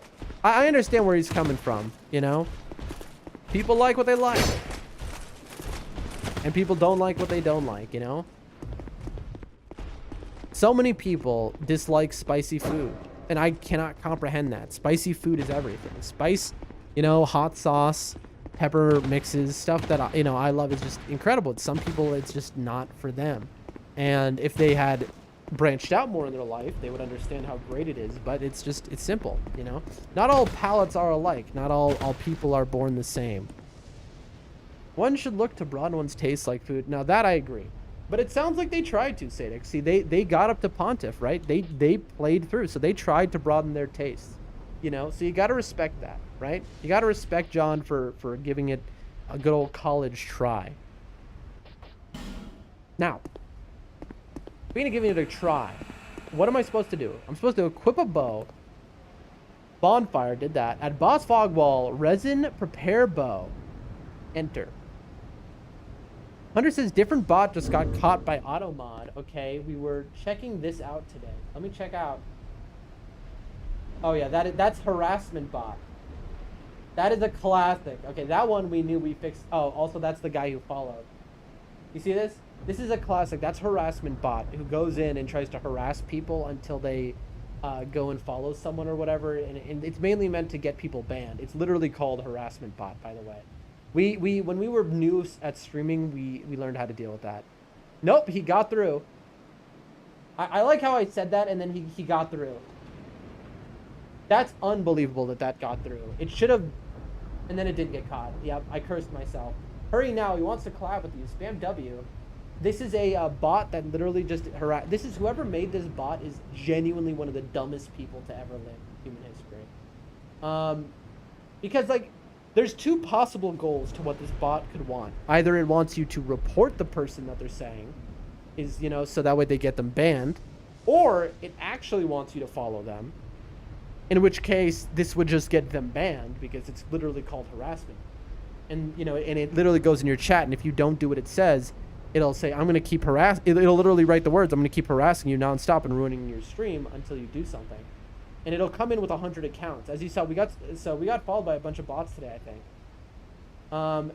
I understand where he's coming from, you know? People like what they like. And people don't like what they don't like, you know? So many people dislike spicy food, and I cannot comprehend that. Spicy food is everything. Spice, you know, hot sauce, pepper mixes, stuff that, you know, I love is just incredible. Some people, it's just not for them. And if they had branched out more in their life, they would understand how great it is. But it's just, it's simple, you know? Not all palates are alike. Not all people are born the same. One should look to broaden one's taste like food. Now, that I agree. But it sounds like they tried to, Sadix. See, they got up to Pontiff, right? They played through, so they tried to broaden their tastes. You know, so you got to respect that, right? You got to respect John for giving it a good old college try. Now, speaking of giving it a try, what am I supposed to do? I'm supposed to equip a bow. Bonfire, did that. At boss fog wall, resin, prepare bow. Enter. Hunter says different bot just got caught by automod. Okay, we were checking this out today. Let me check out. Oh yeah, that's harassment bot. That is a classic. Okay, that one we knew we fixed. Oh, also that's the guy who followed. You see this? This is a classic. That's harassment bot who goes in and tries to harass people until they go and follow someone or whatever. And it's mainly meant to get people banned. It's literally called harassment bot, by the way. When we were new at streaming, we learned how to deal with that. Nope, he got through. I like how I said that and then he got through. That's unbelievable that got through. It should have, and then it didn't get caught. Yep, I cursed myself. Hurry now, he wants to collab with you. Spam W. This is a bot that literally just this is whoever made this bot is genuinely one of the dumbest people to ever live in human history. Because like, there's two possible goals to what this bot could want. Either it wants you to report the person that they're saying, is, you know, so that way they get them banned, or it actually wants you to follow them, in which case this would just get them banned because it's literally called harassment. And, you know, and it literally goes in your chat, and if you don't do what it says, it'll say, I'm going to keep it'll literally write the words, I'm going to keep harassing you nonstop and ruining your stream until you do something. And it'll come in with 100 accounts. As you saw, we got followed by a bunch of bots today, I think.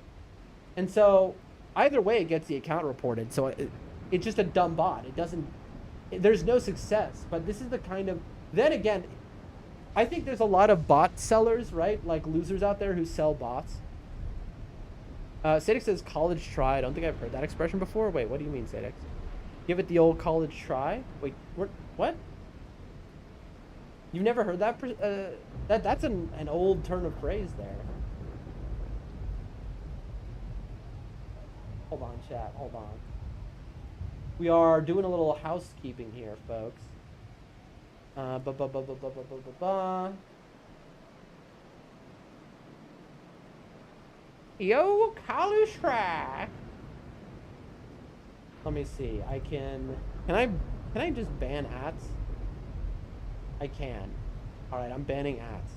And so either way, it gets the account reported. So it's just a dumb bot. It doesn't. There's no success. But this is the kind of. Then again, I think there's a lot of bot sellers, right? Like losers out there who sell bots. Sadix says college try. I don't think I've heard that expression before. Wait, what do you mean, Sadix? Give it the old college try. Wait, what? You've never heard that? That's an old turn of phrase there. Hold on, chat. Hold on. We are doing a little housekeeping here, folks. Yo, college try. Let me see. Can I just ban ads? I can. Alright, I'm banning ads.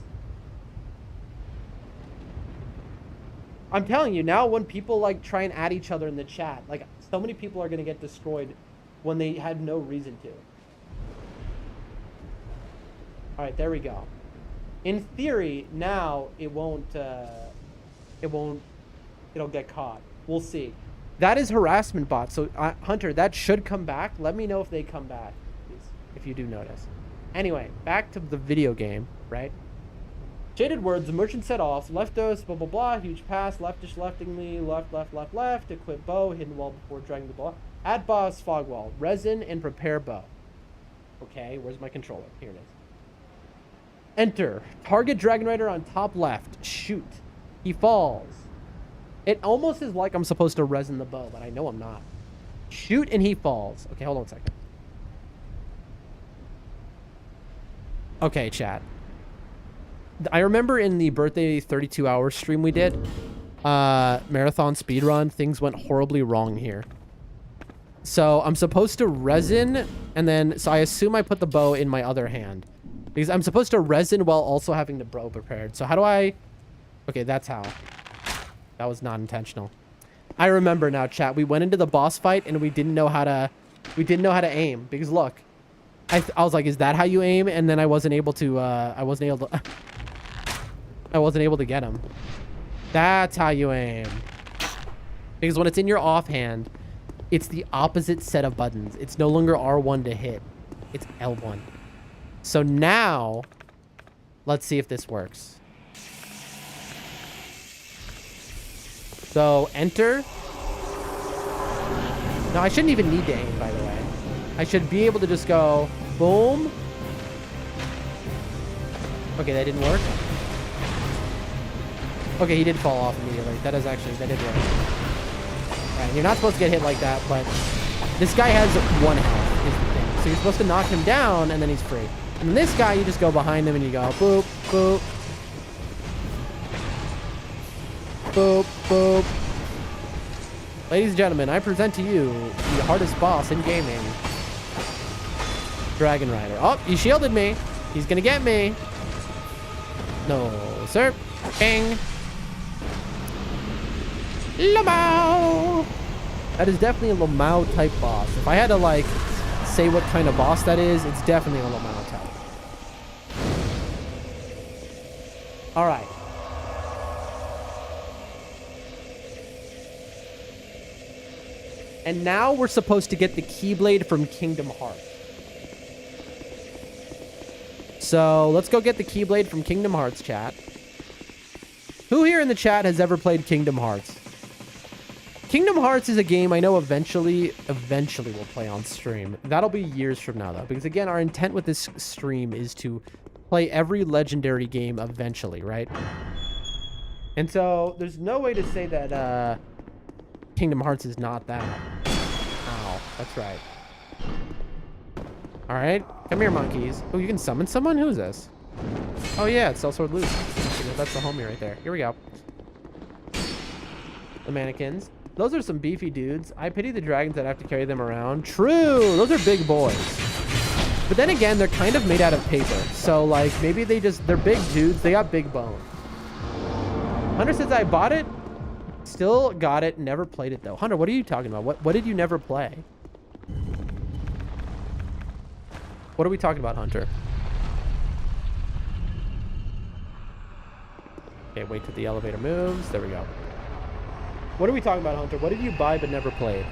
I'm telling you, now when people like try and add each other in the chat, like so many people are going to get destroyed when they had no reason to. Alright, there we go. In theory, now it'll get caught. We'll see. That is harassment bot. So Hunter, that should come back. Let me know if they come back, please, if you do notice. Anyway, back to the video game, right? Jaded words, the merchant set off, leftos, blah, blah, blah, huge pass, leftish, leftingly, left, equip bow, hidden wall before dragging the ball, add boss, fog wall, resin, and prepare bow. Okay, where's my controller? Here it is. Enter. Target Dragon Rider on top left. Shoot. He falls. It almost is like I'm supposed to resin the bow, but I know I'm not. Shoot and he falls. Okay, hold on a second. Okay, chat. I remember in the birthday 32-hour stream we did, marathon speedrun, things went horribly wrong here. So I'm supposed to resin, and then, so I assume I put the bow in my other hand. Because I'm supposed to resin while also having the bro prepared. So how do I... Okay, that's how. That was not intentional. I remember now, chat. We went into the boss fight and we didn't know how to... We didn't know how to aim. Because look. I was like, is that how you aim? And then I wasn't able to... I wasn't able to get him. That's how you aim. Because when it's in your offhand, it's the opposite set of buttons. It's no longer R1 to hit. It's L1. So now, let's see if this works. So, enter. No, I shouldn't even need to aim, by the way. I should be able to just go, boom. Okay, that didn't work. Okay, he did fall off immediately. That did work. Right, you're not supposed to get hit like that, but this guy has 1 health, is the thing. So you're supposed to knock him down, and then he's free. And this guy, you just go behind him, and you go, boop, boop. Boop, boop. Ladies and gentlemen, I present to you the hardest boss in gaming. Dragon Rider. Oh, he shielded me. He's gonna get me. No, sir. Bang. Lamau. That is definitely a Lamau type boss. If I had to like say what kind of boss that is, it's definitely a Lamau type. All right. And now we're supposed to get the Keyblade from Kingdom Hearts. So let's go get the Keyblade from Kingdom Hearts, chat. Who here in the chat has ever played Kingdom Hearts? Kingdom Hearts is a game I know eventually we'll play on stream. That'll be years from now, though. Because, again, our intent with this stream is to play every legendary game eventually, right? And so there's no way to say that Kingdom Hearts is not that. Ow, that's right. All right, come here, monkeys. Oh, you can summon someone? Who is this? Oh, yeah, it's Sellsword Luke. That's the homie right there. Here we go. The mannequins. Those are some beefy dudes. I pity the dragons that have to carry them around. True, those are big boys. But then again, they're kind of made out of paper. So, like, maybe they're big dudes. They got big bones. Hunter says I bought it. Still got it. Never played it, though. Hunter, what are you talking about? What did you never play? What are we talking about, Hunter? Okay, wait till the elevator moves. There we go. What are we talking about, Hunter? What did you buy but never played?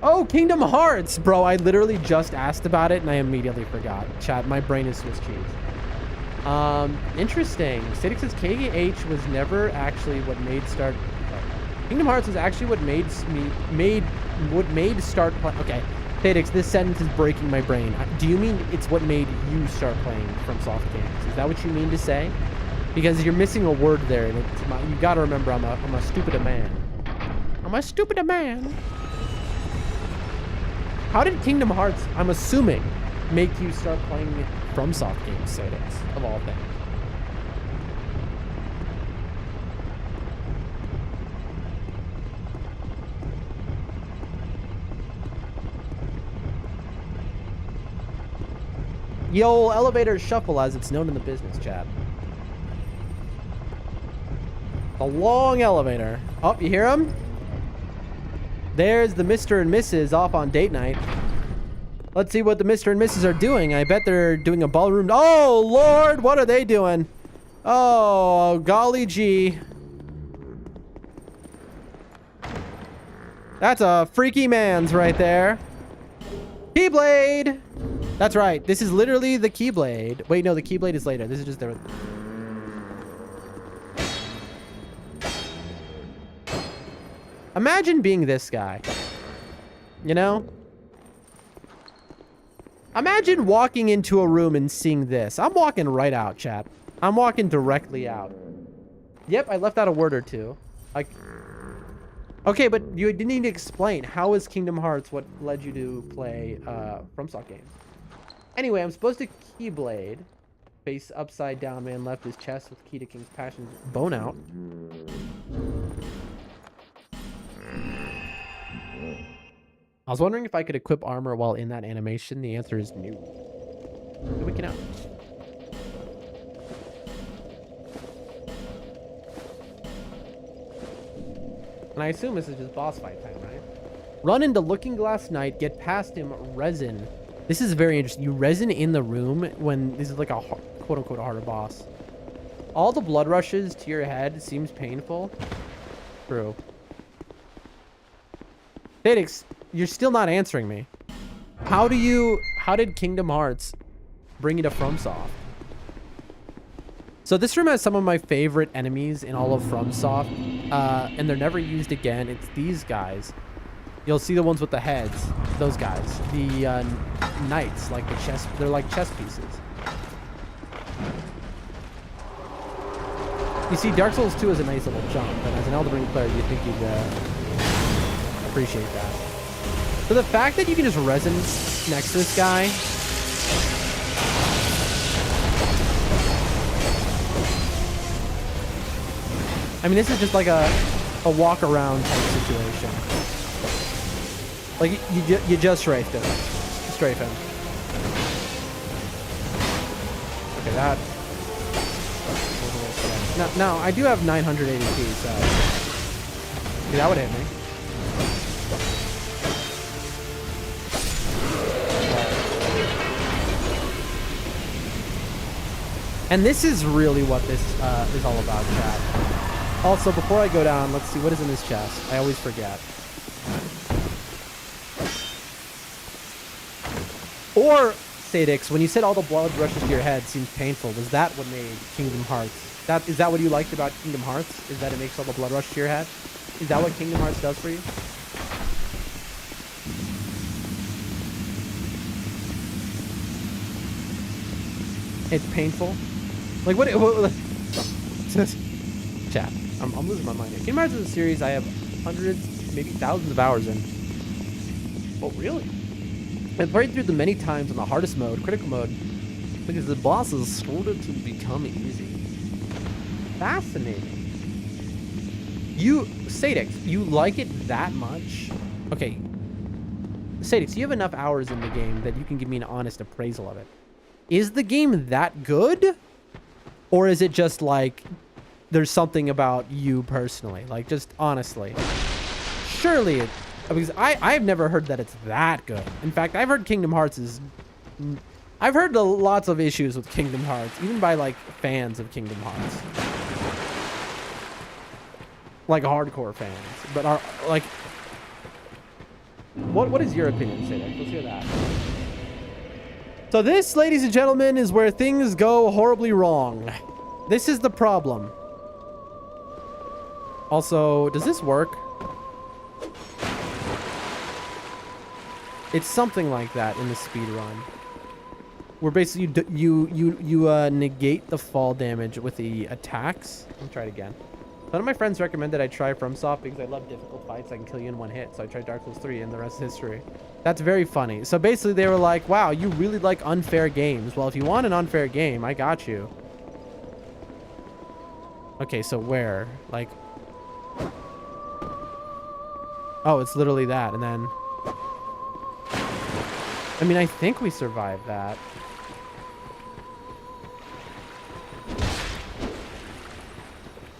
Oh, Kingdom Hearts! Bro, I literally just asked about it and I immediately forgot. Chat, my brain is Swiss cheese. Interesting. Static says KH was never actually what made start... Kingdom Hearts was actually what made start... Okay. Tadix, this sentence is breaking my brain. Do you mean it's what made you start playing FromSoft games? Is that what you mean to say? Because you're missing a word there, and you gotta remember I'm a stupid man. I'm a stupid man. How did Kingdom Hearts, I'm assuming, make you start playing FromSoft games, Tadix, of all things? Yo, elevator shuffle as it's known in the business, chat. A long elevator. Oh, you hear him? There's the Mr. and Mrs. off on date night. Let's see what the Mr. and Mrs. are doing. I bet they're doing a ballroom. Oh, Lord, what are they doing? Oh, golly gee. That's a freaky man's right there. Keyblade! That's right. This is literally the Keyblade. Wait, no, the Keyblade is later. This is just there. Imagine being this guy. You know? Imagine walking into a room and seeing this. I'm walking right out, chat. I'm walking directly out. Yep, I left out a word or two. Like, okay, but you didn't even explain. How is Kingdom Hearts what led you to play FromSoft games? Anyway, I'm supposed to Keyblade. Face upside down, man left his chest with key to King's Passion. Bone out. I was wondering if I could equip armor while in that animation. The answer is no. We cannot. And I assume this is just boss fight time, right? Run into Looking Glass Knight, get past him, resin. This is very interesting. You resin in the room when this is like a quote-unquote harder boss. All the blood rushes to your head seems painful. True. Tadix, you're still not answering me. How did Kingdom Hearts bring you to FromSoft? So this room has some of my favorite enemies in all of FromSoft, and they're never used again. It's these guys. You'll see the ones with the heads. Those guys. The knights, like the chess. They're like chess pieces. You see, Dark Souls 2 is a nice little jump, and as an Elden Ring player, you think you'd appreciate that. So the fact that you can just resin next to this guy. I mean, this is just like a walk around type situation. Like you just strafed him. Strafe him. Okay, that. Now I do have 980p, so okay, that would hit me. And this is really what this is all about, chat. Also, before I go down, let's see what is in this chest. I always forget. Or, Sadix, when you said all the blood rushes to your head seems painful, was that what made Kingdom Hearts? Is that what you liked about Kingdom Hearts? Is that it makes all the blood rush to your head? Is that what Kingdom Hearts does for you? It's painful? Like, what chat, I'm losing my mind here. Kingdom Hearts is a series I have hundreds, maybe thousands of hours in. Oh, really? I've played through them many times on the hardest mode, critical mode, because the bosses started to become easy. Fascinating. Sadix, you like it that much? Okay. Sadix, you have enough hours in the game that you can give me an honest appraisal of it. Is the game that good? Or is it just like there's something about you personally? Like, just honestly. Surely it... Because I've never heard that it's that good. In fact, I've heard Kingdom Hearts is... I've heard lots of issues with Kingdom Hearts, even by, like, fans of Kingdom Hearts. Like, hardcore fans. But are, like... What is your opinion, Sadek? Let's hear that. So this, ladies and gentlemen, is where things go horribly wrong. This is the problem. Also, does this work? It's something like that in the speedrun. Where basically you negate the fall damage with the attacks. Let me try it again. None of my friends recommended I try FromSoft because I love difficult fights. I can kill you in one hit. So I tried Dark Souls 3 and the rest is history. That's very funny. So basically they were like, wow, you really like unfair games. Well, if you want an unfair game, I got you. Okay, so where? Like... Oh, it's literally that. And then... I mean, I think we survived that.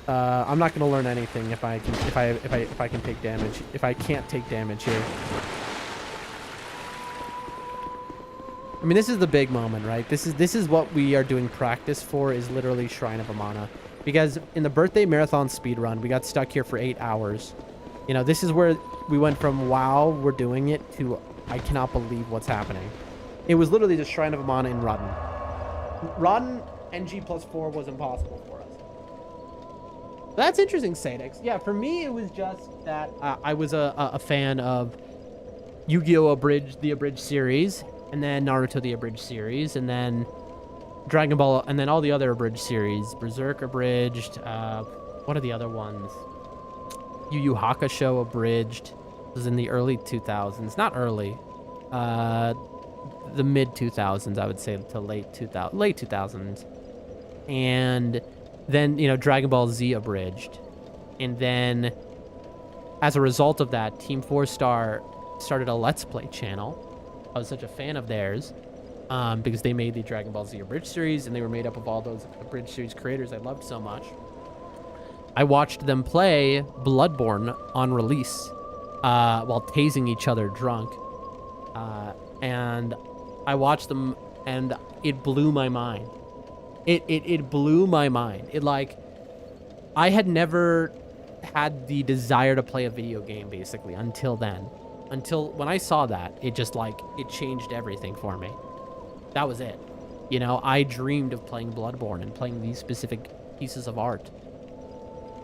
I'm not gonna learn anything if I can take damage. If I can't take damage here. I mean, this is the big moment, right? This is what we are doing practice for, is literally Shrine of Amana. Because in the birthday marathon speedrun, we got stuck here for 8 hours. You know, this is where we went from, wow, we're doing it, to I cannot believe what's happening. It was literally just Shrine of Amana in Rodden. Rodden NG+4 was impossible for us. That's interesting, Sadix. Yeah, for me, it was just that I was a fan of Yu-Gi-Oh! The Abridged series, and then Naruto the Abridged series, and then Dragon Ball, and then all the other Abridged series. Berserk Abridged, what are the other ones? Yu Yu Hakusho Abridged. It was in the early 2000s. Not early. The mid 2000s, I would say, to late 2000s. And then, you know, Dragon Ball Z Abridged. And then, as a result of that, Team 4 Star started a Let's Play channel. I was such a fan of theirs because they made the Dragon Ball Z Abridged series, and they were made up of all those Abridged series creators I loved so much. I watched them play Bloodborne on release while tasing each other drunk. And I watched them, and it blew my mind. It blew my mind. It, like, I had never had the desire to play a video game, basically, until then. Until when I saw that, it just, like, it changed everything for me. That was it. You know, I dreamed of playing Bloodborne and playing these specific pieces of art.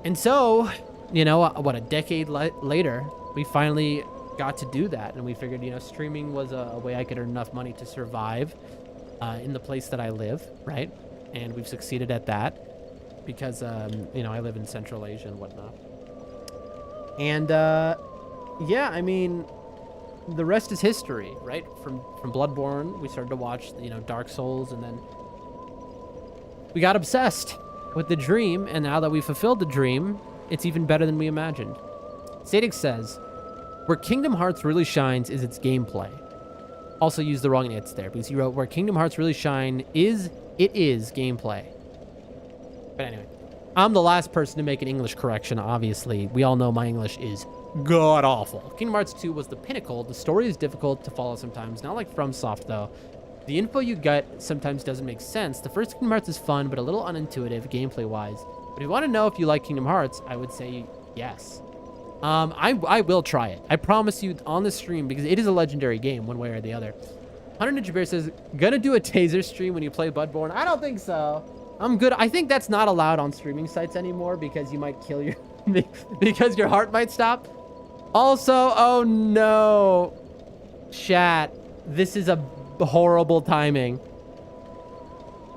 And so, you know, what, a decade later, we finally got to do that. And we figured, you know, streaming was a way I could earn enough money to survive in the place that I live, right? And we've succeeded at that because, you know, I live in Central Asia and whatnot. And, yeah, I mean, the rest is history, right? From Bloodborne, we started to watch, you know, Dark Souls, and then we got obsessed with the dream, and now that we fulfilled the dream, it's even better than we imagined. Sadix says, where Kingdom Hearts really shines is its gameplay. Also used the wrong it's there, because he wrote, where Kingdom Hearts really shine is gameplay. But anyway, I'm the last person to make an English correction, obviously. We all know my English is god-awful. Kingdom Hearts 2 was the pinnacle. The story is difficult to follow sometimes, not like FromSoft, though. The info you get sometimes doesn't make sense. The first Kingdom Hearts is fun, but a little unintuitive gameplay-wise. But if you want to know if you like Kingdom Hearts, I would say yes. I will try it. I promise you on the stream, because it is a legendary game, one way or the other. Hunter Ninja Bear says, gonna do a taser stream when you play Bloodborne? I don't think so. I'm good. I think that's not allowed on streaming sites anymore because you might kill your... because your heart might stop. Also, oh no. Chat, this is a horrible timing.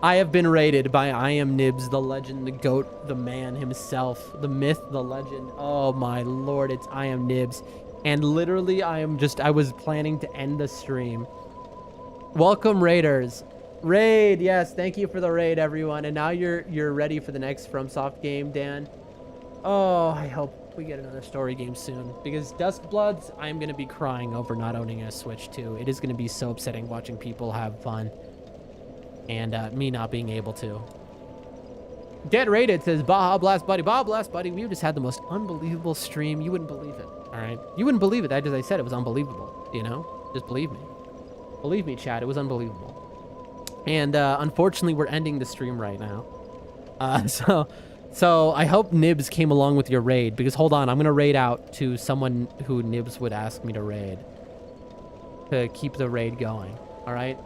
I have been raided by I Am Nibs, the legend, the goat, the man himself, the myth, the legend. Oh my lord, it's I Am Nibs. And literally, I was planning to end the stream. Welcome, raiders. Raid, yes, thank you for the raid, everyone. And now you're ready for the next FromSoft game, Dan. Oh, I hope we get another story game soon. Because Duskbloods, I'm going to be crying over not owning a Switch 2. It is going to be so upsetting watching people have fun. And me not being able to. Get rated says, Baja Blast Buddy. Baja Blast Buddy, we just had the most unbelievable stream. You wouldn't believe it, all right? You wouldn't believe it. As I said, it was unbelievable, you know? Just believe me. Believe me, chat, it was unbelievable. And unfortunately, we're ending the stream right now. So I hope Nibs came along with your raid, because hold on, I'm going to raid out to someone who Nibs would ask me to raid to keep the raid going, all right?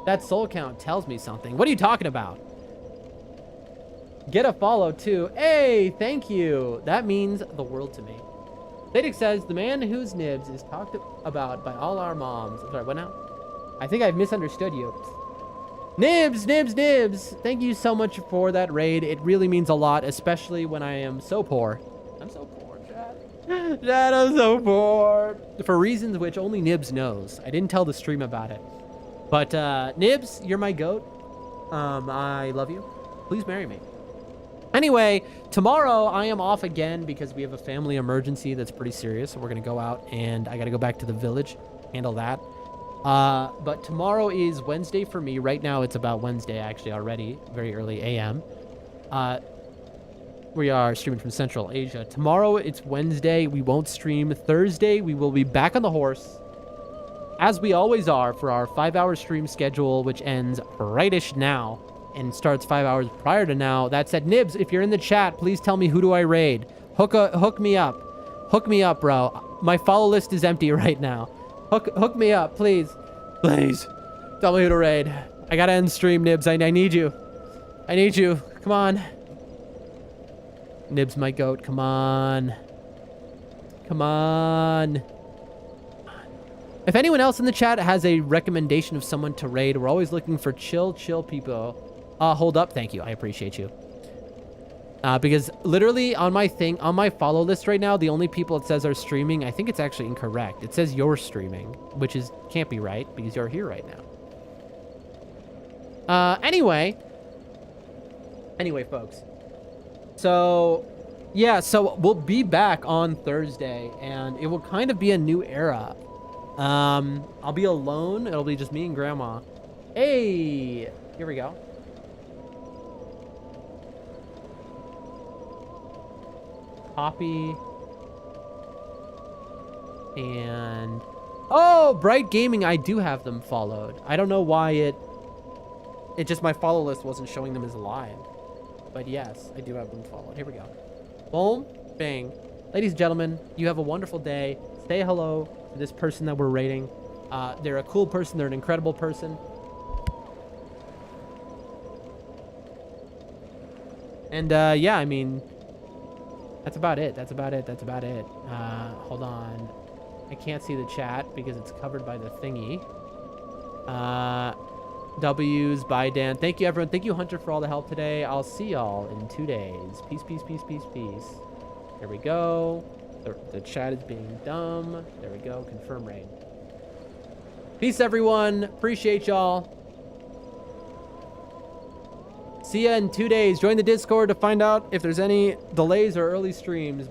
That soul count tells me something. What are you talking about? Get a follow too. Hey, thank you. That means the world to me. Sadix says, the man whose Nibs is talked about by all our moms. I'm sorry, what now? I think I've misunderstood you. Nibs, Nibs, Nibs. Thank you so much for that raid. It really means a lot, especially when I am so poor. I'm so poor, Chad. Chad, I'm so poor. For reasons which only Nibs knows. I didn't tell the stream about it. But, Nibs, you're my goat. I love you. Please marry me. Anyway, tomorrow I am off again because we have a family emergency that's pretty serious. So we're going to go out and I got to go back to the village, handle that. But tomorrow is Wednesday for me. Right now it's about Wednesday actually already, very early AM. We are streaming from Central Asia. Tomorrow it's Wednesday. We won't stream. Thursday we will be back on the horse, as we always are, for our 5-hour stream schedule, which ends rightish now and starts 5 hours prior to now. That said, Nibs, if you're in the chat, please tell me who do I raid. Hook me up. Hook me up, bro. My follow list is empty right now. Hook me up, please. Please. Tell me who to raid. I gotta end stream, Nibs. I need you. I need you. Come on. Nibs, my goat. Come on. Come on. If anyone else in the chat has a recommendation of someone to raid, we're always looking for chill people. Hold up. Thank you. I appreciate you. Because literally on my follow list right now, the only people it says are streaming, I think it's actually incorrect. It says you're streaming, which can't be right because you're here right now. Anyway, folks. So, yeah, so we'll be back on Thursday, and it will kind of be a new era I'll be alone. It'll be just me and Grandma. Hey, here we go. Copy. And oh, Bright Gaming, I do have them followed. I don't know why it just, my follow list wasn't showing them as live. But yes, I do have them followed. Here we go. Boom, bang. Ladies and gentlemen, you have a wonderful day. Say hello to this person that we're rating. They're a cool person. They're an incredible person. And yeah, I mean, that's about it. That's about it. That's about it. Hold on. I can't see the chat because it's covered by the thingy. W's, bye Dan. Thank you everyone. Thank you Hunter for all the help today. I'll see y'all in 2 days. Peace, peace, peace, peace, peace. Here we go. The chat is being dumb. There we go. Confirm raid. Peace everyone. Appreciate y'all. See ya in 2 days. Join the Discord to find out if there's any delays or early streams.